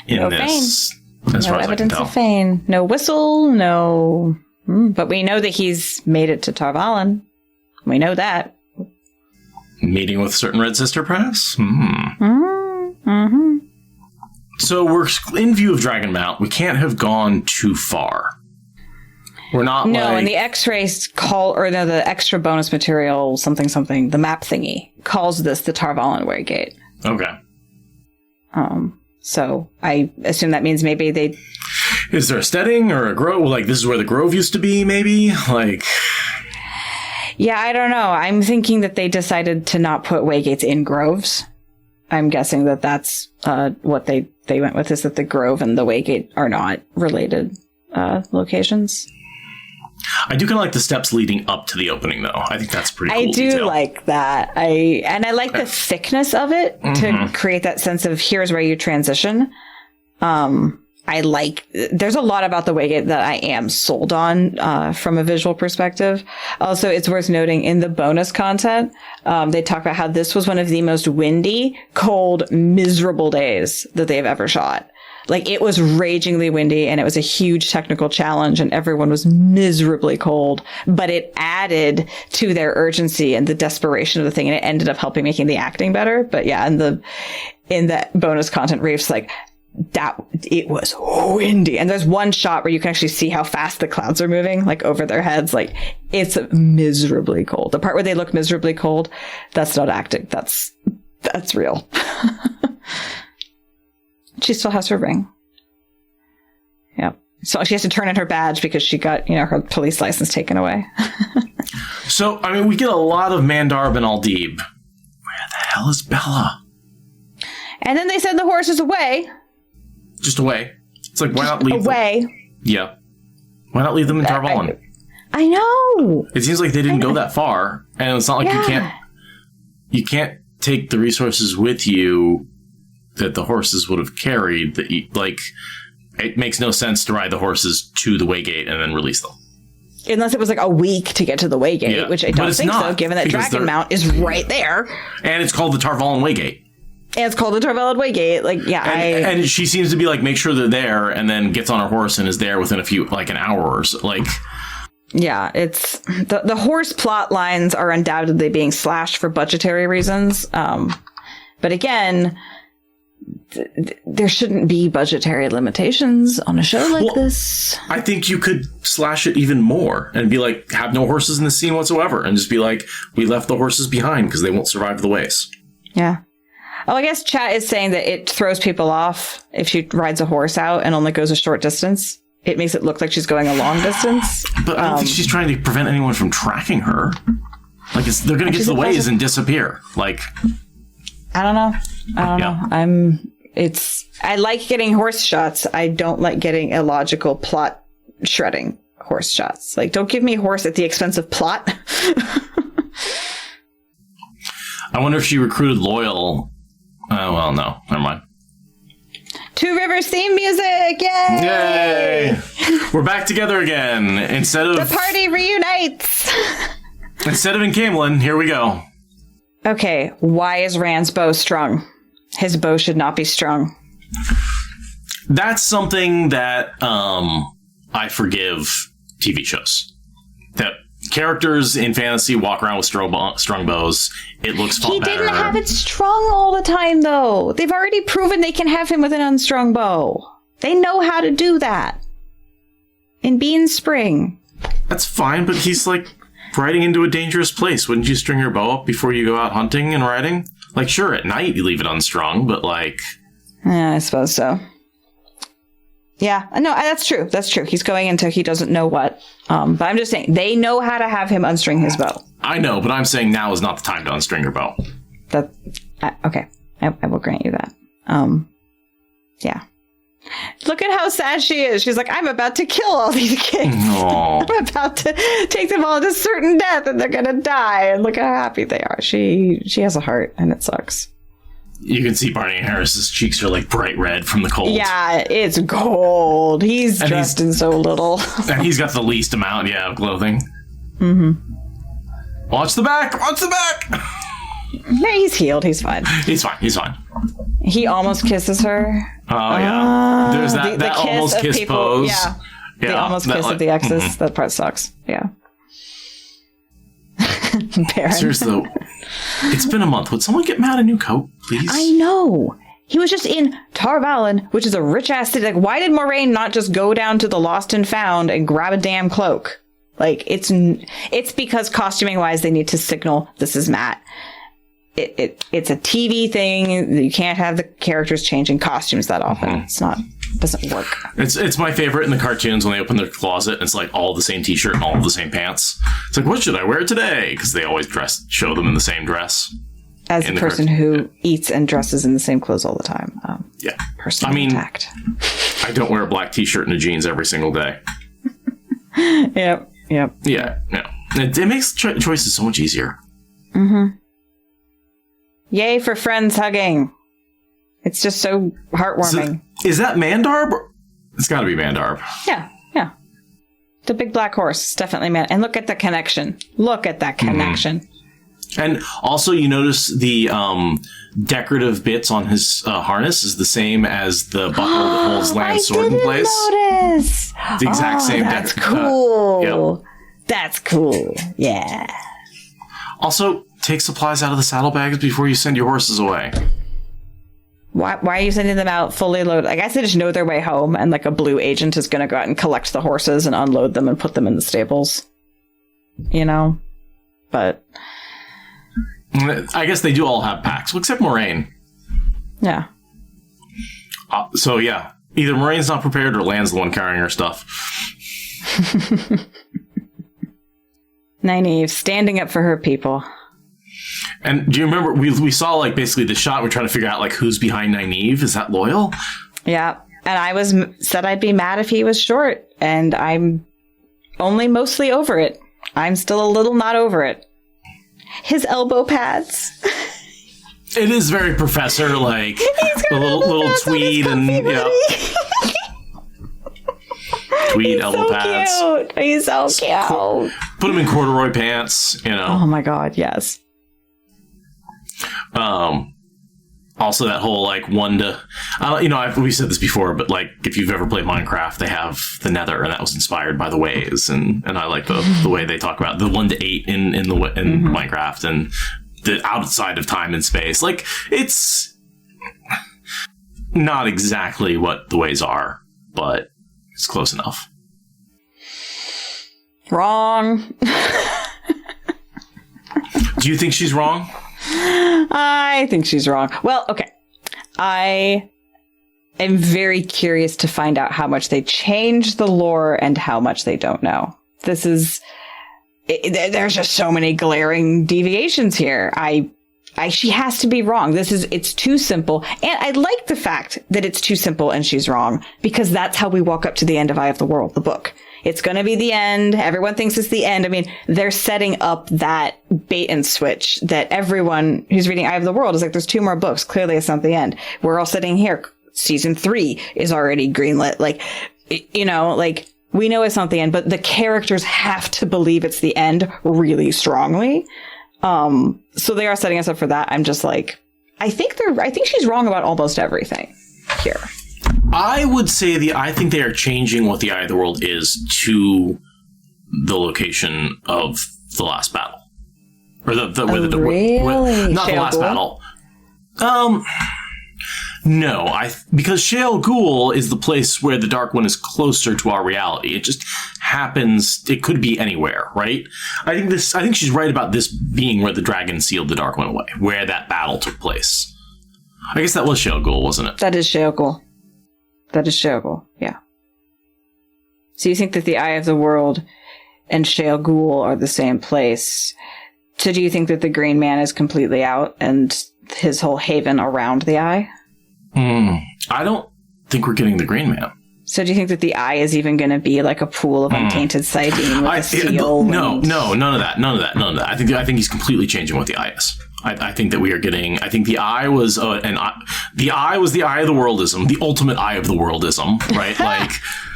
in this. As no far as evidence I can of Fane. No whistle, no... But we know that he's made it to Tarvalon. We know that. Meeting with certain Red Sister, perhaps? Mm-hmm. So we're in view of Dragon Mount. We can't have gone too far. We're not and the X-rays the extra bonus material, something, the map thingy, calls this the Tarvalin Waygate. Okay. So I assume that means maybe they... Is there a steading or a grove? Like, this is where the grove used to be, maybe? Like... Yeah, I don't know. I'm thinking that they decided to not put waygates in groves. I'm guessing that that's what they went with, is that the grove and the waygate are not related locations. I do kind of like the steps leading up to the opening, though. I think that's pretty cool. I do like that. I like the thickness of it to create that sense of here's where you transition. There's a lot about the Waygate that I am sold on from a visual perspective. Also, it's worth noting in the bonus content, they talk about how this was one of the most windy, cold, miserable days that they've ever shot. Like, it was ragingly windy and it was a huge technical challenge and everyone was miserably cold, but it added to their urgency and the desperation of the thing, and it ended up helping making the acting better. But yeah, in the bonus content, Rafe's like, it was windy. And there's one shot where you can actually see how fast the clouds are moving, like over their heads. Like, it's miserably cold. The part where they look miserably cold, that's not acting. That's real. She still has her ring. Yep. So she has to turn in her badge because she got, her police license taken away. So, I mean, we get a lot of Mandarb and Aldib. Where the hell is Bella? And then they send the horses away. Just away. It's like, why not leave away? them? Yeah. Why not leave them in Tarvalin? I know. It seems like they didn't go that far. And it's not like you can't take the resources with you that the horses would have carried. It makes no sense to ride the horses to the Waygate and then release them. Unless it was like a week to get to the Waygate, which I don't think so, given that Dragon Mount is right there. And it's called the Tarvalin Waygate. And it's called the Tarvalin Waygate. And she seems to be like, make sure they're there, and then gets on her horse and is there within an hour or so. Yeah, it's the horse plot lines are undoubtedly being slashed for budgetary reasons. But again, there shouldn't be budgetary limitations on a show like this. I think you could slash it even more and be like, have no horses in the scene whatsoever, and just be like, we left the horses behind because they won't survive the ways. Yeah. Oh, I guess chat is saying that it throws people off if she rides a horse out and only goes a short distance. It makes it look like she's going a long distance. But I don't think she's trying to prevent anyone from tracking her. They're going to get to the ways and disappear. I don't know. know. I like getting horse shots. I don't like getting illogical plot shredding horse shots. Don't give me horse at the expense of plot. I wonder if she recruited Loyal. Well, no, never mind. Two Rivers theme music! Yay! Yay! We're back together again. The party reunites! Instead of in Camelin, here we go. Okay, why is Rand's bow strung? His bow should not be strung. That's something that I forgive TV shows. That characters in fantasy walk around with strung bows. It looks fun. He didn't have it strung all the time, though. They've already proven they can have him with an unstrung bow. They know how to do that. In Bean Spring. That's fine, but he's riding into a dangerous place. Wouldn't you string your bow up before you go out hunting and riding? Sure, at night you leave it unstrung, but Yeah, I suppose so. Yeah, no, that's true. That's true. He's going into he doesn't know what. But I'm just saying, they know how to have him unstring his bow. I know, but I'm saying now is not the time to unstring your bow. Okay. I will grant you that. Yeah. Look at how sad she is. She's like, I'm about to kill all these kids. Aww. I'm about to take them all to certain death and they're going to die. And look how happy they are. She has a heart and it sucks. You can see Barney Harris's cheeks are bright red from the cold. Yeah, it's cold. He's dressed in so little. And he's got the least amount, of clothing. Mm-hmm. Watch the back! Watch the back! No, he's healed. He's fine. He's fine. He almost kisses her. Oh, yeah. There's that almost kiss pose. Yeah. The almost kiss of the exes. Mm-hmm. That part sucks. Yeah. Baron. Seriously, though, it's been a month. Would someone get Matt a new coat, please? I know. He was just in Tar Valon, which is a rich-ass city. Like, why did Moraine not just go down to the Lost and Found and grab a damn cloak? Like, it's because costuming-wise, they need to signal this is Matt. It's a TV thing. You can't have the characters changing costumes that often. It doesn't work. It's my favorite in the cartoons when they open their closet and it's like all the same t-shirt and all the same pants. It's like, what should I wear today? Because they always show them in the same dress. As a person who eats and dresses in the same clothes all the time. Yeah. Personally attacked. I don't wear a black t-shirt and a jeans every single day. Yep. Yeah. It makes choices so much easier. Mm-hmm. Yay for friends hugging. It's just so heartwarming. Is that Mandarb? It's got to be Mandarb. Yeah. The big black horse. It's definitely Mandarb. And look at the connection. Look at that connection. Mm-hmm. And also, you notice the decorative bits on his harness is the same as the buckle that holds Lan's sword in place. Notice. The exact same. That's cool. Yep. That's cool. Yeah. Also, take supplies out of the saddlebags before you send your horses away. Why are you sending them out fully loaded? I guess they just know their way home, and like a blue agent is going to go out and collect the horses and unload them and put them in the stables. You know? But I guess they do all have packs, well, except Moraine. Yeah. So, yeah. Either Moraine's not prepared or Lan's the one carrying her stuff. Nynaeve, standing up for her people. And do you remember, we saw, like, basically the shot, we're trying to figure out, like, who's behind Nynaeve? Is that Loyal? Yeah. And I said I'd be mad if he was short, and I'm only mostly over it. I'm still a little not over it. His elbow pads. It is very Professor, like a little tweed and tweed elbow pads. Cute. He's so cute. Put him in corduroy pants, you know. Oh my god, yes. Also, that whole like we've said this before, but like if you've ever played Minecraft, they have the Nether, and that was inspired by the Ways, and I like the way they talk about the 1 to 8 in Minecraft and the outside of time and space. Like it's not exactly what the Ways are, but it's close enough. Wrong. Do you think she's wrong? I think she's wrong. Well, okay. I am very curious to find out how much they change the lore and how much they don't know. There's just so many glaring deviations here. She has to be wrong. It's too simple. And I like the fact that it's too simple and she's wrong, because that's how we walk up to the end of Eye of the World, the book. It's going to be the end. Everyone thinks it's the end. I mean, they're setting up that bait and switch that everyone who's reading Eye of the World is like, there's 2 more books. Clearly it's not the end. We're all sitting here. Season 3 is already greenlit. Like, you know, like we know it's not the end, but the characters have to believe it's the end really strongly. So they are setting us up for that. I'm just like, I think she's wrong about almost everything here. I would say I think they are changing what the Eye of the World is to the location of the last battle, or really? not the last battle. No, because Shale Ghul is the place where the Dark One is closer to our reality. It just happens. It could be anywhere, right? I think she's right about this being where the dragon sealed the Dark One away, where that battle took place. I guess that was Shale Ghul, wasn't it? That is Shale Ghul. Yeah. So you think that the Eye of the World and Shale Ghul are the same place. So do you think that the Green Man is completely out and his whole haven around the Eye? I don't think we're getting the Green Man. So do you think that the Eye is even going to be like a pool of untainted sardine with a seal? No, none of that. I think he's completely changing what the Eye is. I think that we are getting. I think the Eye was the Eye was the Eye of the Worldism, the ultimate Eye of the Worldism, right? Like,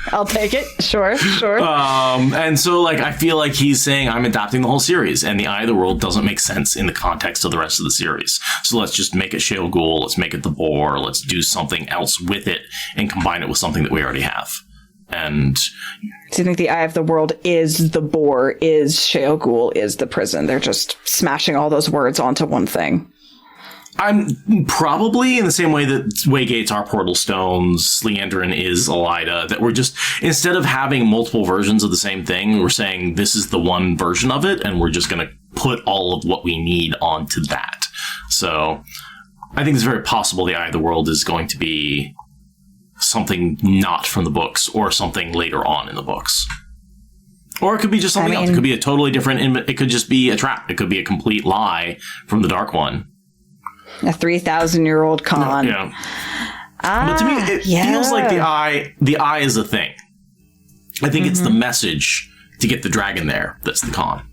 I'll take it. Sure. And so, like, I feel like he's saying I'm adapting the whole series, and the Eye of the World doesn't make sense in the context of the rest of the series. So let's just make it Shale Ghul. Let's make it the Boar. Let's do something else with it and combine it with something that we already have. And do you think the Eye of the World is the Boar, is Shale Ghul, is the prison? They're just smashing all those words onto one thing. I'm probably in the same way that Waygates are Portal Stones, Leandrin is Elida, that we're just, instead of having multiple versions of the same thing, we're saying this is the one version of it, and we're just going to put all of what we need onto that. So I think it's very possible the Eye of the World is going to be something not from the books or something later on in the books. Or it could be just something else. It could be a totally different, it could just be a trap. It could be a complete lie from the Dark One. A 3,000-year-old con. Yeah. But to me, it feels like the eye is a thing. I think it's the message to get the dragon there that's the con.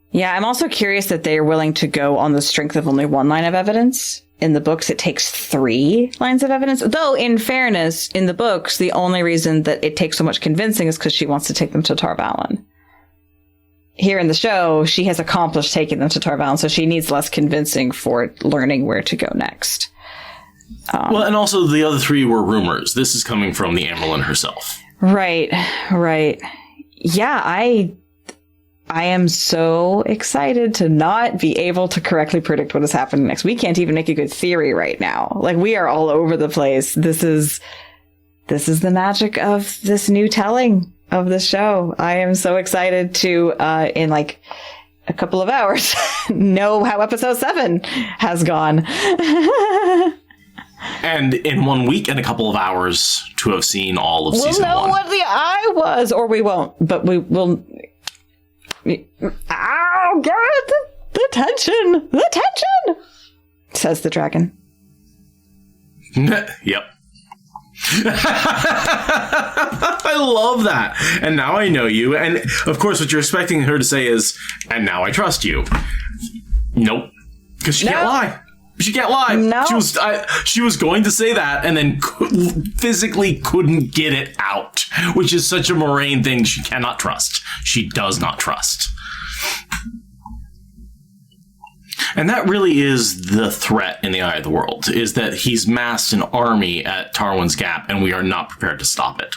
Yeah, I'm also curious that they are willing to go on the strength of only one line of evidence. In the books, it takes 3 lines of evidence. Though, in fairness, in the books, the only reason that it takes so much convincing is because she wants to take them to Tar Valon. Here in the show, she has accomplished taking them to Tar Valon, so she needs less convincing for learning where to go next. Well, and also the other 3 were rumors. This is coming from the Amyrlin herself. Right. Yeah, I am so excited to not be able to correctly predict what is happening next. We can't even make a good theory right now. Like, we are all over the place. This is the magic of this new telling of the show. I am so excited to, in like a couple of hours, know how episode 7 has gone. And in 1 week and a couple of hours to have seen all of season 1. We'll know what the eye was, or we won't, but we will. Ow, Garrett! The tension! The tension! Says the dragon. Yep. I love that. And now I know you. And of course, what you're expecting her to say is, and now I trust you. Nope. Because she can't lie. She can't lie. No. She was going to say that and then physically couldn't get it out, which is such a Moraine thing she cannot trust. She does not trust. And that really is the threat in the Eye of the World, is that he's massed an army at Tarwin's Gap and we are not prepared to stop it.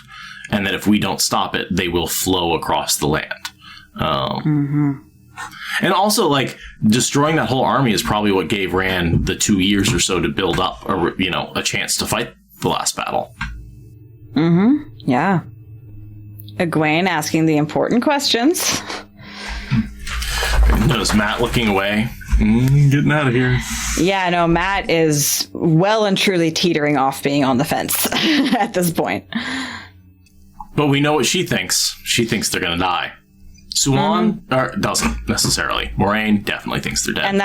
And that if we don't stop it, they will flow across the land. And also, like, destroying that whole army is probably what gave Rand the 2 years or so to build up a chance to fight the last battle. Yeah. Egwene asking the important questions. Notice Matt looking away. Getting out of here. Yeah, no, Matt is well and truly teetering off being on the fence at this point. But we know what she thinks. She thinks they're going to die. Swan doesn't necessarily. Moraine definitely thinks they're dead. And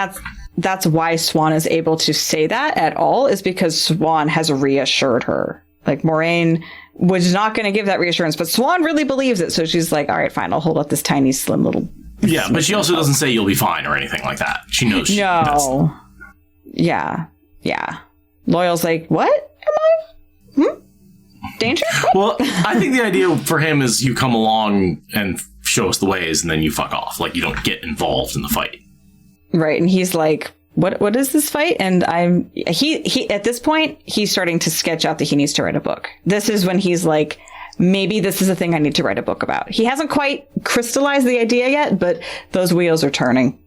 that's why Swan is able to say that at all, is because Swan has reassured her. Like, Moraine was not going to give that reassurance, but Swan really believes it. So she's like, all right, fine, I'll hold up this tiny, slim little... Yeah, but she also doesn't say you'll be fine or anything like that. She knows she does. Yeah. Loyal's like, what am I? Danger? Well, I think the idea for him is you come along and show us the ways, and then you fuck off. Like, you don't get involved in the fight. Right, and he's like, what is this fight? And he at this point, he's starting to sketch out that he needs to write a book. This is when he's like, maybe this is a thing I need to write a book about. He hasn't quite crystallized the idea yet, but those wheels are turning.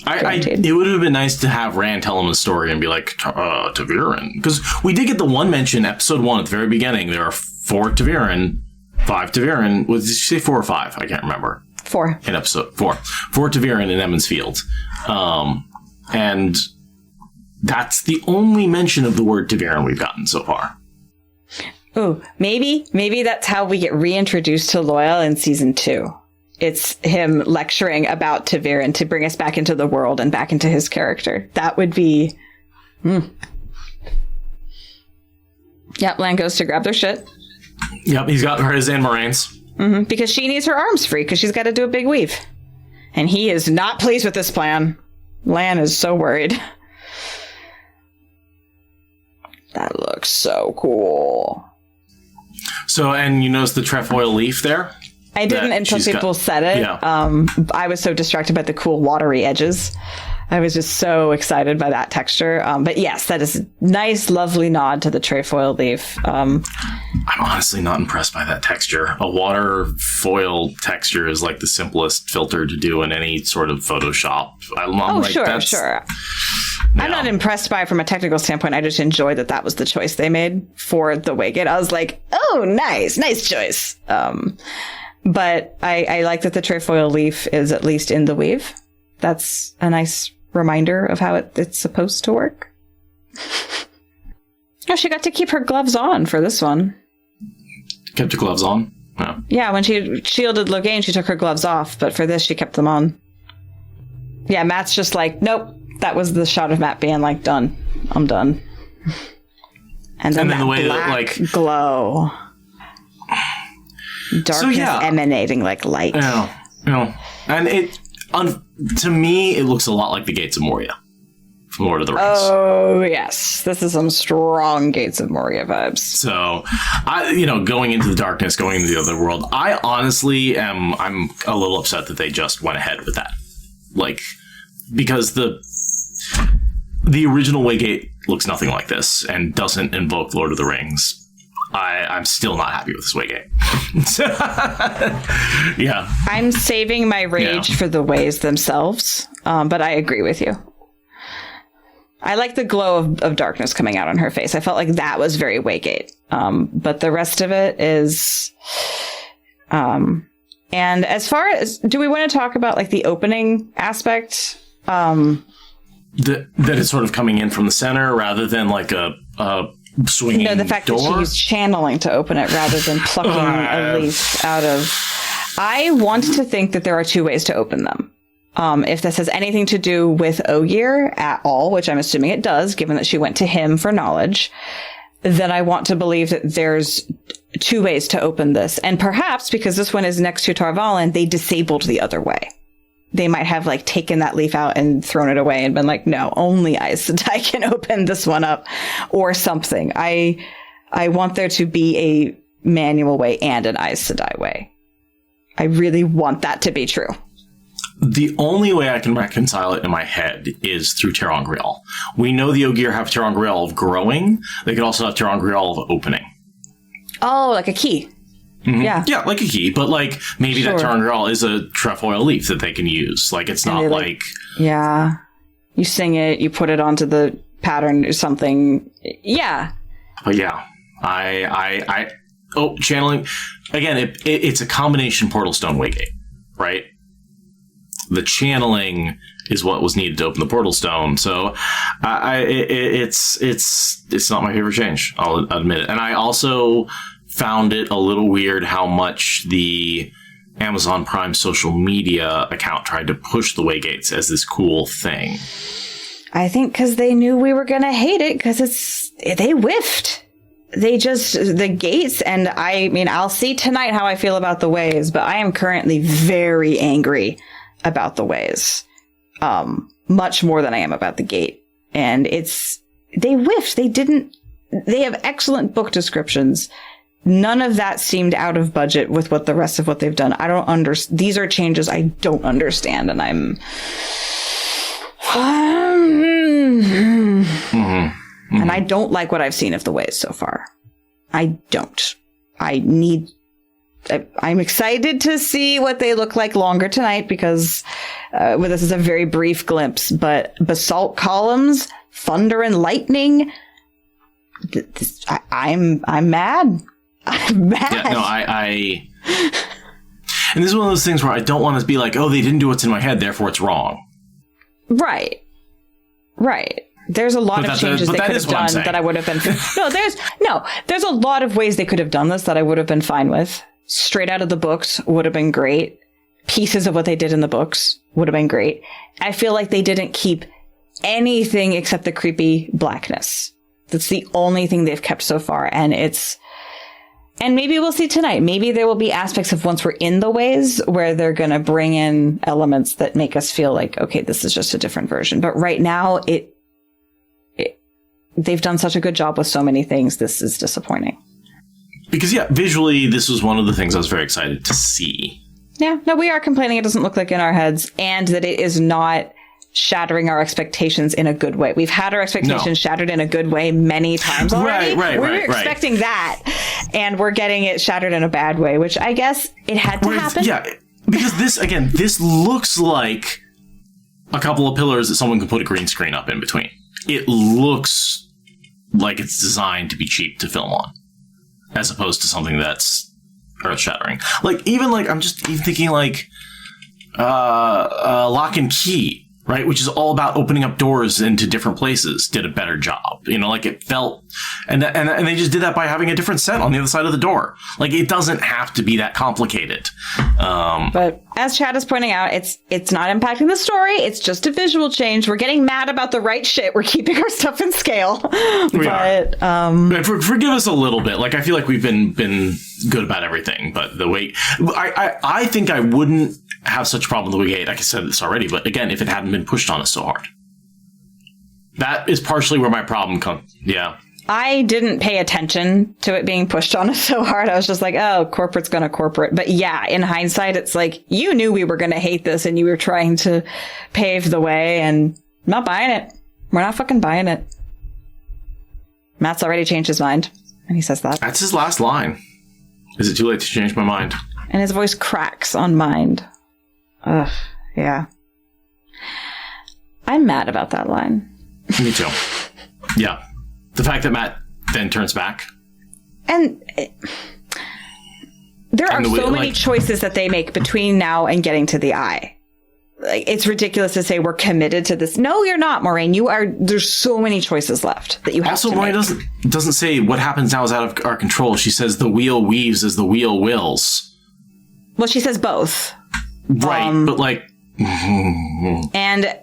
It would have been nice to have Rand tell him the story and be like, Ta'Veren. Because we did get the one mention, episode 1 at the very beginning. There are 4 Ta'Veren, 5 Ta'Veren. Did you say 4 or 5? I can't remember. 4. In episode 4. 4 Ta'Veren in Emmons Field. And that's the only mention of the word Ta'Veren we've gotten so far. Oh, maybe that's how we get reintroduced to Loyal in season 2. It's him lecturing about Ta'Veren to bring us back into the world and back into his character. That would be... Yep, Lan goes to grab their shit. Yep, he's got his and Moraine's. Because she needs her arms free, because she's got to do a big weave. And he is not pleased with this plan. Lan is so worried. That looks so cool. So, and you notice the trefoil leaf there? I didn't until people said it. Yeah. I was so distracted by the cool watery edges. I was just so excited by that texture. But yes, that is a nice, lovely nod to the trefoil leaf. I'm honestly not impressed by that texture. A water foil texture is like the simplest filter to do in any sort of Photoshop. Sure. No. I'm not impressed by it from a technical standpoint. I just enjoyed that was the choice they made for the Waygate. I was like, oh, nice choice. But I like that the trefoil leaf is at least in the weave. That's a nice reminder of how it's supposed to work. Oh, she got to keep her gloves on for this one. Kept her gloves on? Yeah. Yeah, when she shielded Logain, she took her gloves off, but for this, she kept them on. Yeah, Matt's just like, nope. That was the shot of Matt being like, done. I'm done. And then the way black that, glow. Darkness emanating like light. Yeah. And to me, it looks a lot like the Gates of Moria from Lord of the Rings. Oh, yes. This is some strong Gates of Moria vibes. So, going into the darkness, going into the other world, I honestly I'm a little upset that they just went ahead with that. Like, because the original Waygate looks nothing like this and doesn't invoke Lord of the Rings. I'm still not happy with this Waygate. Yeah. I'm saving my rage for the ways themselves, but I agree with you. I like the glow of darkness coming out on her face. I felt like that was very Waygate. But the rest of it is... and as far as... Do we want to talk about like the opening aspect? That it's sort of coming in from the center rather than like a swinging door? No, the fact that she used channeling to open it rather than plucking a leaf out of... I want to think that there are two ways to open them. If this has anything to do with Ogier at all, which I'm assuming it does, given that she went to him for knowledge, then I want to believe that there's two ways to open this. And perhaps, because this one is next to Tarvalin, they disabled the other way. They might have like taken that leaf out and thrown it away and been like, no, only Aes Sedai can open this one up or something. I want there to be a manual way and an Aes Sedai way. I really want that to be true. The only way I can reconcile it in my head is through Terangrial. We know the Ogier have Terangrial of growing. They could also have Terangrial of opening. Oh, like a key. Mm-hmm. Yeah, like a key, but like maybe that Terangrial is a trefoil leaf that they can use. Like it's not like... Yeah. You sing it, you put it onto the pattern or something. Yeah. But yeah, channeling. Again, it's a combination Portal Stone Waygate, right? The channeling is what was needed to open the Portal Stone. So it's not my favorite change. I'll admit it. And I also found it a little weird how much the Amazon Prime social media account tried to push the Waygates as this cool thing. I think because they knew we were going to hate it because they whiffed. The gates, and I mean, I'll see tonight how I feel about the ways, but I am currently very angry about the ways. Much more than I am about the gate. And they whiffed. They have excellent book descriptions. None of that seemed out of budget with what the rest of what they've done. I don't understand. These are changes I don't understand, and I'm... Mm-hmm. And I don't like what I've seen of the ways so far. I don't. I'm excited to see what they look like longer tonight because this is a very brief glimpse, but basalt columns, thunder and lightning. I'm mad. I'm mad. Yeah, no, and this is one of those things where I don't want to be like, oh, they didn't do what's in my head, therefore it's wrong. Right. There's a lot of changes they could have done that I would have been... there's a lot of ways they could have done this that I would have been fine with. Straight out of the books would have been great. Pieces of what they did in the books would have been great. I feel like they didn't keep anything except the creepy blackness. That's the only thing they've kept so far, and maybe we'll see tonight. Maybe there will be aspects of once we're in the ways where they're going to bring in elements that make us feel like, okay, this is just a different version. But right now, they've done such a good job with so many things. This is disappointing. Because, visually, this was one of the things I was very excited to see. Yeah, no, we are complaining it doesn't look like in our heads and that it is not shattering our expectations in a good way. We've had our expectations shattered in a good way many times already. We're expecting that, and we're getting it shattered in a bad way, which I guess it had to happen. Yeah, because this looks like a couple of pillars that someone can put a green screen up in between. It looks like it's designed to be cheap to film on, as opposed to something that's earth-shattering. I'm just even thinking Lock and Key, right? Which is all about opening up doors into different places, did a better job. It felt, and they just did that by having a different set on the other side of the door. It doesn't have to be that complicated. But as Chad is pointing out, it's not impacting the story. It's just a visual change. We're getting mad about the right shit. We're keeping our stuff in scale. But forgive us a little bit. I feel like we've been good about everything, but the way I think I wouldn't have such a problem with the way, like I said this already, but again, if it hadn't been pushed on us so hard. That is partially where my problem comes. Yeah. I didn't pay attention to it being pushed on us so hard. I was just like, oh, corporate's going to corporate. But yeah, in hindsight, it's like, you knew we were going to hate this and you were trying to pave the way, and I'm not buying it. We're not fucking buying it. Matt's already changed his mind. And he says that. That's his last line. Is it too late to change my mind? And his voice cracks on mind. Ugh, yeah. I'm mad about that line. Me too. Yeah. The fact that Matt then turns back. And there are so many choices that they make between now and getting to the eye. It's ridiculous to say we're committed to this. No, you're not, Moiraine. There's so many choices left that you have to make. Also, Moiraine doesn't say what happens now is out of our control. She says the wheel weaves as the wheel wills. Well, she says both. Right, but and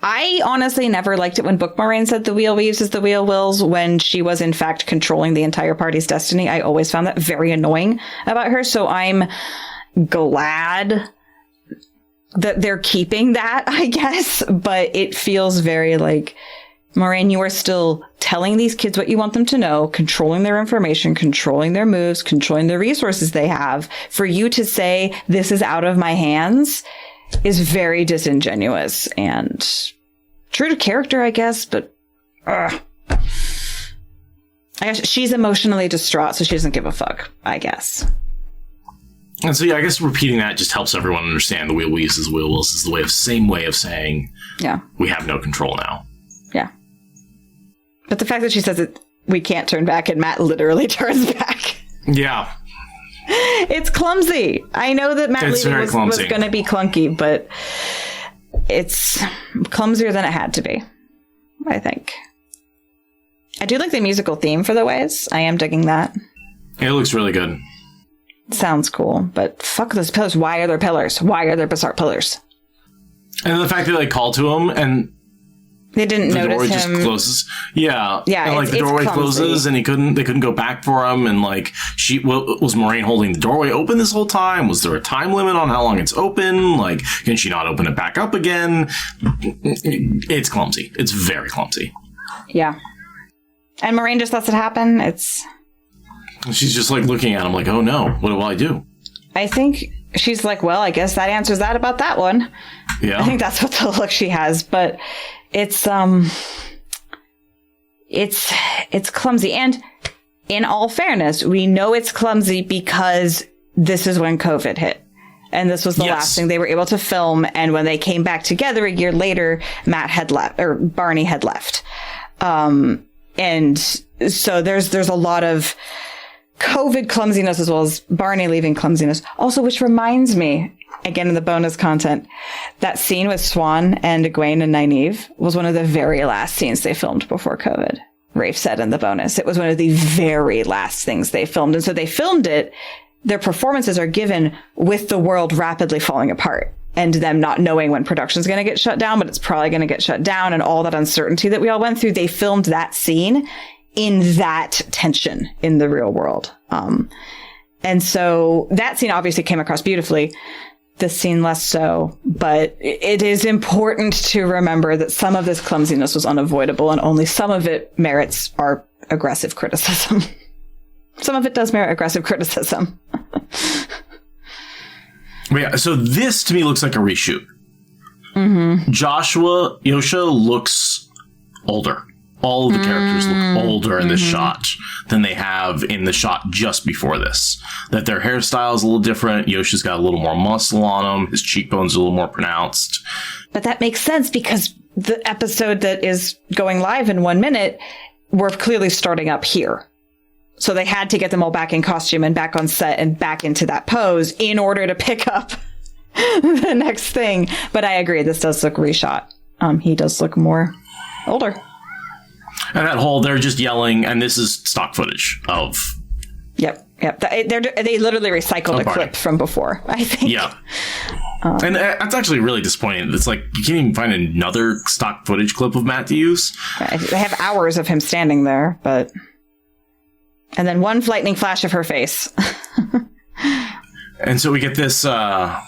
I honestly never liked it when Book Moiraine said the wheel weaves as the wheel wills, when she was in fact controlling the entire party's destiny. I always found that very annoying about her. So I'm glad that they're keeping that, I guess. But it feels very like, Moiraine, you are still telling these kids what you want them to know, controlling their information, controlling their moves, controlling the resources they have. For you to say this is out of my hands is very disingenuous and true to character, I guess. But I guess she's emotionally distraught, so she doesn't give a fuck, I guess. And so, yeah, I guess repeating that just helps everyone understand the wheel weaves as the wheel wills is the same way of saying, yeah, we have no control now. Yeah. But the fact that she says it, we can't turn back, and Matt literally turns back. Yeah. It's clumsy. I know that Matt leaving was going to be clunky, but it's clumsier than it had to be, I think. I do like the musical theme for the ways. I am digging that. It looks really good. Sounds cool, but fuck those pillars. Why are there pillars? Why are there bizarre pillars? And the fact that they call to him and they didn't notice him. The doorway just closes. Yeah. Yeah. And the doorway closes and they couldn't go back for him. And was Moiraine holding the doorway open this whole time? Was there a time limit on how long it's open? Can she not open it back up again? It's clumsy. It's very clumsy. Yeah. And Moiraine just lets it happen. She's just looking at him oh no, what do I do? I think she's well, I guess that answers that about that one. Yeah. I think that's what the look she has, but it's clumsy. And in all fairness, we know it's clumsy because this is when COVID hit. And this was the last thing they were able to film. And when they came back together a year later, Matt had left, or Barney had left. And so there's a lot of COVID clumsiness as well as Barney leaving clumsiness. Also, which reminds me, again, in the bonus content, that scene with Swan and Egwene and Nynaeve was one of the very last scenes they filmed before COVID. Rafe said in the bonus. It was one of the very last things they filmed. And so they filmed it. Their performances are given with the world rapidly falling apart and them not knowing when production's going to get shut down, but it's probably going to get shut down, and all that uncertainty that we all went through. They filmed that scene in that tension in the real world. And so that scene obviously came across beautifully. This scene less so, but it is important to remember that some of this clumsiness was unavoidable, and only some of it merits our aggressive criticism. Some of it does merit aggressive criticism. Yeah, so this to me looks like a reshoot. Yosha looks older. All of the characters look older in this shot than they have in the shot just before this. That their hairstyle is a little different. Yosha's got a little more muscle on him. His cheekbones are a little more pronounced. But that makes sense because the episode that is going live in 1 minute, we're clearly starting up here. So they had to get them all back in costume and back on set and back into that pose in order to pick up the next thing. But I agree, this does look reshot. He does look more older. And that whole, they're just yelling, and this is stock footage of... Yep. They literally recycled a clip from before, I think. Yeah. And that's actually really disappointing. It's like, you can't even find another stock footage clip of Matt to use. They have hours of him standing there, but... And then one lightning flash of her face. And so we get this... what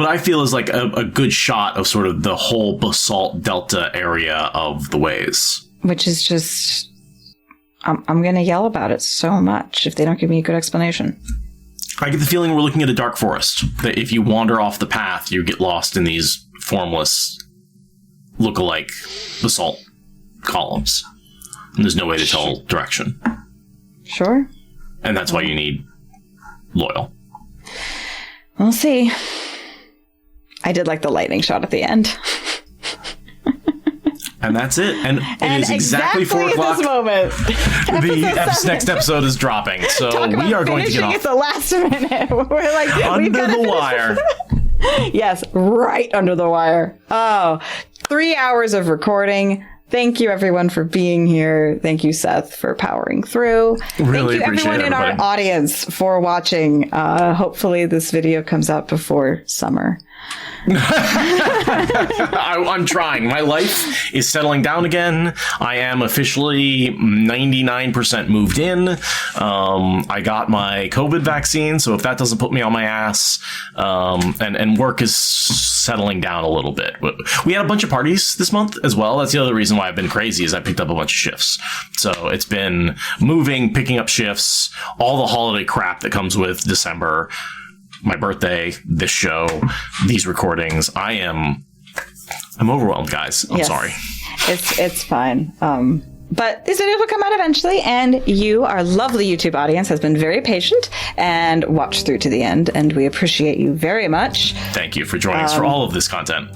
I feel is like a good shot of sort of the whole basalt delta area of the ways. Which is just... I'm going to yell about it so much if they don't give me a good explanation. I get the feeling we're looking at a dark forest. That if you wander off the path, you get lost in these formless, look-alike basalt columns. And there's no way to tell direction. Sure. And that's why you need Loyal. We'll see. I did like the lightning shot at the end. And that's it. And it is exactly 4 o'clock. At this moment. The next episode is dropping. So we are going to get off. At the last minute. We're like, under the wire. Yes, right under the wire. Oh, 3 hours of recording. Thank you, everyone, for being here. Thank you, Seth, for powering through. Really Thank you, everyone in our audience, for watching. Hopefully this video comes out before summer. I'm trying. My life is settling down again. I am officially 99% moved in. I got my COVID vaccine, so if that doesn't put me on my ass, and work is settling down a little bit. We had a bunch of parties this month as well. That's the other reason why I've been crazy, is I picked up a bunch of shifts. So it's been moving, picking up shifts, all the holiday crap that comes with December. My birthday, this show, these recordings. I'm overwhelmed, guys. I'm sorry. It's fine. But these videos will come out eventually, and you, our lovely YouTube audience, has been very patient and watched through to the end, and we appreciate you very much. Thank you for joining us for all of this content.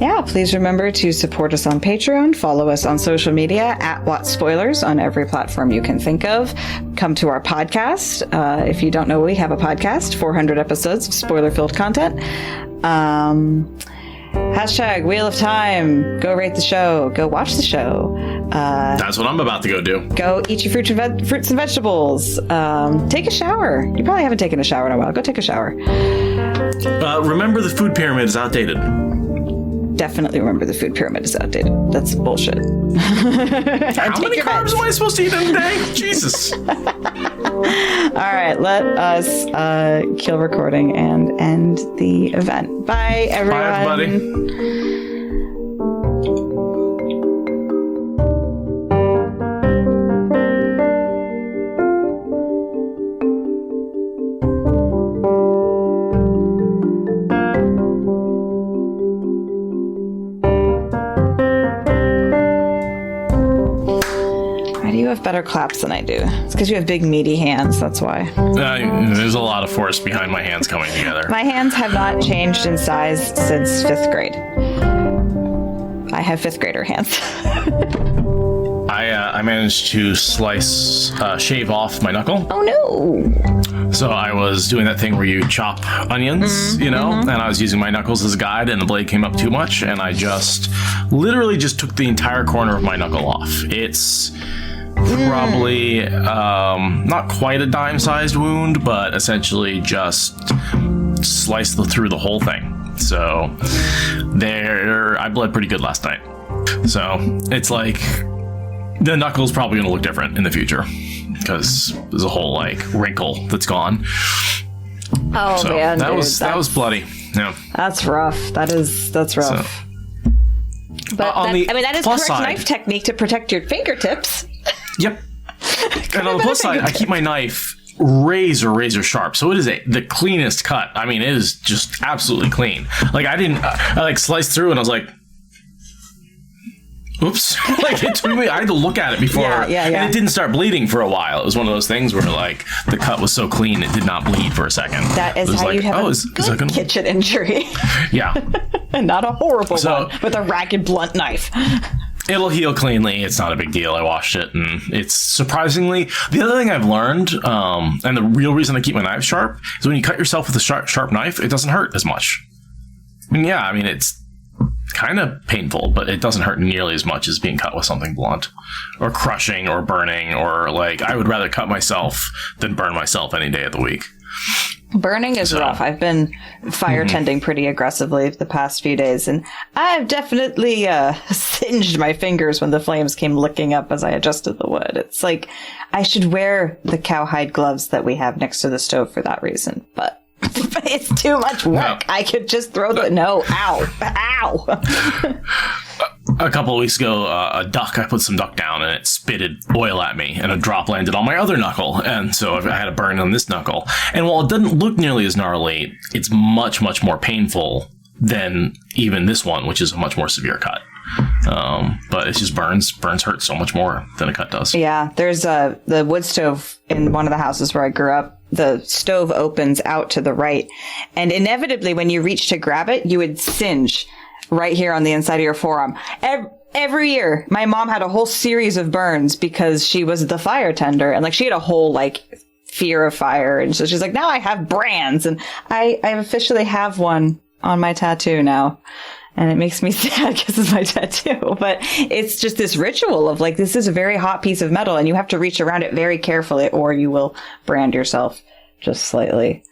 Yeah, please remember to support us on Patreon, follow us on social media at WoT Spoilers on every platform you can think of. Come to our podcast. If you don't know, we have a podcast, 400 episodes of spoiler-filled content. Hashtag Wheel of Time. Go rate the show. Go watch the show. That's what I'm about to go do. Go eat your fruits and vegetables. Take a shower. You probably haven't taken a shower in a while. Go take a shower. Remember, the food pyramid is outdated. Definitely remember the food pyramid is outdated. That's bullshit. How many carbs am I supposed to eat in a day? Jesus. All right, let us kill recording and end the event. Bye, everyone. Bye, everybody. You have better claps than I do. It's because you have big, meaty hands. That's why. There's a lot of force behind my hands coming together. My hands have not changed in size since 5th grade. I have 5th grader hands. I managed to shave off my knuckle. Oh, no. So I was doing that thing where you chop onions, and I was using my knuckles as a guide, and the blade came up too much, and I literally took the entire corner of my knuckle off. It's probably not quite a dime-sized wound, but essentially just sliced through the whole thing. So I bled pretty good last night. So it's like the knuckle's probably going to look different in the future because there's a whole wrinkle that's gone. Oh, so man, that was bloody. Yeah, that's rough. That's rough. So, but that is correct knife technique to protect your fingertips. Yep. And on the plus side, I keep my knife razor sharp. So it is the cleanest cut. I mean, it is just absolutely clean. Like I sliced through and I was like, oops. Like it took me, I had to look at it before. Yeah. And it didn't start bleeding for a while. It was one of those things where like the cut was so clean it did not bleed for a second. That is how you have a good kitchen injury. Yeah. And not a horrible one with a ragged blunt knife. It'll heal cleanly. It's not a big deal. I washed it, and it's surprisingly... The other thing I've learned, and the real reason I keep my knife sharp, is when you cut yourself with a sharp knife, it doesn't hurt as much. I mean, it's kind of painful, but it doesn't hurt nearly as much as being cut with something blunt, or crushing, or burning, or like, I would rather cut myself than burn myself any day of the week. Burning is rough. I've been fire tending pretty aggressively the past few days, and I've definitely singed my fingers when the flames came licking up as I adjusted the wood. It's like I should wear the cowhide gloves that we have next to the stove for that reason, but it's too much work. No. I could just throw ow. A couple of weeks ago, I put some duck down and it spitted oil at me and a drop landed on my other knuckle. And so I had a burn on this knuckle. And while it doesn't look nearly as gnarly, it's much, much more painful than even this one, which is a much more severe cut. But it just burns. Burns hurt so much more than a cut does. Yeah, there's the wood stove in one of the houses where I grew up. The stove opens out to the right. And inevitably, when you reach to grab it, you would singe right here on the inside of your forearm. Every year, my mom had a whole series of burns because she was the fire tender. And like she had a whole like fear of fire. And so she's like, now I have brands. And I officially have one on my tattoo now. And it makes me sad because it's my tattoo. But it's just this ritual of like, this is a very hot piece of metal and you have to reach around it very carefully or you will brand yourself just slightly.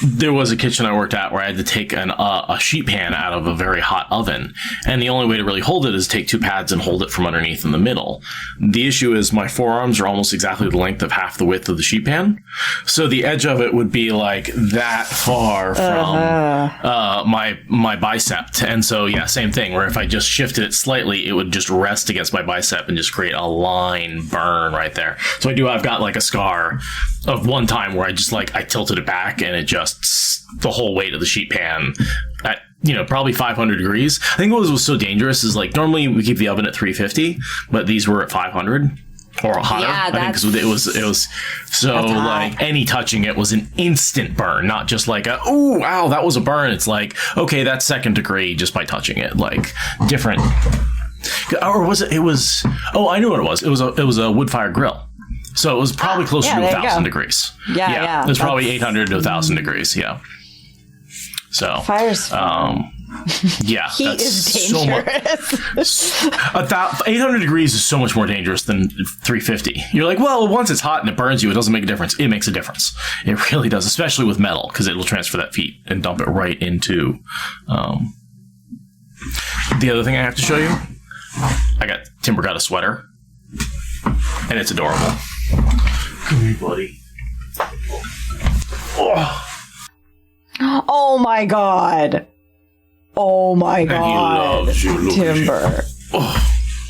There was a kitchen I worked at where I had to take a sheet pan out of a very hot oven. And the only way to really hold it is take two pads and hold it from underneath in the middle. The issue is my forearms are almost exactly the length of half the width of the sheet pan. So the edge of it would be like that far from my bicep. And so, yeah, same thing, where if I just shifted it slightly, it would just rest against my bicep and just create a line burn right there. So I've got like a scar of one time where I just like, I tilted it back and it just, the whole weight of the sheet pan at, probably 500 degrees. I think what was so dangerous is like, normally we keep the oven at 350, but these were at 500 or hotter. Yeah, I think because it was so like any touching it was an instant burn, not just like oh, wow, that was a burn. It's like, okay, that's second degree just by touching it, like different. Or was it, I knew what it was. It was a wood fire grill. So it was probably closer to 1,000 degrees. Yeah. It was probably 800 to 1,000 degrees. Yeah. So fire's yeah, heat is dangerous. So 800 degrees is so much more dangerous than 350. You're like, well, once it's hot and it burns you, it doesn't make a difference. It makes a difference. It really does, especially with metal, because it will transfer that heat and dump it right into. The other thing I have to show you, Timber got a sweater, and it's adorable. Come here, buddy. Oh my god. Oh my god. And he loves you. Timber.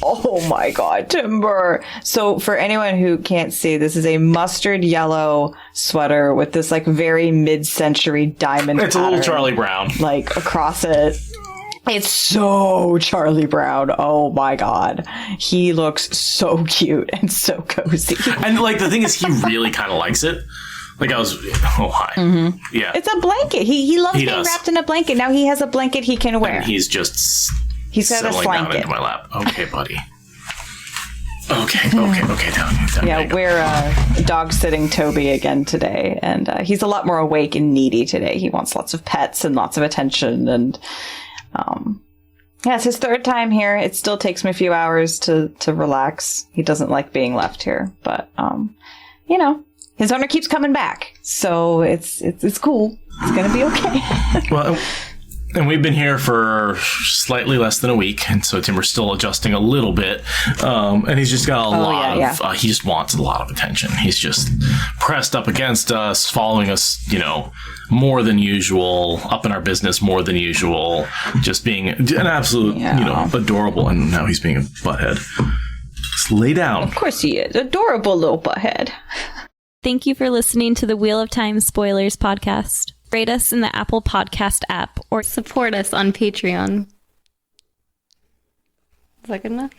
Oh my god, Timber. So for anyone who can't see, this is a mustard yellow sweater with this like very mid-century diamond It's pattern, a little Charlie Brown. like across it. It's so Charlie Brown. Oh my god. He looks so cute and so cozy. And like the thing is, he really kind of likes it. Like hi. Mm-hmm. Yeah. It's a blanket. He loves being wrapped in a blanket. Now he has a blanket he can wear. And he's just got a settling down blanket into my lap. Okay, buddy. Okay, down. Yeah, we're dog sitting Toby again today, and he's a lot more awake and needy today. He wants lots of pets and lots of attention, and yeah, it's his third time here. It still takes him a few hours to relax. He doesn't like being left here, but his owner keeps coming back, so it's cool. It's gonna be okay. Well, and we've been here for slightly less than a week, and so Timber's still adjusting a little bit, and he's just got a lot of. He just wants a lot of attention. He's just pressed up against us, following us, more than usual, up in our business more than usual, just being an absolute, adorable. And now he's being a butthead. Just lay down. Of course he is. Adorable little butthead. Thank you for listening to the Wheel of Time Spoilers podcast. Rate us in the Apple Podcast app or support us on Patreon. Is that good enough?